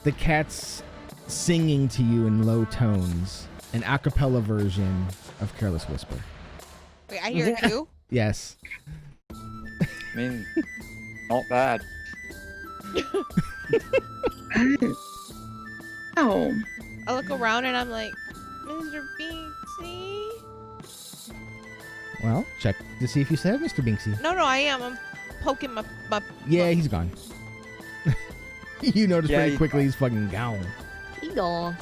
S1: The cat's singing to you in low tones, an a cappella version of Careless Whisper.
S2: Wait, I hear it too?
S1: Yes.
S5: I mean, not bad.
S3: Oh.
S2: I look around and I'm like, Mr. Binksy?
S1: Well, check to see if you said Mr. Binksy.
S2: No, I am. I'm poking my
S1: Yeah, he's gone. You notice
S5: Yeah,
S1: pretty
S5: he's
S1: quickly
S5: gone.
S1: he's fucking gone.
S4: He gone.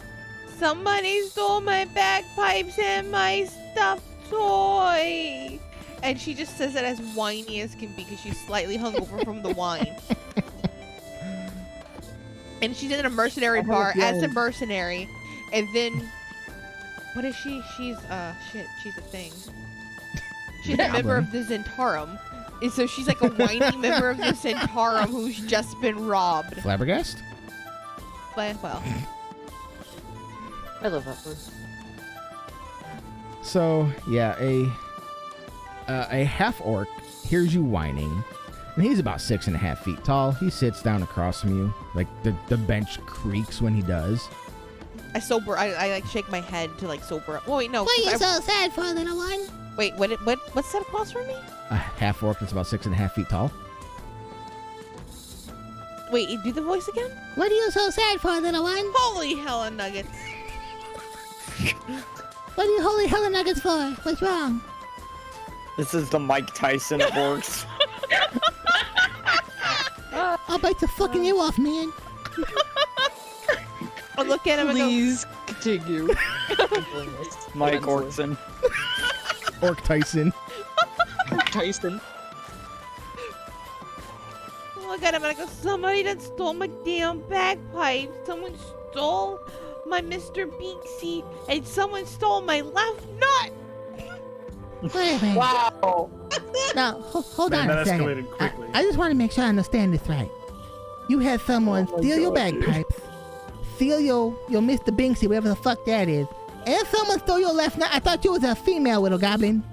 S2: Somebody stole my bagpipes and my stuffed toy. And she just says it as whiny as can be because she's slightly hungover from the wine. And she's in a mercenary bar as a mercenary. And then, what is she? She's, she's a thing. She's a member of the Zentarum. And so she's like a whiny member of the Zentarum who's just been robbed.
S1: Flabbergast?
S2: But, well.
S4: I love that word.
S1: So, yeah, a half orc hears you whining, and he's about 6.5 feet tall. He sits down across from you, like the bench creaks when he does.
S2: I like shake my head to like sober up. Oh wait, no.
S8: Why are you so sad for, little one?
S2: Wait, what's that across from me?
S1: A half orc that's about 6.5 feet tall.
S2: Wait, do the voice again?
S8: What are you so sad for, little one?
S2: Holy hella nuggets!
S8: What are you holy hella nuggets for? What's wrong?
S5: This is the Mike Tyson of orcs.
S8: I'll bite the fucking ear off, man.
S2: I look at him and
S4: Please continue.
S5: Mike Orkson.
S1: Orc Tyson.
S4: Tyson.
S2: I look at him and I go, somebody done stole my damn bagpipe. Someone stole my Mr. Binksy, and someone stole my left nut.
S8: Wait a minute.
S4: Wow.
S8: Now, hold
S6: Man,
S8: on
S6: that
S8: a second.
S6: escalated quickly.
S8: I just want to make sure I understand this right. You had someone steal your bagpipes, steal your Mr. Binksy, whatever the fuck that is, and someone stole your left nut. I thought you was a female little goblin.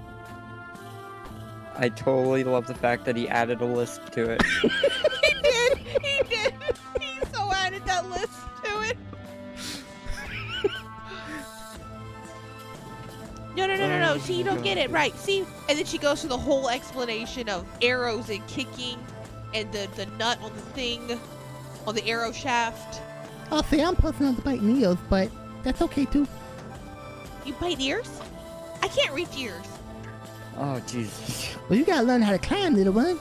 S5: I totally love the fact that he added a list to it.
S2: He did. He so added that list to it. No. See, you don't get it right. See, and then she goes through the whole explanation of arrows and kicking, and the nut on the thing, on the arrow shaft.
S8: Oh, see, I'm personal to biting ears, but that's okay too.
S2: You bite ears? I can't reach ears.
S5: Oh, Jesus.
S8: Well, you gotta learn how to climb, little one.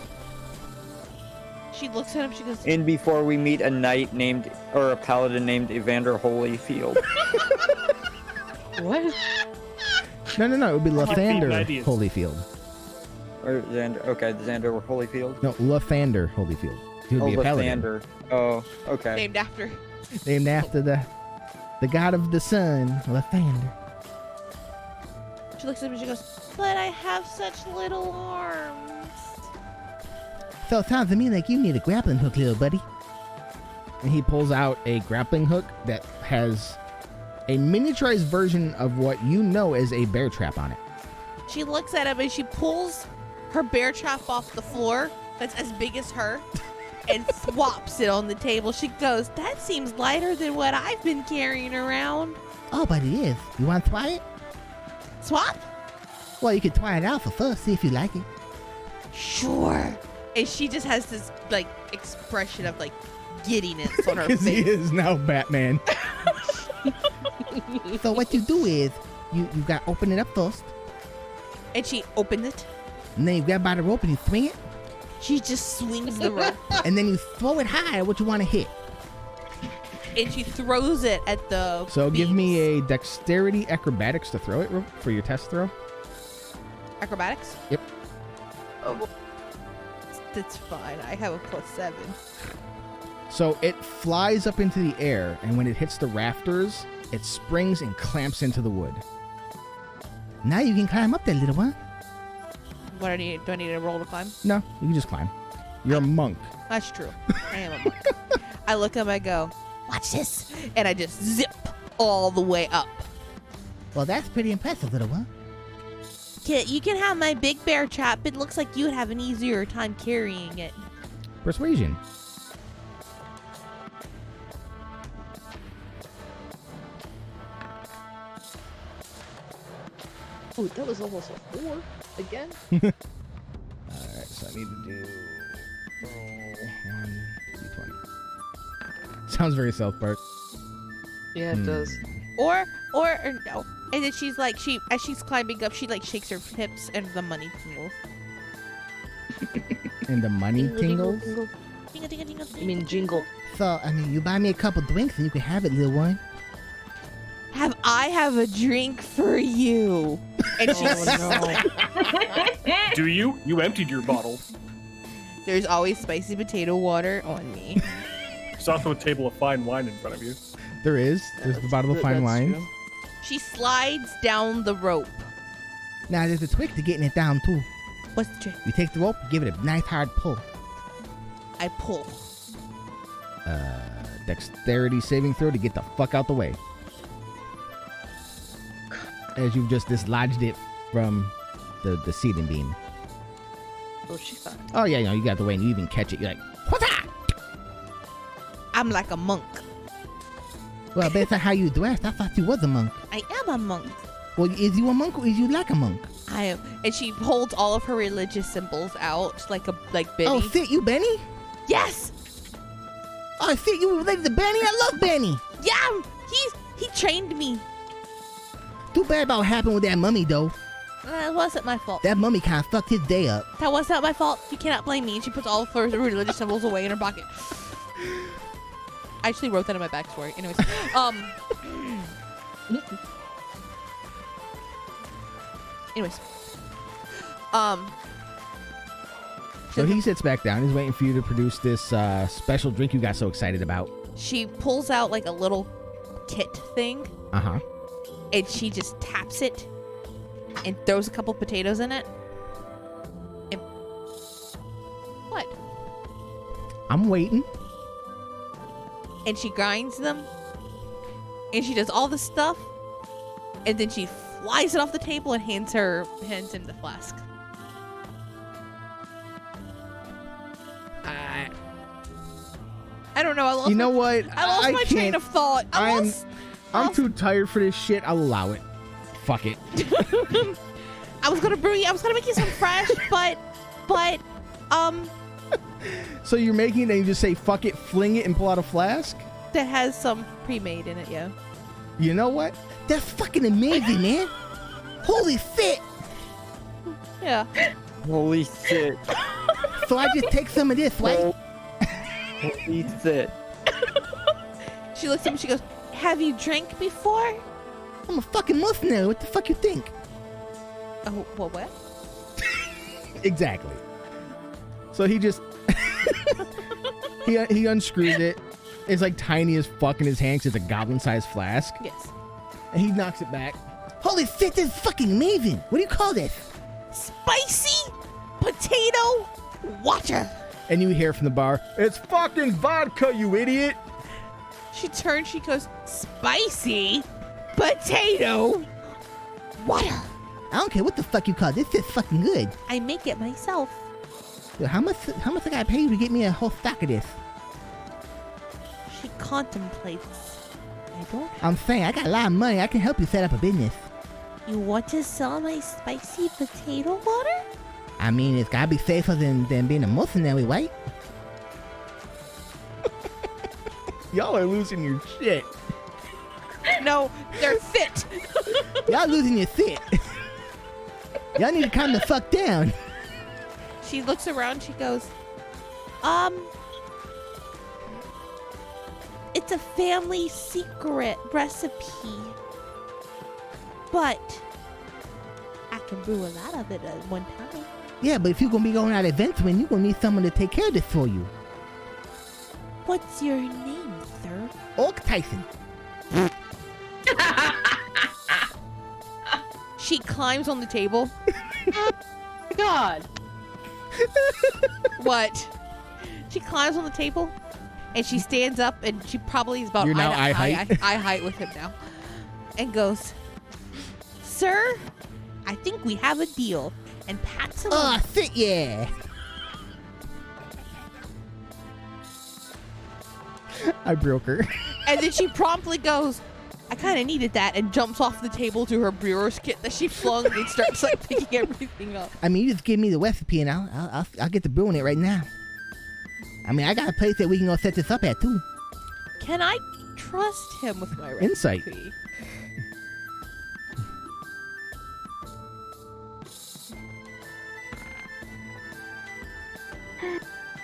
S2: She looks at him. She goes,
S5: In before we meet a knight named, or a paladin named Evander Holyfield.
S4: What?
S1: No. It would be Lathander
S6: ideas.
S1: Holyfield.
S5: Or Xander, okay, Xander Holyfield.
S1: No, Lathander Holyfield. He would be a paladin.
S5: Lathander. Oh, okay.
S2: named after.
S1: Named after the god of the sun, Lathander.
S2: She looks at him and she goes, but I have such little arms.
S8: So it sounds to me like you need a grappling hook, little buddy.
S1: And he pulls out a grappling hook that has a miniaturized version of what you know as a bear trap on it.
S2: She looks at him and she pulls her bear trap off the floor that's as big as her and swaps it on the table. She goes, that seems lighter than what I've been carrying around.
S8: Oh, but it is. You want to try it?
S2: Swap?
S8: Well, you can try it out for first, see if you like it.
S2: Sure. And she just has this like expression of like giddiness on her
S1: Because he
S2: face.
S1: is now Batman.
S8: So what you do is, you got to open it up first,
S2: And she opens it.
S8: and then you grab by the rope and you swing it,
S2: She just swings the rope
S8: and then you throw it high at what you want to hit.
S2: and she throws it at the
S1: So give
S2: beams.
S1: me a dexterity acrobatics to throw it for your test throw.
S2: Acrobatics?
S1: Yep.
S2: Oh, that's fine. I have a +7.
S1: So it flies up into the air, and when it hits the rafters, it springs and clamps into the wood.
S8: Now you can climb up there, little one.
S2: What do I need? Do I need to roll to climb?
S1: No, you can just climb. You're a monk.
S2: That's true. I am a monk. I look up, I go, watch this. And I just zip all the way up.
S8: Well, that's pretty impressive, little one.
S2: You can have my big bear trap. It looks like you'd have an easier time carrying it.
S1: Persuasion.
S4: Ooh, that was almost a 4 again.
S1: Alright, so I need to do roll 1 d20. Sounds very South Park.
S4: Yeah, it does.
S2: Or no. And then she's like, as she's climbing up, she like shakes her hips and the money tingles.
S1: And the money tingles?
S2: Dingle, dingle, dingle,
S4: I mean, jingle.
S8: So, I mean, you buy me a couple drinks and you can have it, little one.
S2: I have a drink for you. And she's
S6: Do you? You emptied your bottle.
S2: There's always spicy potato water on me.
S6: There's also a table of fine wine in front of you.
S1: There is. There's the bottle of fine wine.
S4: True.
S2: She slides down the rope.
S8: Now, there's a trick to getting it down, too.
S2: What's the trick?
S8: You take the rope, give it a nice hard pull.
S2: I pull.
S1: Dexterity saving throw to get the fuck out the way. As you've just dislodged it from the seating beam.
S4: Oh, she's fine.
S1: Oh, yeah, you got the way and you even catch it. You're like, what's that?
S2: I'm like a monk.
S8: Well, based on how you dressed, I thought you was a monk.
S2: I am a monk.
S8: Well, is you a monk or is you like a monk?
S2: I am. And she holds all of her religious symbols out like Benny.
S8: Oh, shit, you Benny?
S2: Yes.
S8: Oh, shit, you related to Benny? I love Benny.
S2: Yeah. He trained me.
S8: Too bad about what happened with that mummy, though.
S2: It wasn't my fault.
S8: That mummy kind of fucked his day up.
S2: That was not my fault. You cannot blame me. And she puts all of her religious symbols away in her pocket. I actually wrote that in my backstory. Anyways,
S1: So he sits back down. He's waiting for you to produce this special drink you got so excited about.
S2: She pulls out like a little kit thing.
S1: Uh-huh.
S2: And she just taps it and throws a couple potatoes in it. And what?
S1: I'm waiting.
S2: And she grinds them. And she does all the stuff. And then she flies it off the table and hands him the flask. I don't know. I lost.
S1: You know what?
S2: I lost my train
S1: can't-
S2: of thought.
S1: I'm too tired for this shit. I'll allow it. Fuck it.
S2: I was gonna make you some fresh, but
S1: So you're making it and you just say fuck it, fling it, and pull out a flask?
S2: that has some pre-made in it. Yeah.
S1: You know what?
S8: That's fucking amazing, man. Holy shit.
S2: Yeah.
S5: Holy shit.
S8: So I just take some of this, right?
S5: Holy shit.
S2: She looks at me. She goes, "Have you drank before?"
S8: I'm a fucking mercenary. What the fuck you think?
S2: Oh, well, what?
S1: Exactly. So he just he unscrews it. It's like tiny as fuck in his hand 'cause it's a goblin-sized flask.
S2: Yes.
S1: And he knocks it back.
S8: Holy shit, this is fucking amazing. What do you call this?
S2: Spicy potato water.
S1: And you hear from the bar, "It's fucking vodka, you idiot!"
S2: She turns. She goes, "Spicy potato water."
S8: I don't care what the fuck you call this. This is fucking good.
S2: I make it myself.
S8: Yo, how much I gotta pay you to get me a whole stack of this?
S2: She contemplates. I don't.
S8: I'm saying I got a lot of money. I can help you set up a business.
S2: You want to sell my spicy potato water?
S8: I mean, it's gotta be safer than being a mercenary, right?
S1: Y'all are losing your shit.
S2: No, they're fit.
S8: Y'all losing your shit. Y'all need to calm the fuck down.
S2: She looks around. She goes, it's a family secret recipe, but I can brew a lot of it at one time.
S8: Yeah, but if you're gonna be going out adventuring, you're gonna need someone to take care of this for you.
S2: What's your name, sir?
S8: Orc Tyson.
S2: She climbs on the table.
S4: God.
S2: What? She climbs on the table, and she stands up, and she probably is about
S1: You're now eye height?
S2: eye height with him now, and goes, "Sir, I think we have a deal. And pats him.
S8: Oh, sit, yeah.
S1: I broke her.
S2: And then she promptly goes, I kind of needed that, and jumps off the table to her brewer's kit that she flung and starts like picking everything up.
S8: I mean, you just give me the recipe and I'll get to brewing it right now. I mean, I got a place that we can go set this up at too.
S2: Can I trust him with my recipe?
S1: Insight.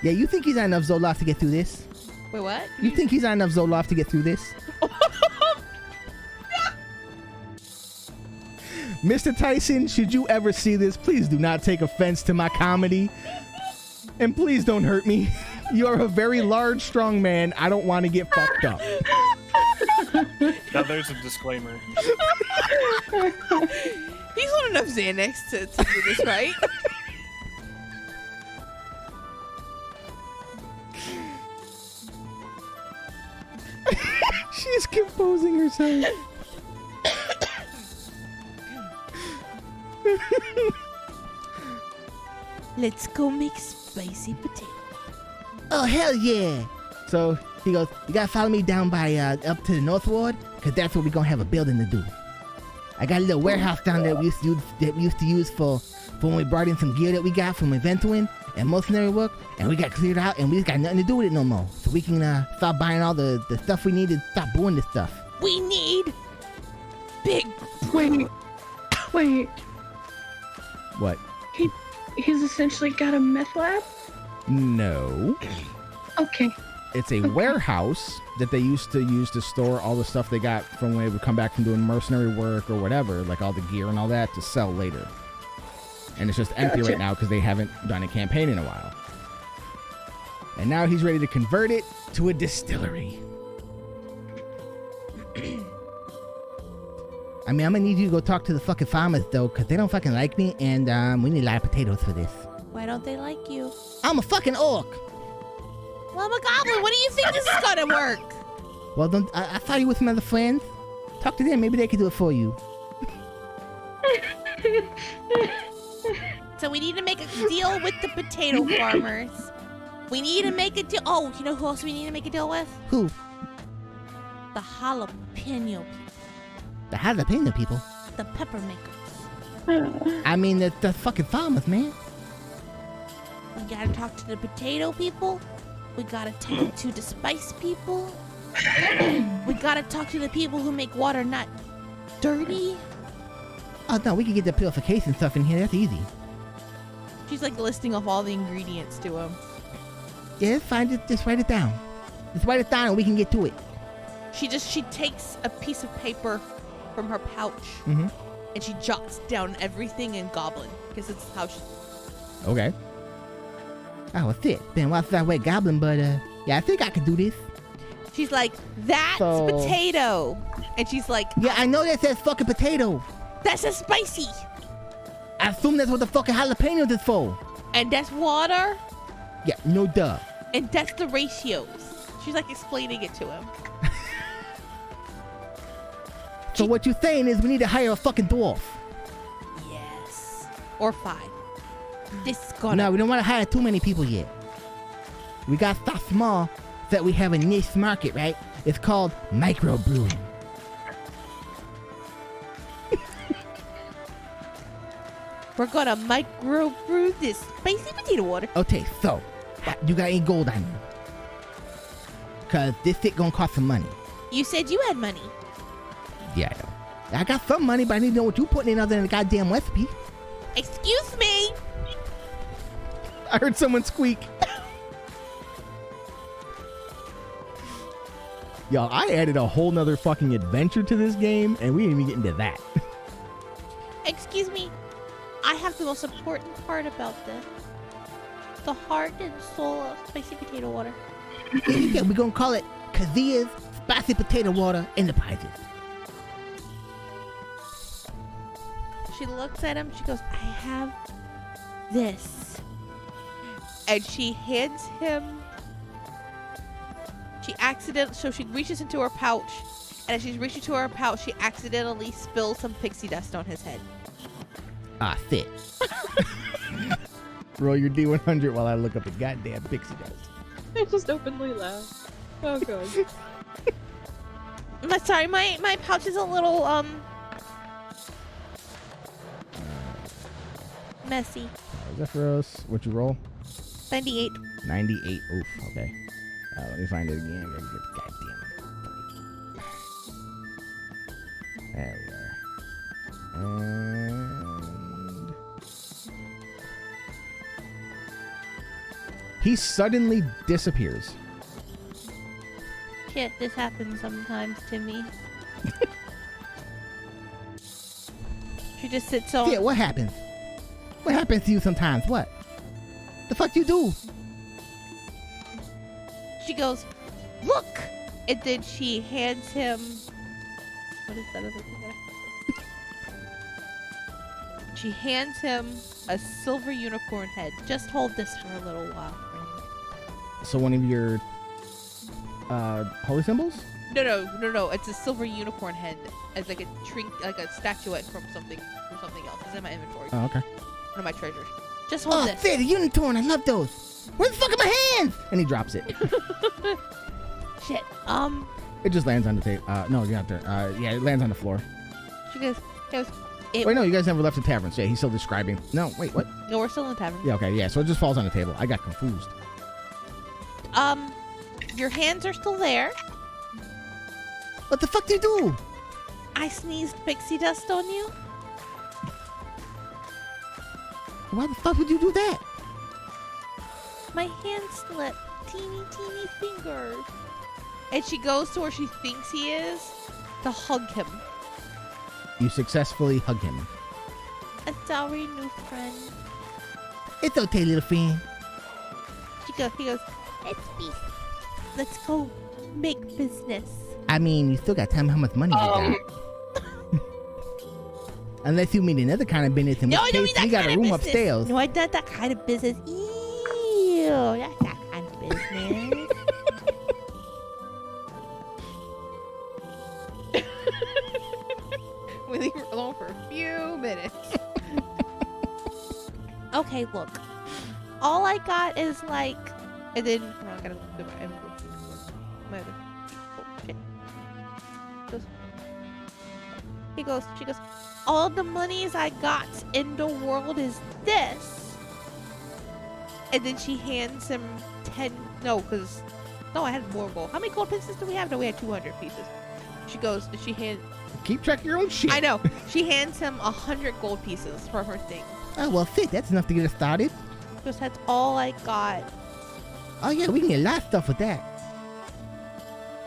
S8: Yeah, you think he's not enough Zoloft to get through this?
S2: Wait, what?
S8: You think he's not enough Zoloft to get through this?
S1: Mr. Tyson, should you ever see this, please do not take offense to my comedy. And please don't hurt me. You are a very large, strong man. I don't want to get fucked up.
S6: Now there's a disclaimer.
S2: He's on enough Xanax to do this, right?
S1: She's composing herself.
S2: Let's go make spicy potato.
S8: Oh, hell yeah. So he goes, you gotta follow me down by up to the North Ward, because that's where we're gonna have a building to do. I got a little warehouse down there we used to use for when we brought in some gear that we got from inventoring and mercenary work, and we got cleared out and we just got nothing to do with it no more. So we can start buying all the stuff we need to start brewing this stuff.
S2: We need big.
S3: Wait.
S1: What?
S3: He's essentially got a meth lab?
S1: No.
S3: Okay.
S1: It's a warehouse that they used to use to store all the stuff they got from when they would come back from doing mercenary work or whatever, like all the gear and all that, to sell later. And it's just empty right now because they haven't done a campaign in a while. And now he's ready to convert it to a distillery.
S8: I mean, I'm gonna need you to go talk to the fucking farmers though, because they don't fucking like me, and we need a lot of potatoes for this.
S2: Why don't they like you?
S8: I'm a fucking orc.
S2: Well, I'm a goblin. What do you think this is gonna work?
S8: Well, don't I thought you were some other friends. Talk to them. Maybe they can do it for you.
S2: So we need to make a deal with the potato farmers. We need to make a deal. Oh, you know who else we need to make a deal with?
S8: Who?
S2: The jalapeno people.
S8: The jalapeno people.
S2: The pepper makers.
S8: I mean, the fucking farmers, man.
S2: We gotta talk to the potato people. We gotta talk to the spice people. We gotta talk to the people who make water not dirty.
S8: Oh no, we can get the purification stuff in here. That's easy.
S2: She's like listing off all the ingredients to him.
S8: Yeah, it's fine. Just write it down. Just write it down and we can get to it.
S2: She takes a piece of paper from her pouch
S1: Mm-hmm.
S2: and she jots down everything in Goblin because it's how she.
S1: Okay.
S8: Oh, that's it. Been a while since I read Goblin, but yeah, I think I can do this.
S2: She's like, that's
S8: So-
S2: potato, and she's like,
S8: Yeah, I know that says fucking potato.
S2: that's a spicy,
S8: I assume that's what the fucking jalapenos is for.
S2: and that's water,
S8: Yeah, no duh.
S2: and that's the ratios. She's like explaining it to him.
S8: So what you're saying is we need to hire a fucking dwarf.
S2: Yes, or 5. This is gonna.
S8: No, we don't want to hire too many people yet. We got to start small so that we have a niche market, right? It's called microbrewing.
S2: We're gonna micro brew this spicy potato water.
S8: Okay, so you got any gold on you? Cause this shit gonna cost some money.
S2: You said you had money.
S8: Yeah, I know. I got some money, but I need to know what you putting in other than the goddamn recipe.
S2: Excuse me.
S1: I heard someone squeak. Y'all, I added a whole nother fucking adventure to this game, and we didn't even get into that.
S2: Excuse me. I have the most important part about this. The heart and soul of spicy potato water.
S8: Yeah, we're gonna call it Kazia's Spicy Potato Water Enterprises.
S2: She looks at him. She goes, I have this. And she hands him. So she reaches into her pouch. And as she's reaching to her pouch, she accidentally spills some pixie dust on his head.
S1: Ah, fit. Roll your D100 while I look up the goddamn pixie dust.
S4: I just openly laughed. Oh god.
S2: I'm sorry, my pouch is a little messy.
S1: Zephyros, what'd you roll?
S2: 98.
S1: 98. Oof, okay. Let me find it again. I gotta get the goddamn. There we are. And he suddenly disappears.
S2: Shit, this happens sometimes to me. She just sits on.
S8: Yeah, what happens? What happens to you sometimes? What? The fuck you do?
S2: She goes, look! And then she hands him. What is that other thing that I have? She hands him a silver unicorn head. Just hold this for a little while, friend.
S1: So one of your holy symbols?
S2: No. It's a silver unicorn head as like a like a statuette from something else. It's in my inventory.
S1: Oh, okay.
S2: One of my treasures. Just hold
S8: Oh,
S2: this.
S8: fit, a unicorn. I love those. Where the fuck are my hands?
S1: And he drops it.
S2: Shit.
S1: It just lands on the table. No, you have to. Yeah, it lands on the floor.
S2: She goes.
S1: Wait, no, you guys never left the tavern. So yeah, he's still describing. No, wait, what?
S2: No, we're still in the tavern.
S1: Yeah, okay, yeah. So it just falls on the table. I got confused.
S2: Your hands are still there.
S8: What the fuck do you do?
S2: I sneezed pixie dust on you.
S8: Why the fuck would you do that?
S2: My hand slipped. Teeny fingers. And she goes to where she thinks he is to hug him.
S1: You successfully hug him.
S2: A sorry new friend.
S8: It's okay, little friend.
S2: He goes, let's go make business.
S8: I mean, you still got to tell me how much money you got. Unless you mean another kind of business, in
S2: No, I
S8: which
S2: don't
S8: case
S2: mean that
S8: we got
S2: kind
S8: a
S2: of
S8: room
S2: business.
S8: upstairs.
S2: No, I not that kind of business. Ew, that's that kind of business. We leave her alone for a few minutes. Okay, look. All I got is like, and then hold on, I gotta do my inventory. My other. Oh, shit. She goes, all the monies I got in the world is this. And then she hands him 10, no, I had more gold. How many gold pieces do we have? No, we had 200 pieces. She goes, she hands,
S1: Keep track of your own shit.
S2: I know. She hands him 100 gold pieces from her thing.
S8: Oh, well, fit. That's enough to get us started.
S2: Because that's all I got.
S8: Oh, yeah, we can get a lot of stuff with that.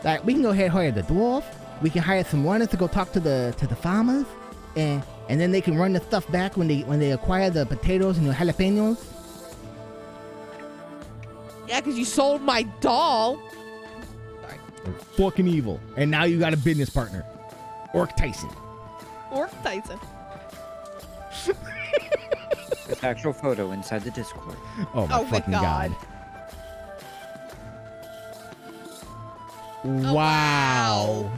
S8: Like, we can go ahead and hire the dwarf. We can hire some runners to go talk to the farmers. And then they can run the stuff back when they acquire the potatoes and the jalapenos.
S2: Yeah, because you sold my doll.
S1: You're fucking evil. And now you got a business partner. Orc Tyson.
S2: Orc Tyson.
S5: There's actual photo inside the Discord.
S1: Oh my fucking god. Wow.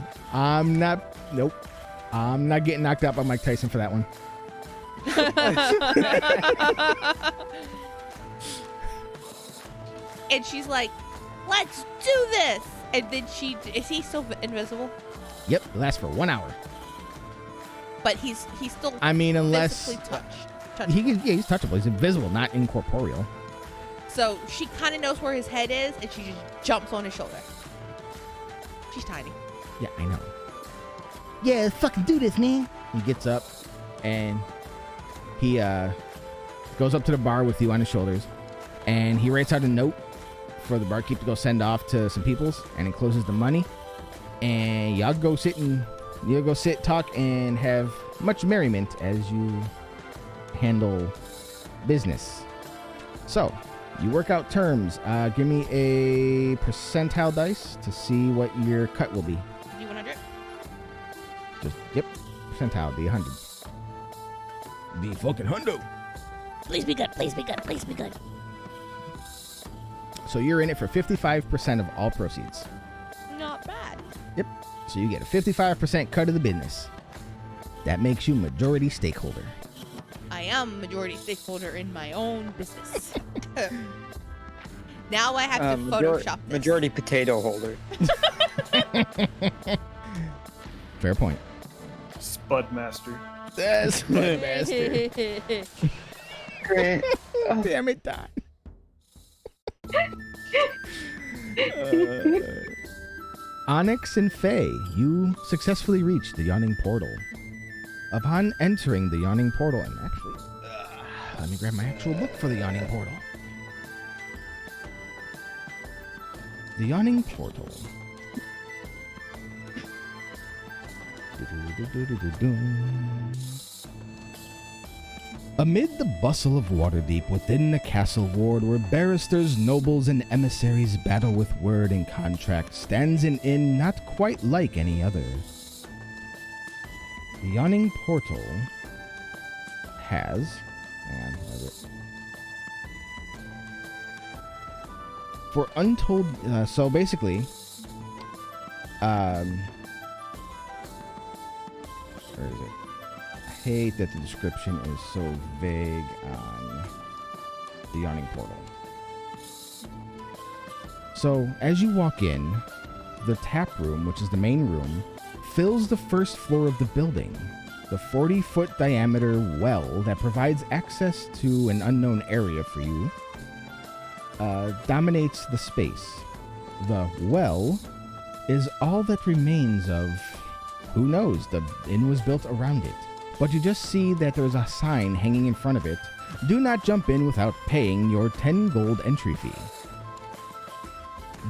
S1: Nope. I'm not getting knocked out by Mike Tyson for that one.
S2: And she's like, let's do this. And then is he still invisible?
S1: Yep, it lasts for 1 hour.
S2: But he's still
S1: I mean, unless
S2: physically touched.
S1: he's touchable. He's invisible, not incorporeal.
S2: So she kind of knows where his head is, and she just jumps on his shoulder. She's tiny.
S1: Yeah, I know.
S8: Yeah, let's fucking do this, man.
S1: He gets up and he goes up to the bar with you on his shoulders, and he writes out a note for the barkeep to go send off to some peoples, and encloses the money. And y'all go sit, talk, and have much merriment as you handle business. So, you work out terms. Give me a percentile dice to see what your cut will be.
S2: D100?
S1: Yep, percentile, the 100. The fucking hundo.
S9: Please be good, please be good, please be good.
S1: So you're in it for 55% of all proceeds.
S2: Not bad.
S1: Yep. So you get a 55% cut of the business. That makes you majority stakeholder.
S2: I I am majority stakeholder in my own business. Now I have to Photoshop this.
S5: Majority potato holder.
S1: Fair point.
S6: Spud master.
S1: That's my master.
S3: Great. Oh,
S1: Damn it, Don. Onyx and Faye, you successfully reached the Yawning Portal. Upon entering the Yawning Portal, and actually, let me grab my actual book for the Yawning Portal. The Yawning Portal. Amid the bustle of Waterdeep within the castle ward where barristers, nobles, and emissaries battle with word and contract stands an inn not quite like any other. The Yawning Portal has... hang on, where is it? For untold... so basically... where is it? I hate that the description is so vague on the Yawning Portal. So, as you walk in, the tap room, which is the main room, fills the first floor of the building. The 40-foot diameter well that provides access to an unknown area for you dominates the space. The well is all that remains of... who knows? The inn was built around it. But you just see that there's a sign hanging in front of it. Do not jump in without paying your 10 gold entry fee.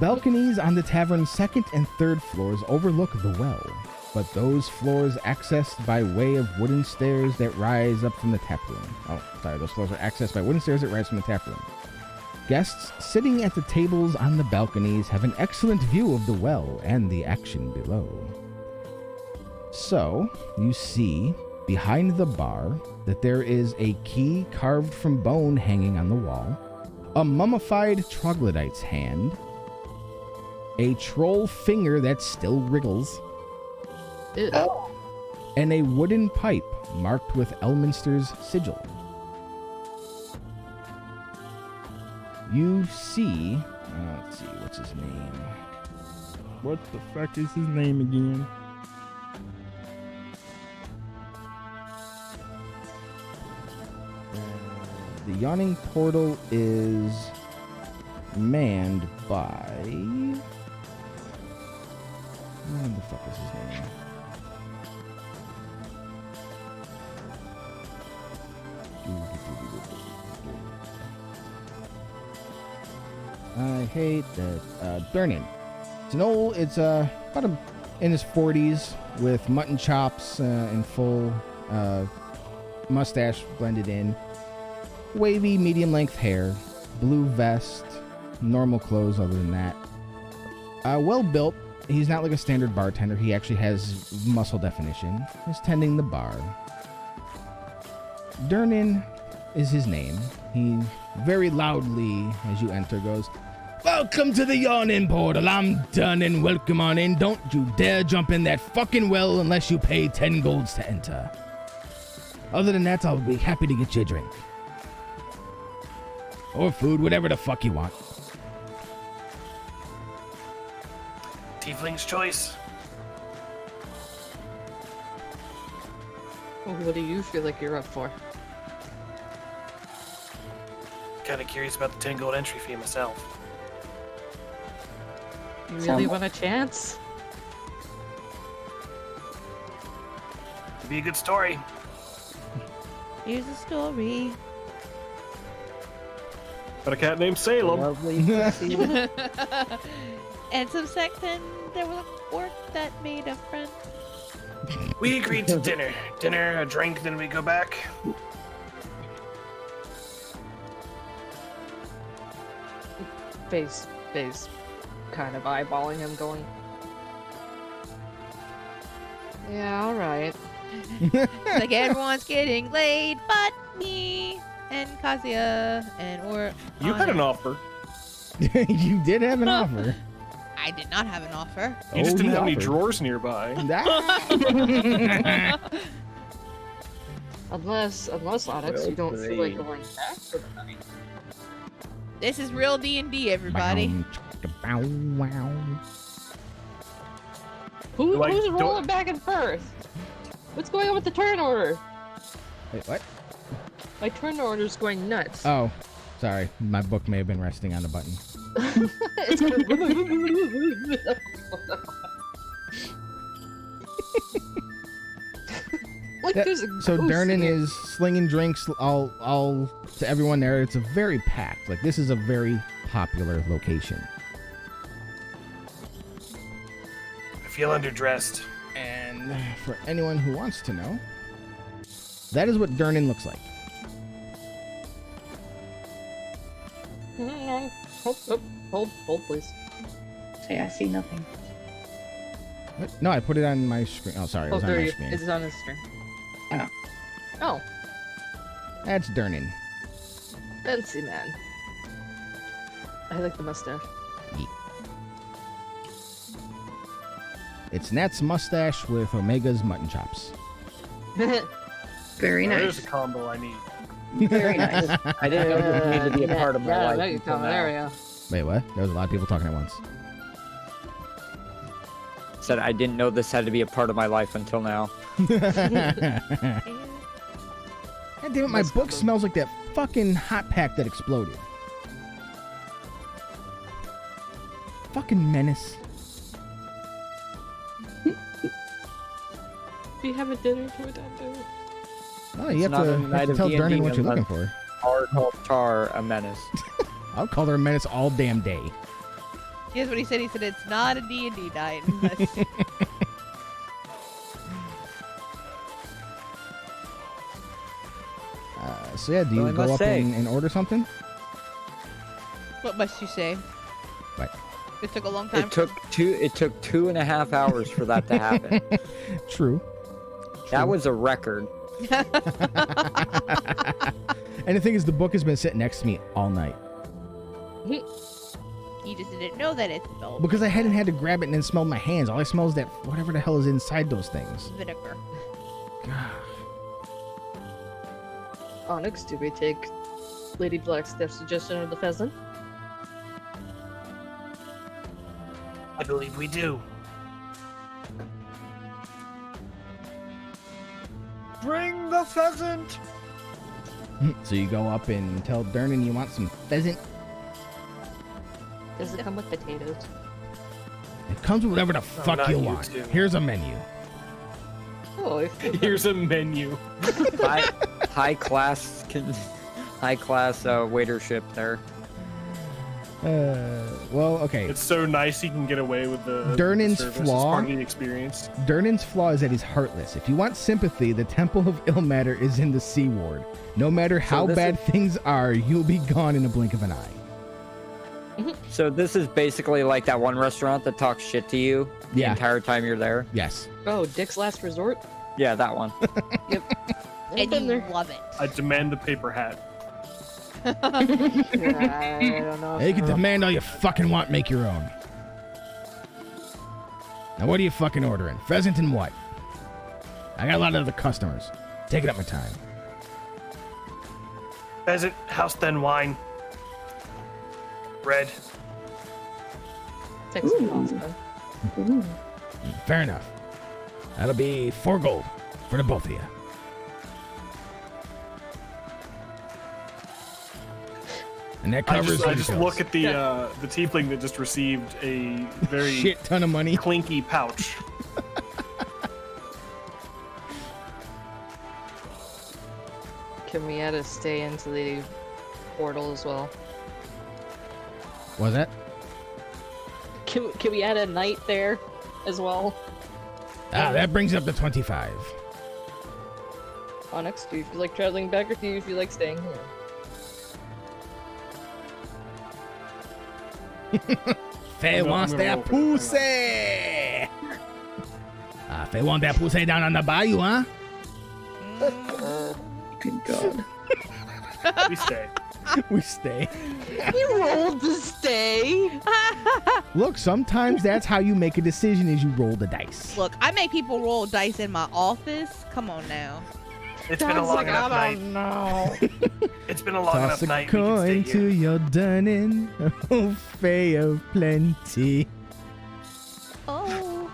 S1: Balconies on the tavern's second and third floors overlook the well, but those floors accessed by way of wooden stairs that rise up from the tap room. Oh, sorry, those floors are accessed by wooden stairs that rise from the tap room. Guests sitting at the tables on the balconies have an excellent view of the well and the action below. So, you see, behind the bar, that there is a key carved from bone hanging on the wall, a mummified troglodyte's hand, a troll finger that still wriggles, and a wooden pipe marked with Elminster's sigil. You see... let's see, what's his name? What the fuck is his name again? The Yawning Portal is manned by... what the fuck is his name? I hate that. Durnan. It's about in his 40s with mutton chops and full mustache blended in. Wavy, medium-length hair, blue vest, normal clothes other than that. Well-built. He's not like a standard bartender. He actually has muscle definition. He's tending the bar. Durnan is his name. He very loudly, as you enter, goes, "Welcome to the Yawning Portal. I'm done and welcome on in. Don't you dare jump in that fucking well unless you pay 10 golds to enter. Other than that, I'll be happy to get you a drink. Or food, whatever the fuck you want."
S7: Tiefling's choice.
S4: Well, what do you feel like you're up for?
S7: Kind of curious about the 10 gold entry fee myself.
S4: You really want a chance?
S7: Could be a good story.
S2: Here's the story.
S6: Got a cat named Salem.
S2: And some sex, and there was a orc that made a friend.
S7: We agreed to dinner. Dinner, a drink, then we go back.
S4: Face kind of eyeballing him going, yeah, alright.
S2: Like everyone's getting laid but me and Kazia and or
S6: You had an offer.
S1: You did have an offer.
S2: I did not have an offer.
S6: You just didn't have any
S1: offered.
S6: drawers nearby.
S4: Unless Onyx, you don't feel like going back for the night.
S2: This is real D&D, everybody.
S1: Wow.
S4: Who's rolling back and forth? What's going on with the turn order?
S1: Wait, what?
S4: My turn order's going nuts.
S1: Oh, sorry. My book may have been resting on the button.
S4: It's going... Like
S1: Yeah,
S4: there's a
S1: so
S4: ghost
S1: Durnan
S4: in it.
S1: is slinging drinks all to everyone there. It's a very packed. Like, this is a very popular location.
S7: I feel underdressed.
S1: And for anyone who wants to know, that is what Durnan looks like.
S4: Hold, please.
S3: Say, I see nothing.
S1: What? No, I put it on my screen. Oh, sorry, it was on
S4: there
S1: my
S4: you.
S1: screen.
S4: It's on the screen.
S3: Oh.
S4: Oh,
S1: That's Durnan.
S4: fancy man. I like the mustache.
S1: It's Nat's mustache with Omega's mutton chops.
S3: Very
S6: There's
S3: nice.
S6: a combo I need.
S3: Very nice.
S5: I didn't know this needed to be a part of my
S4: yeah,
S5: life.
S4: there you
S5: until
S4: go.
S5: now.
S4: There we go.
S1: Wait, what? There was a lot of people talking at once.
S5: Said I didn't know this had to be a part of my life until now.
S1: God damn it, my book smells like that fucking hot pack that exploded. Fucking menace.
S4: Do you have a dinner for that dinner?
S1: Oh, you have
S5: not a
S1: to
S5: night of
S1: tell
S5: D&D
S1: Durnan what you're looking
S5: unless-
S1: for.
S5: Tar called Tar a menace.
S1: I'll call her a menace all damn day.
S2: Here's what he said. He said it's not a D&D night.
S1: So yeah, do you
S5: Well, I
S1: go
S5: must
S1: up
S5: say-
S1: and order something?
S2: What must you say?
S1: What?
S2: It took a long time.
S5: It took 2.5 hours for that to happen.
S1: True.
S5: That was a record.
S1: And the thing is, the book has been sitting next to me all night
S2: He just didn't know that it smelled
S1: because I hadn't had to grab it and then smell my hands. All I smell is that whatever the hell is inside those things.
S2: vinegar.
S1: God.
S4: Onyx, do we take Lady Blackstaff's suggestion of the pheasant?
S7: I believe we do.
S6: Bring the pheasant!
S1: So you go up and tell Durnan you want some pheasant.
S4: Does it come with potatoes?
S1: It comes with whatever the fuck
S7: not
S1: you
S7: you
S1: want.
S7: too.
S1: Here's a menu.
S4: Oh,
S6: Here's a menu.
S5: high class waitership there.
S1: Well, okay.
S6: It's so nice he can get away with the
S1: Durnan's
S6: service.
S1: flaw-
S6: It's part of the experience.
S1: Durnan's flaw is that he's heartless. If you want sympathy, the Temple of Ilmater is in the Sea Ward. No matter how
S5: this
S1: bad things are, you'll be gone in a blink of an eye.
S5: So this is basically like that one restaurant that talks shit to you the
S1: Yeah.
S5: entire time you're there.
S1: Yes.
S4: Oh, Dick's Last Resort?
S5: Yeah, that one.
S2: And
S4: been
S2: you
S4: there.
S2: love it.
S6: I demand the paper hat.
S4: I don't know.
S1: Hey, you can demand all you fucking want, make your own. Now, what are you fucking ordering? Pheasant and what? I got a lot of other customers. Taking up my time.
S7: Pheasant, house then wine. Bread.
S4: Texas pasta.
S3: Ooh.
S1: Fair enough. That'll be 4 gold for the both of you. And that
S6: I
S1: covers
S6: just
S1: refills.
S6: look at the tiefling that just received a very
S1: shit ton of money.
S6: clinky pouch.
S4: Can we add a stay into the portal as well?
S1: Was that?
S4: Can we add a night there as well?
S1: That brings it up to 25.
S4: Onyx, do you feel like traveling back or do you feel like staying here?
S1: Faye
S6: I'm
S1: wants
S6: gonna
S1: that
S6: roll for
S1: pussy.
S6: it.
S1: Faye want that pussy down on the bayou, huh?
S3: Good God.
S6: We stay.
S1: We stay.
S4: You rolled to stay.
S1: Look, sometimes that's how you make a decision is you roll the dice.
S2: Look, I make people roll dice in my office. Come on now.
S7: It's been a long enough night.
S4: No.
S7: It's been a long
S1: Toss
S7: enough
S1: a
S7: night. We can
S1: coin
S7: stay
S1: to
S7: here.
S1: your dunning, oh fay of plenty.
S2: Oh.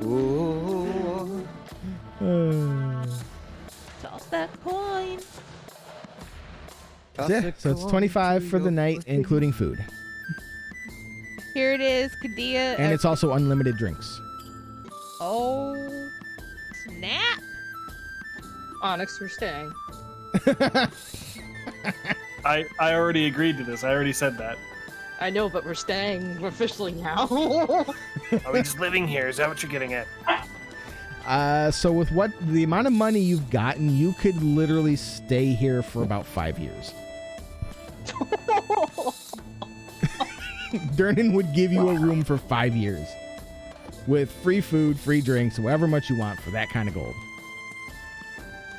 S5: Ooh.
S2: Toss that coin.
S1: Yeah, so it's 25 for the night, including food.
S2: Here it is, Kadia.
S1: And it's also unlimited drinks.
S2: Oh, snap.
S4: Onyx, we're staying.
S6: I already agreed to this. I already said that.
S4: I know, but we're staying officially now.
S7: Are we just living here? Is that what you're getting at?
S1: So with what the amount of money you've gotten, you could literally stay here for about 5 years. Durnan would give you a room for 5 years with free food, free drinks, however much you want for that kind of gold.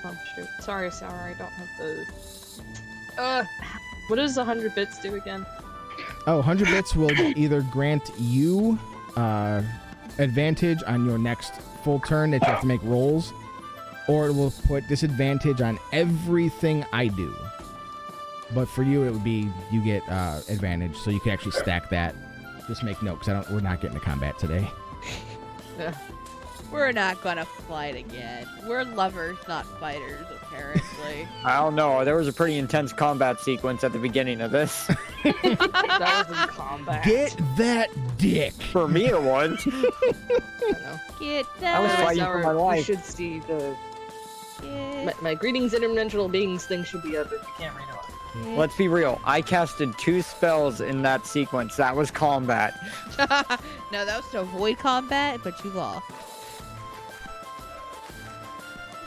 S4: Oh shoot! Sorry, Sour. I don't have the. What does 100 bits do again?
S1: Oh, 100 bits will either grant you advantage on your next full turn that you have to make rolls, or it will put disadvantage on everything I do. But for you, it would be you get advantage, so you can actually stack that. Just make note, because we're not getting to combat today.
S4: Yeah.
S2: We're not gonna fight again. We're lovers, not fighters, apparently.
S5: I don't know. There was a pretty intense combat sequence at the beginning of this.
S4: That was in combat.
S1: Get that dick.
S5: For me, it was.
S4: I don't know.
S2: Get
S5: I was
S2: that.
S5: fighting for my
S4: We
S5: life.
S4: should see the
S2: Get
S4: my greetings interdimensional beings thing should be up if you can't read it.
S5: Let's be real. I casted 2 spells in that sequence. That was combat.
S2: No, that was to avoid combat, but you lost.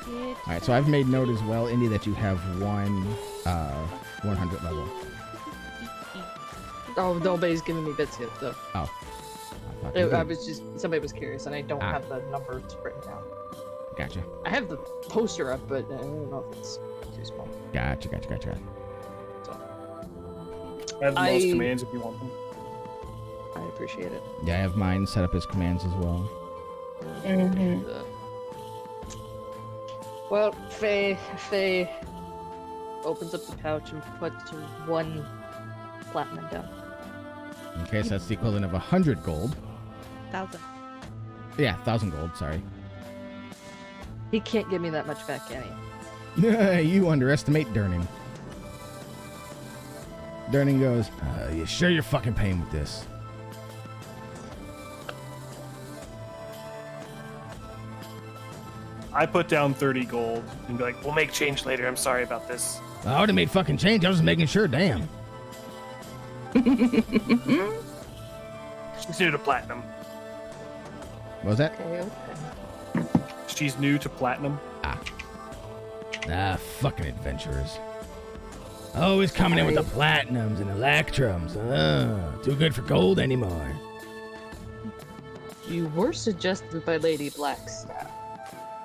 S1: All right, so I've made note as well, Indy, that you have one 100 level.
S4: Oh, nobody's giving me bits yet, though.
S1: Oh. I thought you
S4: I
S1: did.
S4: was just somebody was curious, and I don't
S1: Ah.
S4: have the numbers written down.
S1: Gotcha.
S4: I have the poster up, but I don't know if it's too small.
S1: Gotcha.
S6: I have most
S4: I-
S6: commands if you want them.
S4: I appreciate it.
S1: Yeah, I have mine set up as commands as well.
S4: Well, Faye opens up the pouch and puts 1 platinum down.
S1: Okay, so that's the equivalent of 100 gold.
S2: 1,000.
S1: Yeah, 1,000 gold, sorry.
S4: He can't give me that much back, can he?
S1: You underestimate Durnan. Durnan goes, you sure you're fucking paying with this?
S6: I put down 30 gold.
S7: And be like, we'll make change later. I'm sorry about this.
S1: I would have made fucking change. I was just making sure, damn.
S7: She's new to platinum.
S1: What was that?
S4: Okay.
S6: She's new to platinum.
S1: Fucking adventurers. Always coming in with the platinums and electrums. Too good for gold anymore.
S4: You were suggested by Lady Blackstaff.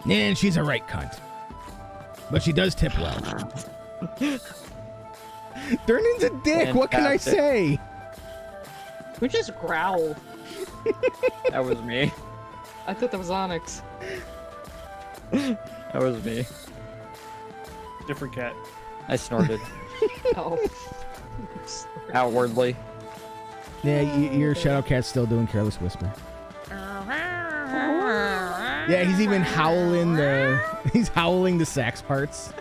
S1: And she's a right cunt. But she does tip well. Durnan's a dick. What can I
S5: Fantastic.
S1: say?
S4: We just growl.
S5: That was me.
S4: I thought that was Onyx.
S5: That was me.
S6: Different cat.
S5: I snorted
S4: Oh.
S5: outwardly.
S1: Yeah, your shadow cat's still doing Careless Whisper. Yeah, he's even howling he's howling the sax parts.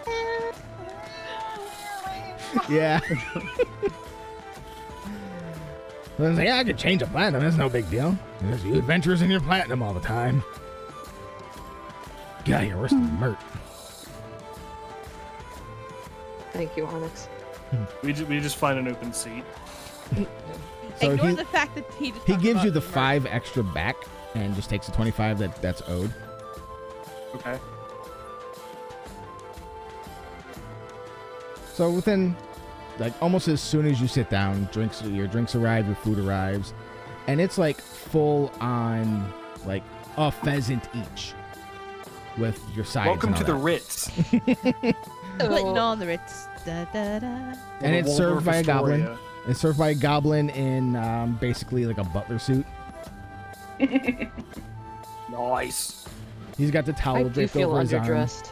S1: Yeah. I was like, yeah, I could change a platinum. That's no big deal. There's you adventurers in your platinum all the time. Get out of here, worse than Mert.
S4: Thank you, Onyx.
S6: We just find an open seat.
S1: So
S2: Ignore
S1: he-
S2: the fact that he just
S1: He
S2: talked
S1: gives
S2: about
S1: you the
S2: murder.
S1: 5 extra back and just takes the 25 that's owed.
S6: Okay.
S1: So within, like, almost as soon as you sit down, your drinks arrive, your food arrives, and it's like full on, like, a pheasant each with your sides.
S7: Welcome
S1: and
S7: to
S1: all
S7: the
S1: that.
S7: Ritz.
S2: Putting on the Ritz. Da, da, da.
S1: And it's
S6: Waldorf
S1: served by a goblin.
S6: Astoria.
S1: It's served by a goblin in basically like a butler suit.
S7: Nice.
S1: He's got the
S4: I
S1: towel
S4: do
S1: draped
S4: feel
S1: over his arm.
S4: underdressed.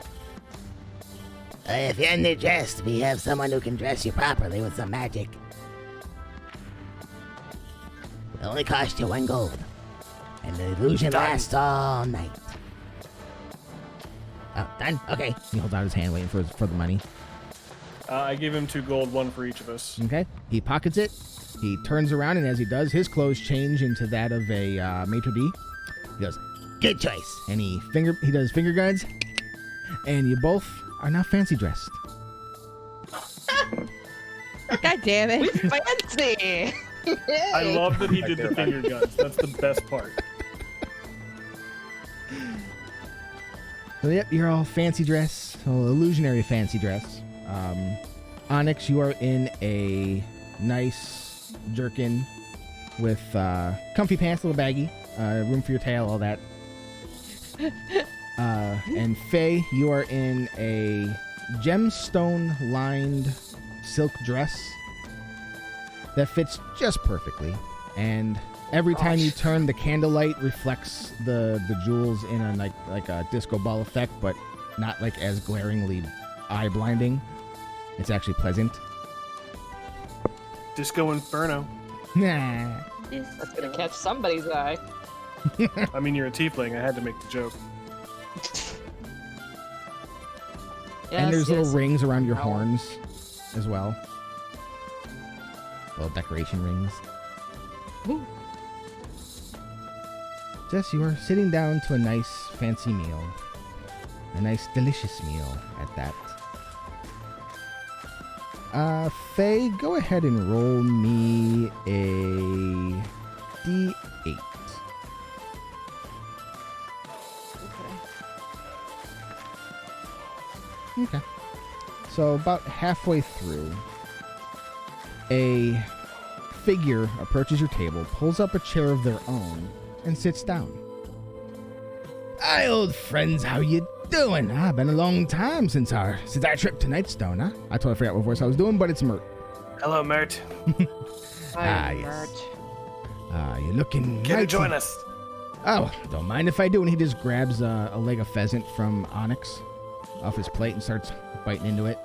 S8: If you're underdressed, we have someone who can dress you properly with some magic. It only costs you 1 gold. And the illusion lasts all night. Oh, done? Okay.
S1: He holds out his hand waiting for the money.
S6: I give him 2 gold, 1 for each of us.
S1: Okay. He pockets it. He turns around, and as he does, his clothes change into that of a maitre d'. He goes, good choice. And he does finger guns. And you both are now fancy dressed.
S2: God damn it.
S4: Fancy!
S6: I love that he did the finger guns. That's the best part.
S1: So yep, you're all fancy dress, illusionary fancy dress. Onyx, you are in a nice jerkin with comfy pants, a little baggy, room for your tail, all that. And Faye, you are in a gemstone-lined silk dress that fits just perfectly. And every time you turn, the candlelight reflects the jewels in a like a disco ball effect, but not like as glaringly eye blinding. It's actually pleasant.
S6: Disco Inferno.
S1: Nah.
S4: That's gonna catch somebody's eye.
S6: I mean, you're a tiefling. I had to make the joke.
S1: And there's little
S4: yes.
S1: rings around your
S4: Oh.
S1: horns as well. Little decoration rings.
S4: Ooh.
S1: Jess, you are sitting down to a nice fancy meal. A nice delicious meal at that. Faye, go ahead and roll me a D8. Okay. So about halfway through, a figure approaches your table, pulls up a chair of their own, and sits down. Hi, old friends, how you doing? Been a long time since our trip to Nightstone, huh? I totally forgot what voice I was doing, but it's Mert.
S7: Hello, Mert.
S1: Yes. You're looking
S7: Can you
S1: mighty-
S7: join us?
S1: Oh, don't mind if I do. And he just grabs a leg of pheasant from Onyx off his plate and starts biting into it.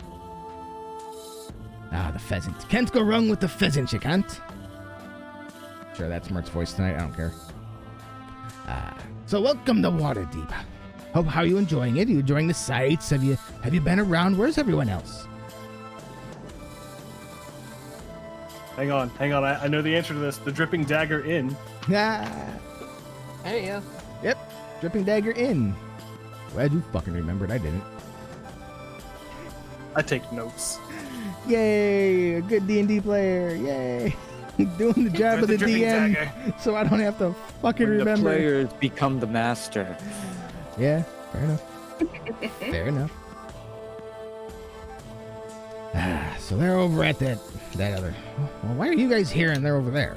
S1: The pheasant. Can't go wrong with the pheasant, you can't. Sure, that's Mert's voice tonight. I don't care. So welcome to Waterdeep. Hope how you enjoying it? Are you enjoying the sights? Have you been around? Where's everyone else?
S6: Hang on. I know the answer to this. The Dripping Dagger Inn.
S1: There
S4: you go.
S1: Yep. Dripping Dagger Inn. Glad you fucking remembered. I didn't.
S6: I take notes.
S1: Yay! A good D&D player. Yay! Doing the job
S7: Where's
S1: of the
S7: Dripping
S1: DM,
S7: Dagger?
S1: so I don't have to fucking
S5: When
S1: remember.
S5: the players become the master.
S1: Yeah, fair enough. Fair enough. So they're over at that other. Well, why are you guys here and they're over there?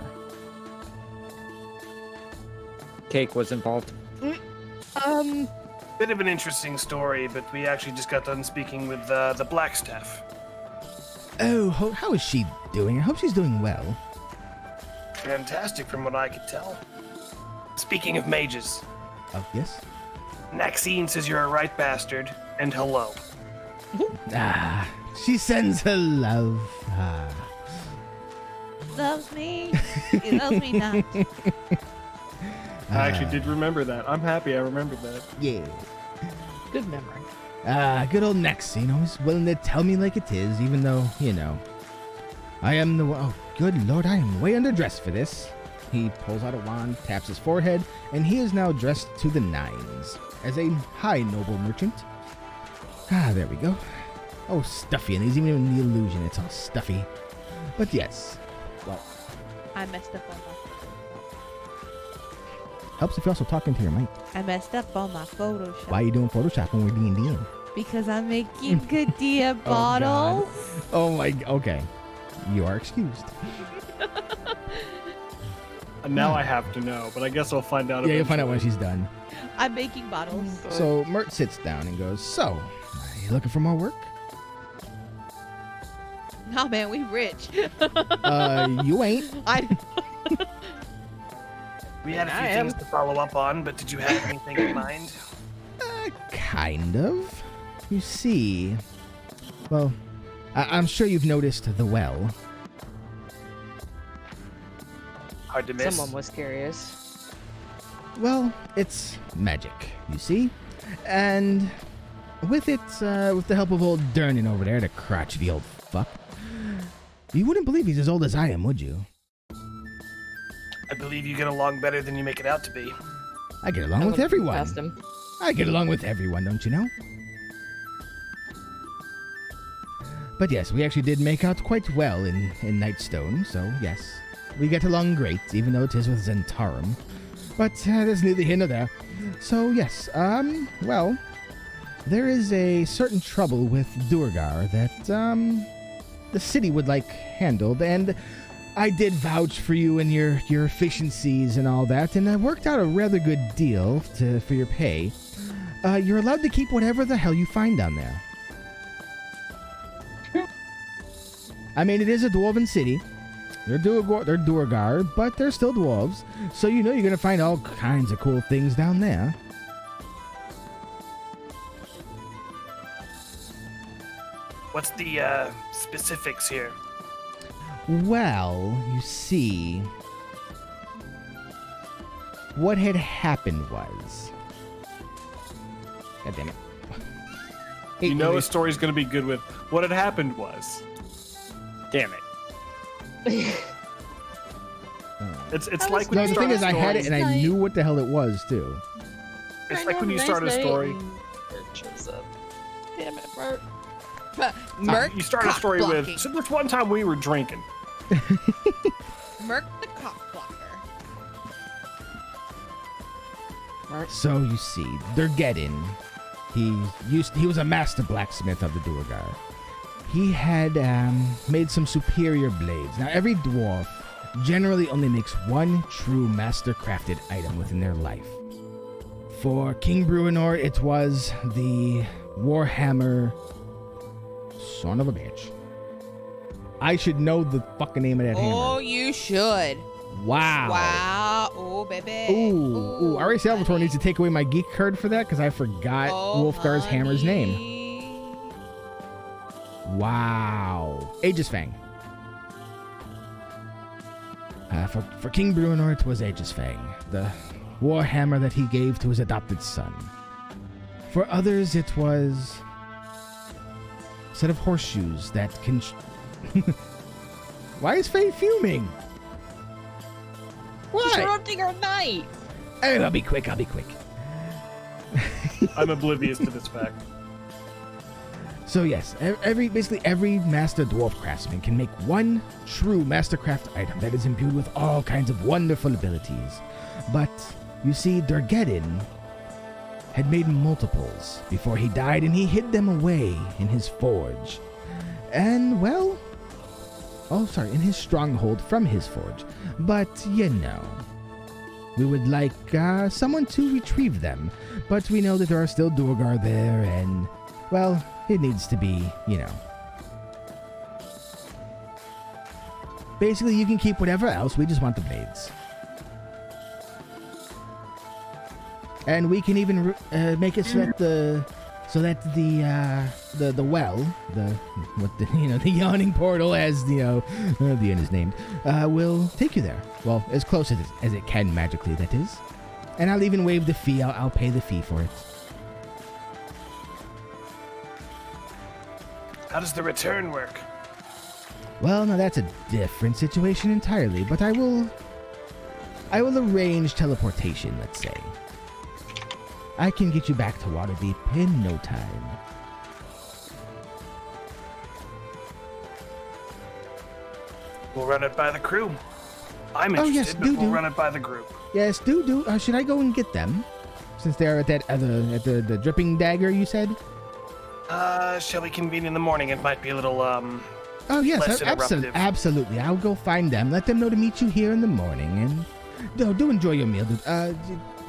S5: Cake was involved.
S7: Bit of an interesting story, but we actually just got done speaking with the Blackstaff.
S1: Oh, how is she doing? I hope she's doing well.
S7: Fantastic from what I could tell. Speaking of mages,
S1: Oh, yes?
S7: Maxine says you're a right bastard, and hello.
S1: She sends her love.
S2: Loves me. He loves me not.
S6: I actually did remember that. I'm happy I remembered that.
S1: Yeah.
S4: Good memory.
S1: Good old Maxine, always willing to tell me like it is, even though, I am the one. Oh, good lord, I am way underdressed for this. He pulls out a wand, taps his forehead, and he is now dressed to the nines as a high noble merchant. There we go. Oh, stuffy, and he's even in the illusion. It's all stuffy. But yes, well,
S2: I messed up on my.
S1: helps if you're also talking to your mic.
S2: I messed up on my Photoshop.
S1: Why are you doing Photoshop when we're D&D?
S2: Because I'm making Kazia
S1: Oh, God.
S2: bottles.
S1: Oh my, okay. You are excused.
S6: Now I have to know, but I guess I'll find out.
S1: Yeah, you'll find out when
S6: eventually.
S1: she's done.
S2: I'm making bottles.
S1: So Mert sits down and goes, so, are you looking for more work?
S2: Nah, man, we rich.
S1: You ain't.
S7: We had a few things to follow up on, but did you have anything in mind?
S1: kind of. You see, well, I'm sure you've noticed the well.
S7: Hard to miss.
S4: Someone was curious.
S1: Well, it's magic, you see? And with it, with the help of old Durnan over there, the crotchety old fuck, you wouldn't believe he's as old as I am, would you?
S7: I believe you get along better than you make it out to be.
S1: I get along with everyone.
S4: Asked him.
S1: I get along with everyone, don't you know? But yes, we actually did make out quite well in Nightstone, so yes. We get along great, even though it is with Zentarum. But there's neither here nor there. So yes, well, there is a certain trouble with Durgar that, the city would like handled, and I did vouch for you and your efficiencies and all that, and I worked out a rather good deal for your pay. You're allowed to keep whatever the hell you find down there. I mean, it is a dwarven city. They're Durgar, but they're still dwarves, so you know you're gonna find all kinds of cool things down there.
S7: What's the specifics here?
S1: Well, you see, what had happened was... God damn it.
S6: You know a story's gonna be good with what had happened was.
S5: Damn it.
S6: It's like when
S1: No,
S6: you
S1: the
S6: start
S1: thing
S6: a
S1: is, I
S6: story.
S1: had it and I knew what the hell it was, too.
S6: It's like when you start a story.
S2: Damn it, Merc. Merc,
S6: You start a story
S2: cock-blocking.
S6: with, so this one time we were drinking.
S2: Merc the cock blocker.
S1: So you see, Durgeddin, he was a master blacksmith of the Durgar. He had made some superior blades. Now every dwarf generally only makes one true master crafted item within their life. For King Bruenor, it was the Warhammer son of a bitch. I should know the fucking name of that
S2: Oh,
S1: hammer.
S2: you should.
S1: Wow.
S2: Wow. Oh, baby.
S1: Ooh, R.A. Salvatore needs to take away my geek card for that because I forgot Wolfgar's hammer's name. Wow. Aegis Fang. For King Bruenor, it was Aegis Fang, the warhammer that he gave to his adopted son. For others, it was a set of horseshoes that can... Why is Faye fuming? Why?
S4: Interrupting our night.
S1: Oh, I'll be quick.
S6: I'm oblivious to this fact.
S1: So yes, basically every master dwarf craftsman can make one true mastercraft item that is imbued with all kinds of wonderful abilities. But you see, Durgeddin had made multiples before he died, and he hid them away in his forge. And well, in his stronghold from his forge. But you know, we would like someone to retrieve them. But we know that there are still Durgar there, and well, it needs to be, you know. Basically, you can keep whatever else. We just want the blades. And we can even make it so that the well, the yawning portal, as the end is named, will take you there. Well, as close as it can magically, that is. And I'll even waive the fee. I'll pay the fee for it.
S7: How does the return work?
S1: Well, now that's a different situation entirely, but I will arrange teleportation, let's say. I can get you back to Waterdeep in no time.
S7: We'll run it by the crew. I'm
S1: Oh,
S7: interested,
S1: yes,
S7: but
S1: do.
S7: we'll run it by the group.
S1: Yes, do. Should I go and get them? Since they're at that at the dripping dagger, you said?
S7: Shall we convene in the morning? It might be a little,
S1: Oh, yes,
S7: less interruptive.
S1: absolutely. I'll go find them. Let them know to meet you here in the morning. And do enjoy your meal, dude.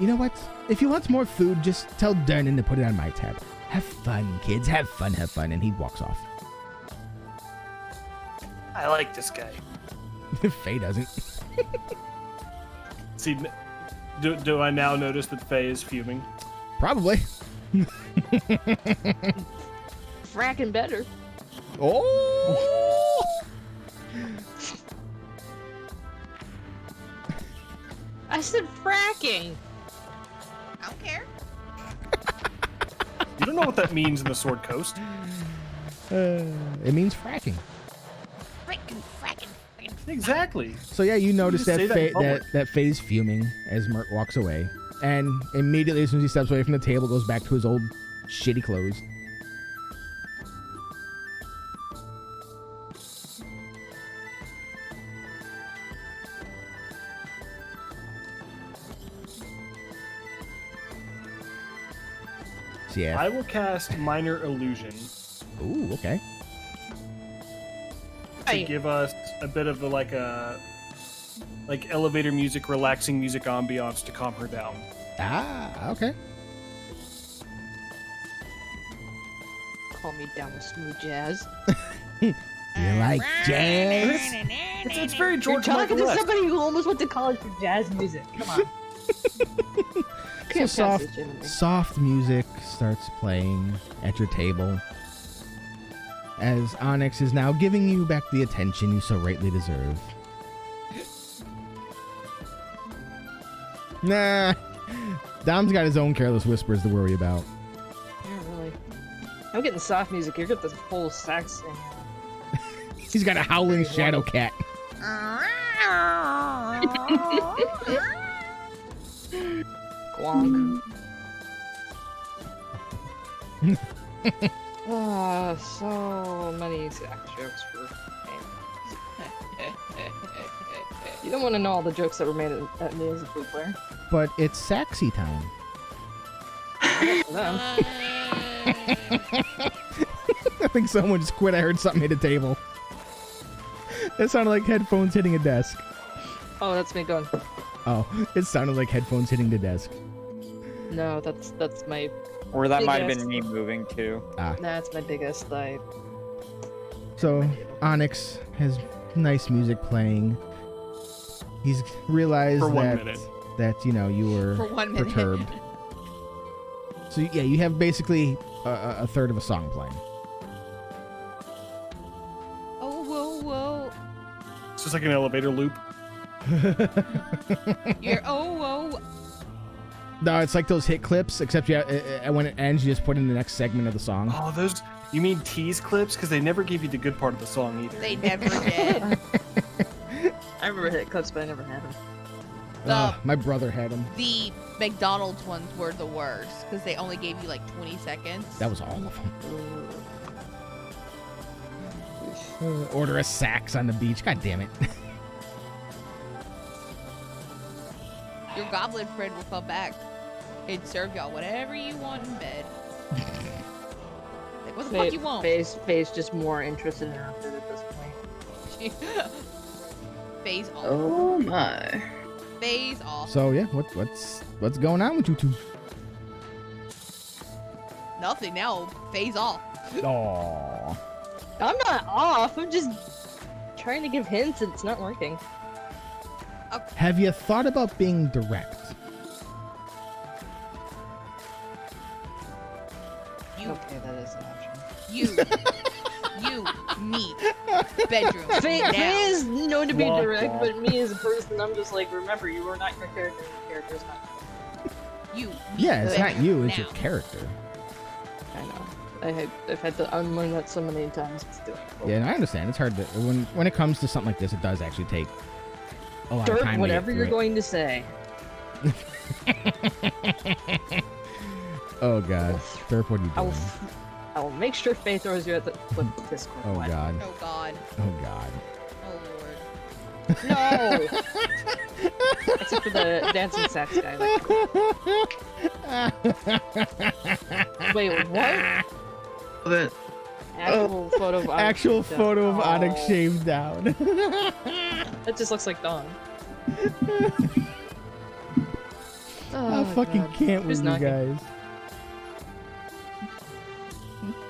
S1: You know what? If you want more food, just tell Durnan to put it on my tab. Have fun, kids. Have fun. And he walks off.
S7: I like this guy.
S1: Faye doesn't.
S6: See, do I now notice that Faye is fuming?
S1: Probably.
S4: Fracking better.
S1: Oh!
S4: I said fracking.
S2: I don't care.
S6: You don't know what that means in the Sword Coast.
S1: It means fracking.
S2: Fracking.
S6: Exactly.
S1: So yeah, you notice
S6: just
S1: that
S6: say that in public.
S1: that Faye's fuming as Mert walks away, and immediately as soon as he steps away from the table, goes back to his old shitty clothes. So yeah.
S6: I will cast Minor Illusion
S1: Ooh, okay.
S6: to give us a bit of the like elevator music, relaxing music ambiance to calm her down.
S1: Ah, okay.
S4: Call me down with smooth jazz.
S1: You like jazz?
S6: It's very
S4: You're
S6: George
S4: talking to
S6: Michael-esque.
S4: somebody who almost went to college for jazz music. Come on.
S1: So
S4: Can't
S1: soft,
S4: pass this gentleman.
S1: soft music starts playing at your table as Onyx is now giving you back the attention you so rightly deserve. Nah, Dom's got his own careless whispers to worry about.
S4: Yeah, really. I'm getting soft music. You're getting the full sax thing.
S1: He's got a howling shadow cat.
S4: Glonk. So many sax jokes for me. You don't want to know all the jokes that were made at me as a flute player.
S1: But it's Saxy time.
S4: For them.
S1: I think someone just quit. I heard something hit a table. It sounded like headphones hitting a desk.
S4: Oh, that's me going.
S1: Oh, it sounded like headphones hitting the desk.
S4: No, that's my
S5: Or that might have
S4: Biggest.
S5: been me moving too.
S4: that's my biggest.
S1: So Onyx has nice music playing. He's realized
S6: For 1
S1: that
S6: minute.
S1: you know you were
S2: For 1 minute.
S1: perturbed. So yeah, you have basically a third of a song playing.
S2: Oh, whoa.
S6: It's just like an elevator loop.
S2: You're whoa.
S1: No, it's like those hit clips, except when it ends, you just put in the next segment of the song.
S6: Oh, those. You mean tease clips? Because they never gave you the good part of the song either.
S2: They never did.
S4: I remember hit clips, but I never had them.
S1: My brother had them.
S2: The McDonald's ones were the worst because they only gave you like 20 seconds.
S1: That was all of them. Order a sax on the beach. God damn it.
S2: Your goblin friend will come back and serve y'all whatever you want in bed. Like, what the fuck you want?
S4: Faye's just more interested in her food at this point.
S2: Phase off.
S3: Oh my.
S2: Phase off.
S1: So yeah, what's going on with you two?
S2: Nothing now. Phase off.
S1: Aww.
S4: I'm not off. I'm just trying to give hints and it's not working.
S1: Have you thought about being direct?
S2: You,
S4: Okay, that is an option.
S2: you, me, bedroom.
S4: Faye
S2: now.
S4: is known to be
S6: Womp
S4: direct,
S6: womp.
S4: but me as a person, I'm just like, remember, you are not your character. Your character is not.
S2: You, me,
S1: Yeah, it's not
S2: bedroom
S1: you, it's
S2: now.
S1: your character.
S4: I know. I've had to unlearn that so many times. It's difficult.
S1: Yeah, and I understand. It's hard to when it comes to something like this, it does actually take a lot of
S4: Dirt,
S1: time.
S4: whatever
S1: to
S4: you're
S1: get through
S4: going to say.
S1: it. Oh god, Derp, what are you doing?
S4: I will make sure Faye throws you at the Discord.
S1: Oh
S4: What?
S1: god.
S2: Oh God.
S1: Oh god.
S2: Oh Lord.
S4: No! Except for the dancing sax guy. Wait, what?
S3: But
S4: Actual photo of Onyx
S1: Actual
S4: shaved down.
S1: photo of Onyx
S4: Oh,
S1: shaved down.
S4: That just looks like Dawn.
S1: I fucking
S4: God.
S1: can't with
S4: Who's
S1: you
S4: knocking?
S1: guys.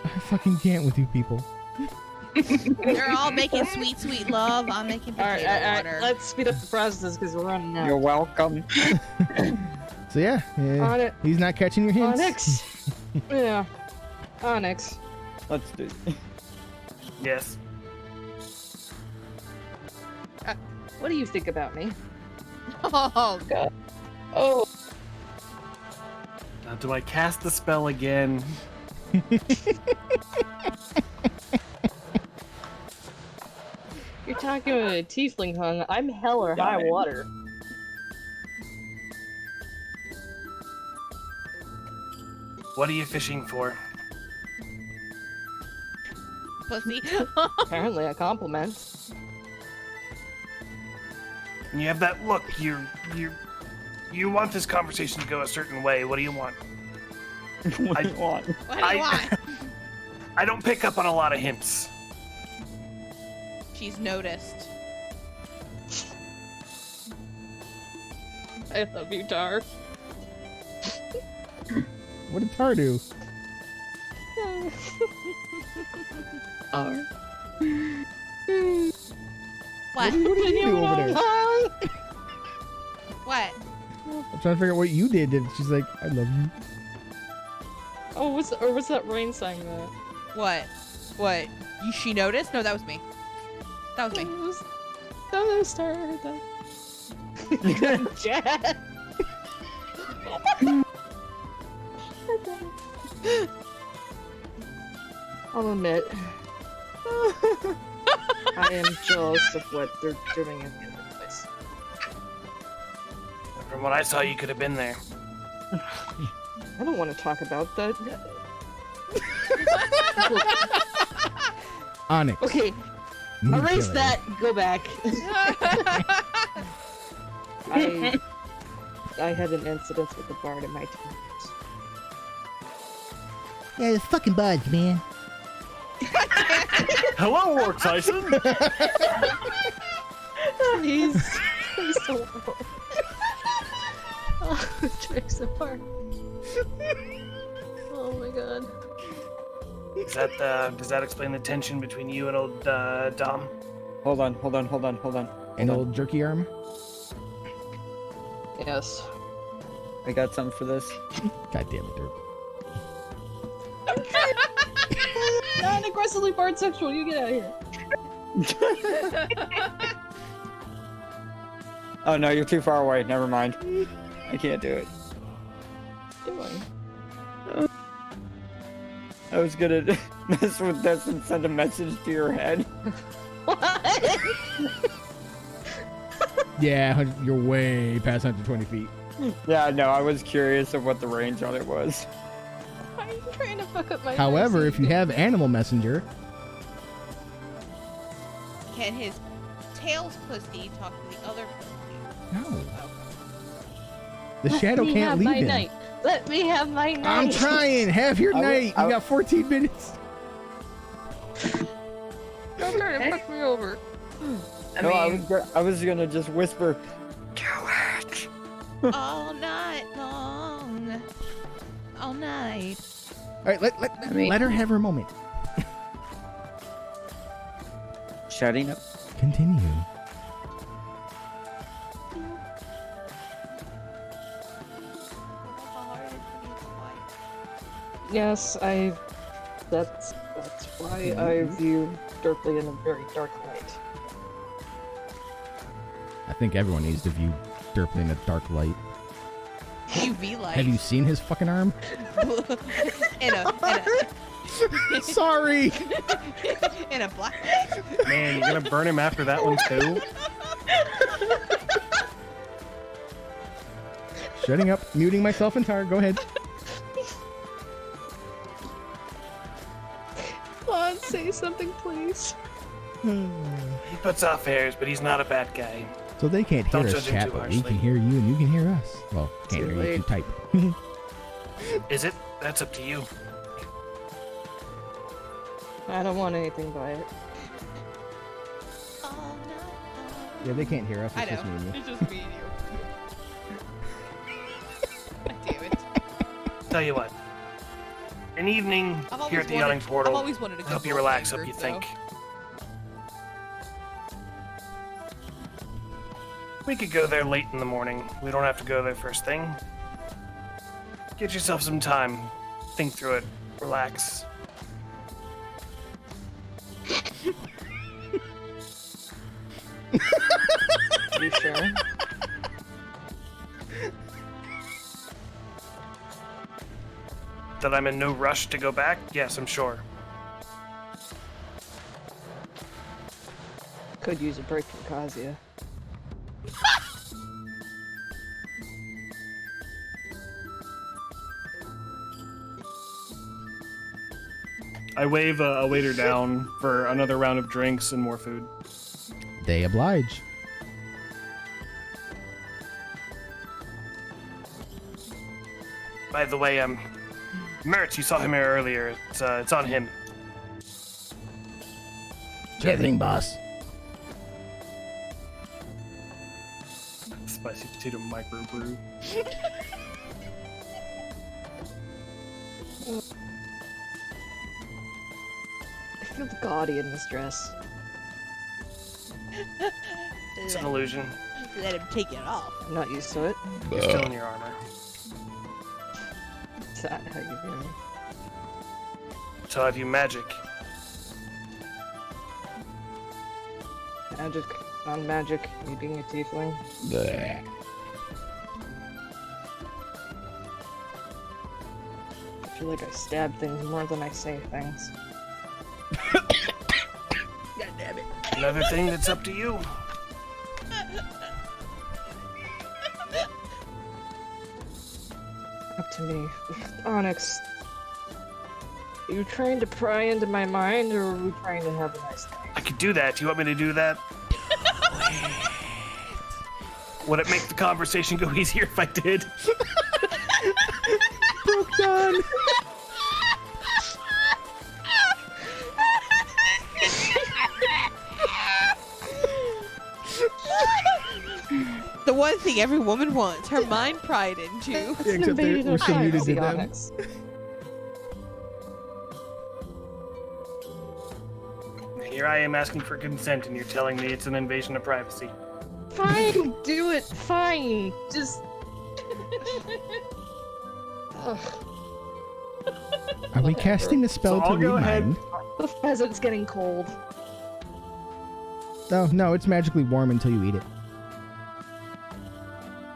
S1: I fucking can't with you people.
S2: They're all making sweet, sweet love. I'm making potato
S4: Alright,
S2: water.
S4: let's speed up the process because we're running
S5: You're
S4: out.
S5: welcome.
S1: So yeah,
S4: Onyx.
S1: he's not catching your hints.
S4: Onyx! Yeah. Onyx.
S5: Let's do.
S7: Yes.
S4: What do you think about me?
S2: Oh,
S4: God. Oh.
S7: Now, do I cast the spell again?
S4: You're talking about a tiefling, hung. I'm hell or high water.
S7: What are you fishing for?
S2: pussy.
S4: Apparently a compliment.
S7: And you have that look. You want this conversation to go a certain way. What do you want?
S5: What do you want?
S2: What do you want?
S7: I don't pick up on a lot of hints.
S2: She's noticed.
S4: I love you, Tar.
S1: What did Tar do?
S3: Tar.
S2: What?
S1: What did you do over there?
S2: What?
S1: I'm trying to figure out what you did. And she's like, I love you.
S4: Oh, was that Rain saying that?
S2: What? What? She noticed? No, that was me. That was me.
S4: That was Tar. I heard that. Jad. I'll admit, I am jealous of what they're doing in the other place.
S7: From what I saw, you could have been there.
S4: I don't want to talk about that.
S1: Onyx.
S4: Okay,
S1: mood
S4: erase
S1: killer.
S4: that. Go back. I had an incident with the bard in my team.
S8: Yeah, it's fucking buds, man.
S6: Hello, Orc Tyson.
S4: Please don't. Oh, tricks apart. Oh my god.
S7: Does that explain the tension between you and old Dom?
S5: Hold on.
S1: An old jerky arm.
S4: Yes.
S5: I got something for this.
S1: God damn it, Derp.
S4: Not aggressively bard sexual. You get out of here.
S5: Oh no, you're too far away. Never mind. I can't do it.
S4: Doing.
S5: I was gonna mess with this and send a message to your head.
S4: What?
S1: Yeah, you're way past 120 feet.
S5: Yeah, no, I was curious of what the range on it was.
S4: Why are you trying to fuck up my
S1: However, if you have Animal Messenger,
S2: Can his tail's pussy talk to the other pussy?
S1: no. The shadow can't leave him.
S4: Night. Let me have my night.
S1: I'm trying. Have your night. You got 14 minutes.
S4: Don't try to fuck me over.
S5: I was gonna just whisper, do it.
S2: All night long. All night.
S1: All right, let her have her moment.
S5: Shutting up.
S1: Continue.
S4: Yes, that's why I view Derpley in a very dark light.
S1: I think everyone needs to view Derpley in a dark light.
S2: UV light.
S1: Have you seen his fucking arm?
S2: in a
S1: Sorry.
S2: in a black light.
S6: Man, you're gonna burn him after that one too?
S1: Shutting up, muting myself and Tar. Go ahead.
S4: Claude, say something, please.
S7: He puts off airs, but he's not a bad guy.
S1: So they can't hear
S7: Don't
S1: us
S7: judge him
S1: chat,
S7: too
S1: but we
S7: harshly.
S1: can hear you and you can hear us. Well, can't
S4: Too
S1: hear you if you
S4: late.
S1: type.
S7: Is it? That's up to you.
S4: I don't want anything by it.
S2: All night long.
S1: Yeah, they can't hear us. It's
S2: I
S1: just me
S2: know.
S1: and you.
S2: It's just me and you. God damn it.
S7: Tell you what. An evening
S2: I've
S7: here
S2: always
S7: at the Yawning
S2: I've
S7: Portal.
S2: always wanted to go
S7: Help you
S2: for a
S7: relax,
S2: finger,
S7: help you
S2: so-
S7: think. We could go there late in the morning. We don't have to go there first thing. Get yourself some time. think through it. Relax.
S4: You sure?
S7: That I'm in no rush to go back? Yes, I'm sure.
S4: Could use a break from Kazia.
S6: I wave a waiter down for another round of drinks and more food.
S1: They oblige.
S7: By the way, Mertz, you saw him here earlier. It's on him.
S1: Sure thing, boss.
S6: Spicy potato microbrew.
S4: I feel gaudy in this dress.
S7: It's an illusion.
S2: Let him take it off.
S4: I'm not used to it.
S7: You're still in your armor.
S4: Is that how you view me?
S7: So I view magic.
S4: Magic, non-magic, me being a tiefling.
S1: Bleh.
S4: I feel like I stab things more than I say things.
S2: God damn it.
S7: Another thing that's up to you.
S4: Up to me. Onyx, are you trying to pry into my mind, or are we trying to have a nice night?
S7: I could do that. Do you want me to do that? Would it make the conversation go easier if I did?
S1: Broke down.
S2: The one thing every woman wants, her mind pried into.
S1: Yeah, except we're so muted to them.
S4: Onyx.
S7: Here I am asking for consent, and you're telling me it's an invasion of privacy.
S4: Fine, do it. Fine. Just. Ugh.
S1: Are we casting a spell
S6: So
S1: to
S6: I'll go
S1: read
S6: ahead.
S1: mind?
S4: The pheasant's getting cold.
S1: Oh, no, it's magically warm until you eat it.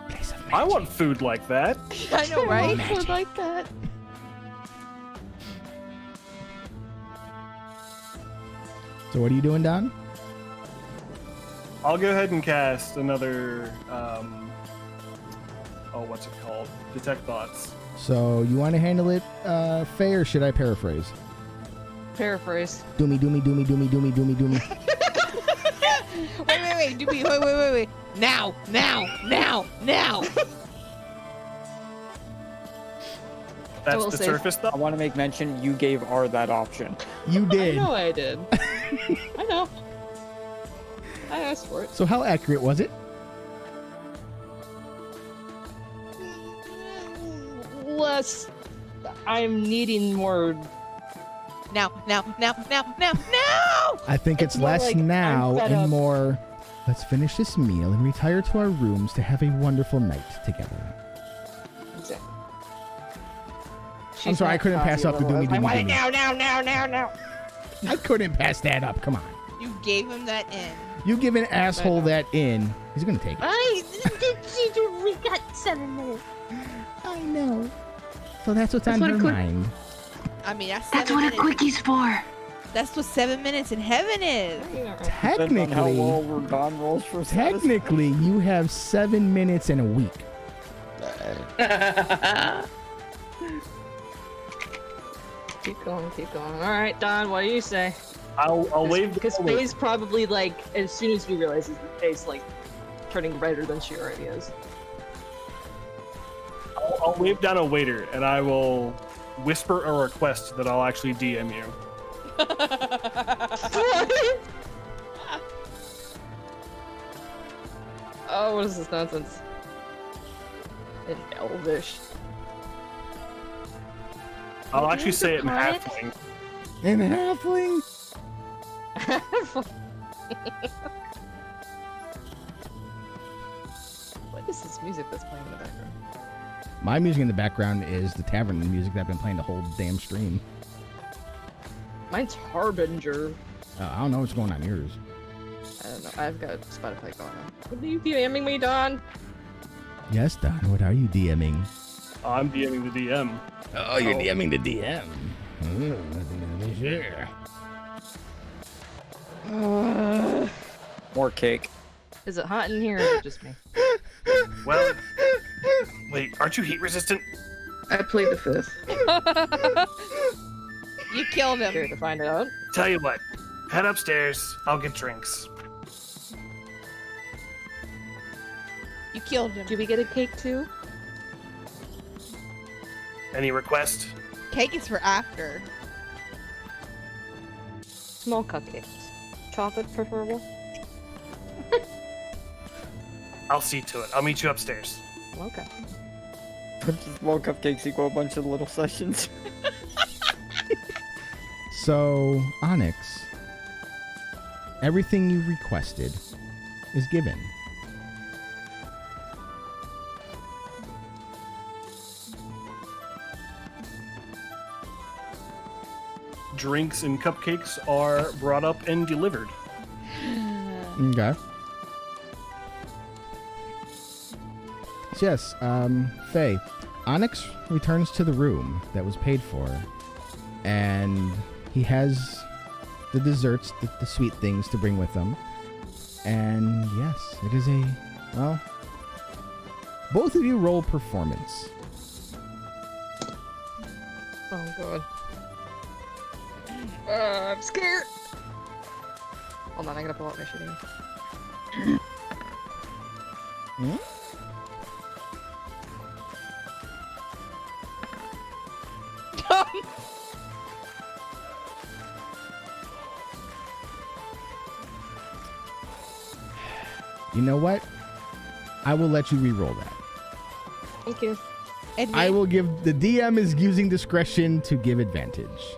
S1: Place of
S6: I
S1: magic.
S6: want food like that.
S2: I know, right?
S1: Magic.
S4: Like that.
S1: So what are you doing, Don?
S6: I'll go ahead and cast another. What's it called? Detect thoughts.
S1: So you want to handle it, Faye, or should I paraphrase?
S4: Paraphrase.
S1: Doomy, doomy, doomy, doomy, doomy, doomy, doomy.
S2: Wait, Doobie, wait. Now.
S6: That's
S4: will
S6: the
S4: say-
S6: surface
S5: I
S6: stuff.
S5: want to make mention you gave R that option.
S1: You
S4: I
S1: did.
S4: know I did. I know. I asked for it.
S1: So how accurate was it?
S4: Less. I'm needing more.
S2: Now.
S1: I think it's
S4: It's more
S1: less
S4: like,
S1: now
S4: I'm fed
S1: and
S4: up.
S1: more. Let's finish this meal and retire to our rooms to have a wonderful night together.
S4: Exactly.
S1: I'm sorry, I couldn't pass up the doomy,
S4: I
S1: doomy,
S4: want it
S1: doomy.
S4: now.
S1: I couldn't pass that up. Come on.
S2: You gave him that in.
S1: You give an asshole that in. He's gonna take it.
S9: We got 7 minutes.
S1: I know. So that's what's
S3: That's
S1: on
S3: what
S1: her
S3: a quick-
S1: mind.
S2: I mean, that's
S3: That's
S2: 7
S3: what a
S2: minutes.
S3: quicky's for.
S2: That's what 7 minutes in heaven is.
S5: Depends on how
S1: Technically,
S5: well Don rolls for
S1: technically, you have 7 minutes in a week.
S4: Keep going. Alright, Don, what do you say?
S6: I'll wave.
S4: Because Faye's probably like, as soon as he realizes that Faye's like turning redder than she already is.
S6: I'll wave down a waiter, and I will whisper a request that I'll actually DM you.
S4: Oh, what is this nonsense? In Elvish.
S6: I'll actually say it in
S9: quiet?
S6: halfling.
S1: And halfling.
S4: What is this music that's playing in the background?
S1: My music in the background is the tavern music that I've been playing the whole damn stream.
S4: Mine's Harbinger.
S1: I don't know what's going on yours.
S4: I don't know. I've got Spotify going on. What are you DMing me, Don?
S1: Yes, Don. What are you DMing?
S6: I'm DMing the DM.
S1: Oh, you're DMing the DM. Sure.
S5: More cake.
S4: Is it hot in here or is it just me?
S7: Well, wait, aren't you heat resistant?
S3: I played the 5th.
S2: You killed him.
S4: Care to find out?
S7: Tell you what, head upstairs. I'll get drinks.
S2: You killed him.
S4: Do we get a cake too?
S7: Any request?
S2: Cake is for after.
S4: Small cupcakes. Chocolate preferable?
S7: I'll see to it. I'll meet you upstairs.
S4: Okay.
S5: Small cupcakes equal a bunch of little sessions.
S1: So, Onyx, everything you requested is given.
S6: Drinks and cupcakes are brought up and delivered.
S1: Okay. So yes, Faye, Onyx returns to the room that was paid for, and he has the desserts, the sweet things to bring with him. And yes, it is well, both of you roll performance.
S4: Oh god. I'm scared. Hold on, I gotta pull out my shitty.
S1: You know what? I will let you re-roll that.
S4: Thank you.
S1: I will give the DM is using discretion to give advantage.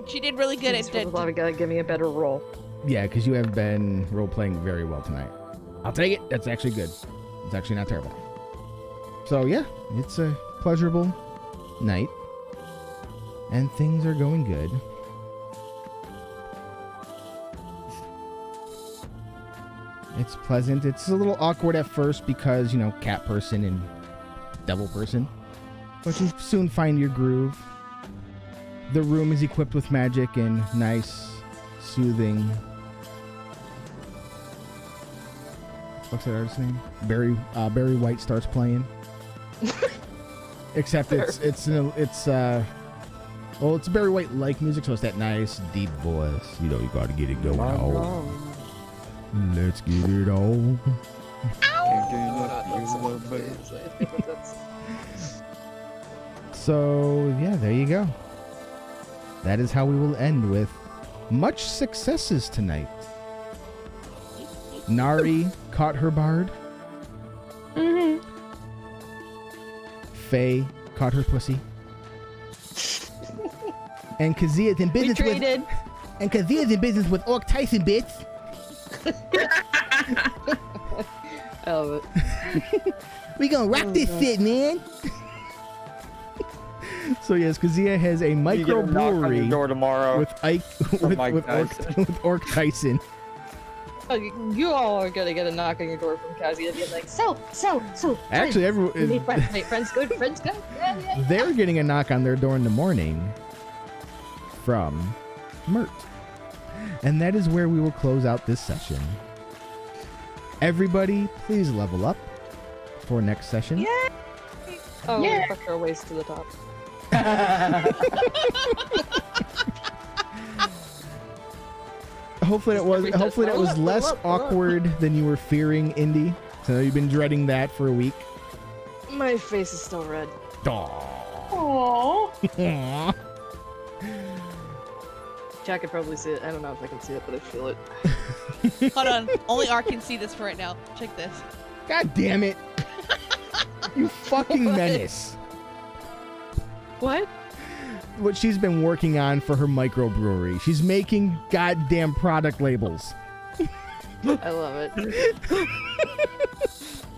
S2: She did really good at it.
S4: Gotta give me a better roll.
S1: Yeah, because you have been role-playing very well tonight. I'll take it. That's actually good. It's actually not terrible. So yeah, it's a pleasurable night. And things are going good. It's pleasant. It's a little awkward at first because, you know, cat person and devil person. But you soon find your groove. The room is equipped with magic and nice, soothing... What's that artist's name? Barry White starts playing. Except it's Barry White like music, so it's that nice deep voice. You know, you gotta get it going on. Let's get it on. So yeah, there you go. That is how we will end with much successes tonight. Nari caught her bard.
S3: Mm-hmm.
S1: Faye caught her pussy. And Kazia's in business with Orc Tyson bits.
S4: I love it.
S8: We gonna rock this shit, man.
S1: So yes, Kazia has a microbrewery
S5: door tomorrow
S1: with Orc Tyson.
S4: Oh, you all are gonna get a knock on your door from Kazia and be like, so.
S1: Actually, everyone.
S4: Friends good. Yeah.
S1: They're getting a knock on their door in the morning from Mert. And that is where we will close out this session. Everybody, please level up for next session.
S4: Yeah. Oh, yeah. We fucked our ways to the top.
S1: Hopefully that was less awkward than you were fearing, Indy. So you've been dreading that for a week.
S4: My face is still red.
S1: Aww.
S4: Jack could probably see it. I don't know if I can see it, but I feel it.
S2: Hold on. Only Art can see this for right now. Check this.
S1: God damn it. You fucking menace.
S4: What?
S1: What she's been working on for her microbrewery. She's making goddamn product labels.
S4: I love it.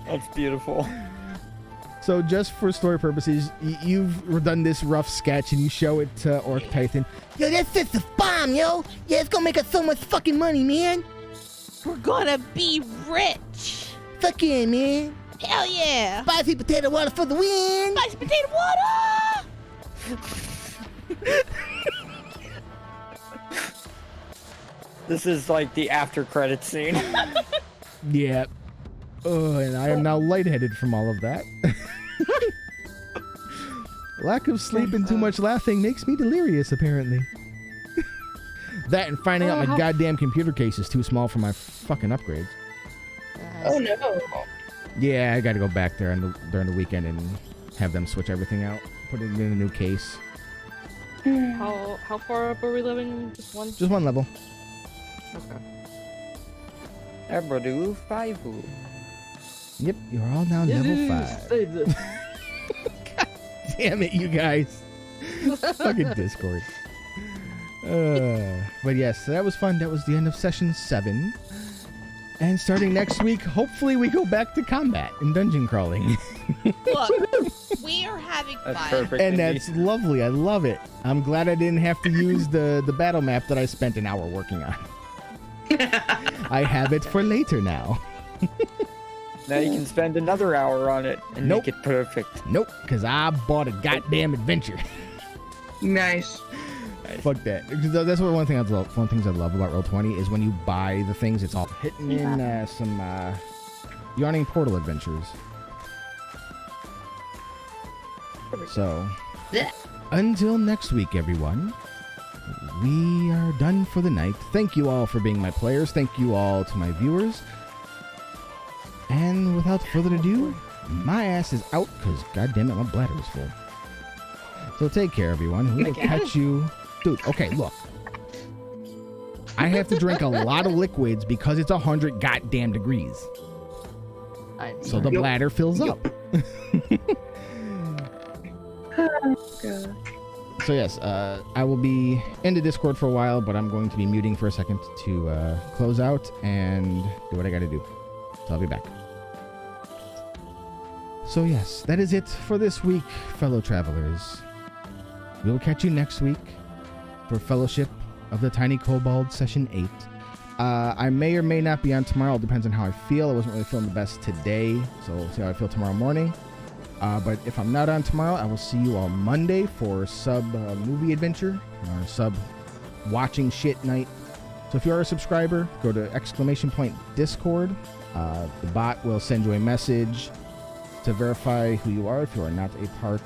S5: That's beautiful.
S1: So So just for story purposes, you've done this rough sketch and you show it to Orc Titan.
S8: Yo, that's just a bomb, yo. Yeah, it's gonna make us so much fucking money, man.
S2: We're gonna be rich.
S8: Fuck yeah, man.
S2: Hell yeah.
S8: Spicy potato water for the win.
S2: Spicy potato water.
S5: This is like the after credit scene.
S1: Yeah. Oh, and I am now lightheaded from all of that. Lack of sleep and too much laughing makes me delirious, apparently. That and finding out my goddamn computer case is too small for my fucking upgrades.
S4: Oh no.
S1: Yeah, I gotta go back there during the weekend and have them switch everything out. Put it in a new case.
S4: How far up are we living? Just one?
S1: Just one level.
S4: Okay.
S5: Everybody 5.
S1: Yep, you're all now level 5. God damn it, you guys. Fucking Discord. But yes, that was fun. That was the end of session 7. And starting next week, hopefully we go back to combat and dungeon crawling.
S2: Look, we are having fun.
S5: That's perfect.
S1: And that's lovely. I love it. I'm glad I didn't have to use the battle map that I spent an hour working on. I have it for later now.
S5: Now you can spend another hour on it and
S1: Nope.
S5: make it perfect.
S1: Nope, because I bought a goddamn adventure.
S3: Nice.
S1: Fuck that. That's what one thing I love. One of the things I love about Roll20 is when you buy the things, it's all hitting in some yawning portal adventures. So, until next week, everyone. We are done for the night. Thank you all for being my players. Thank you all to my viewers. And without further ado, my ass is out because, goddammit, my bladder is full. So take care, everyone. We will catch you. Dude, okay, look. I have to drink a lot of liquids because it's 100 goddamn degrees. So the bladder fills up. So yes, I will be in the Discord for a while, but I'm going to be muting for a second to close out and do what I gotta do. So I'll be back. So yes, that is it for this week, fellow travelers. We will catch you next week for Fellowship of the Tiny Kobold Session 8. I may or may not be on tomorrow. It depends on how I feel. I wasn't really feeling the best today, so we'll see how I feel tomorrow morning. But if I'm not on tomorrow, I will see you on Monday for sub movie adventure or sub watching shit night. So if you are a subscriber, go to !Discord. The bot will send you a message to verify who you are if you are not a part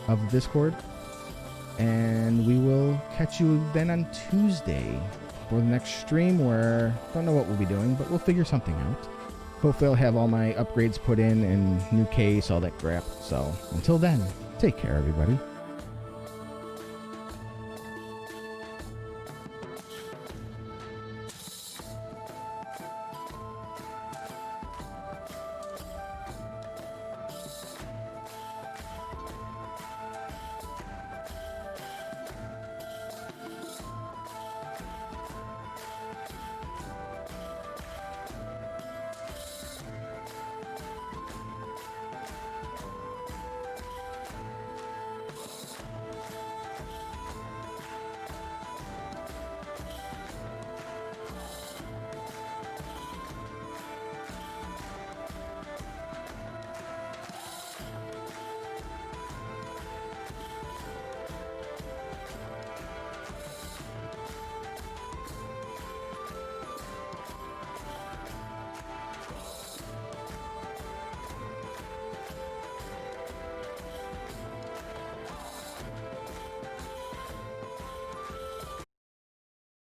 S1: of the Discord. And we will catch you then on Tuesday for the next stream where don't know what we'll be doing, but we'll figure something out. Hopefully I'll have all my upgrades put in and new case, all that crap. So until then, take care, everybody.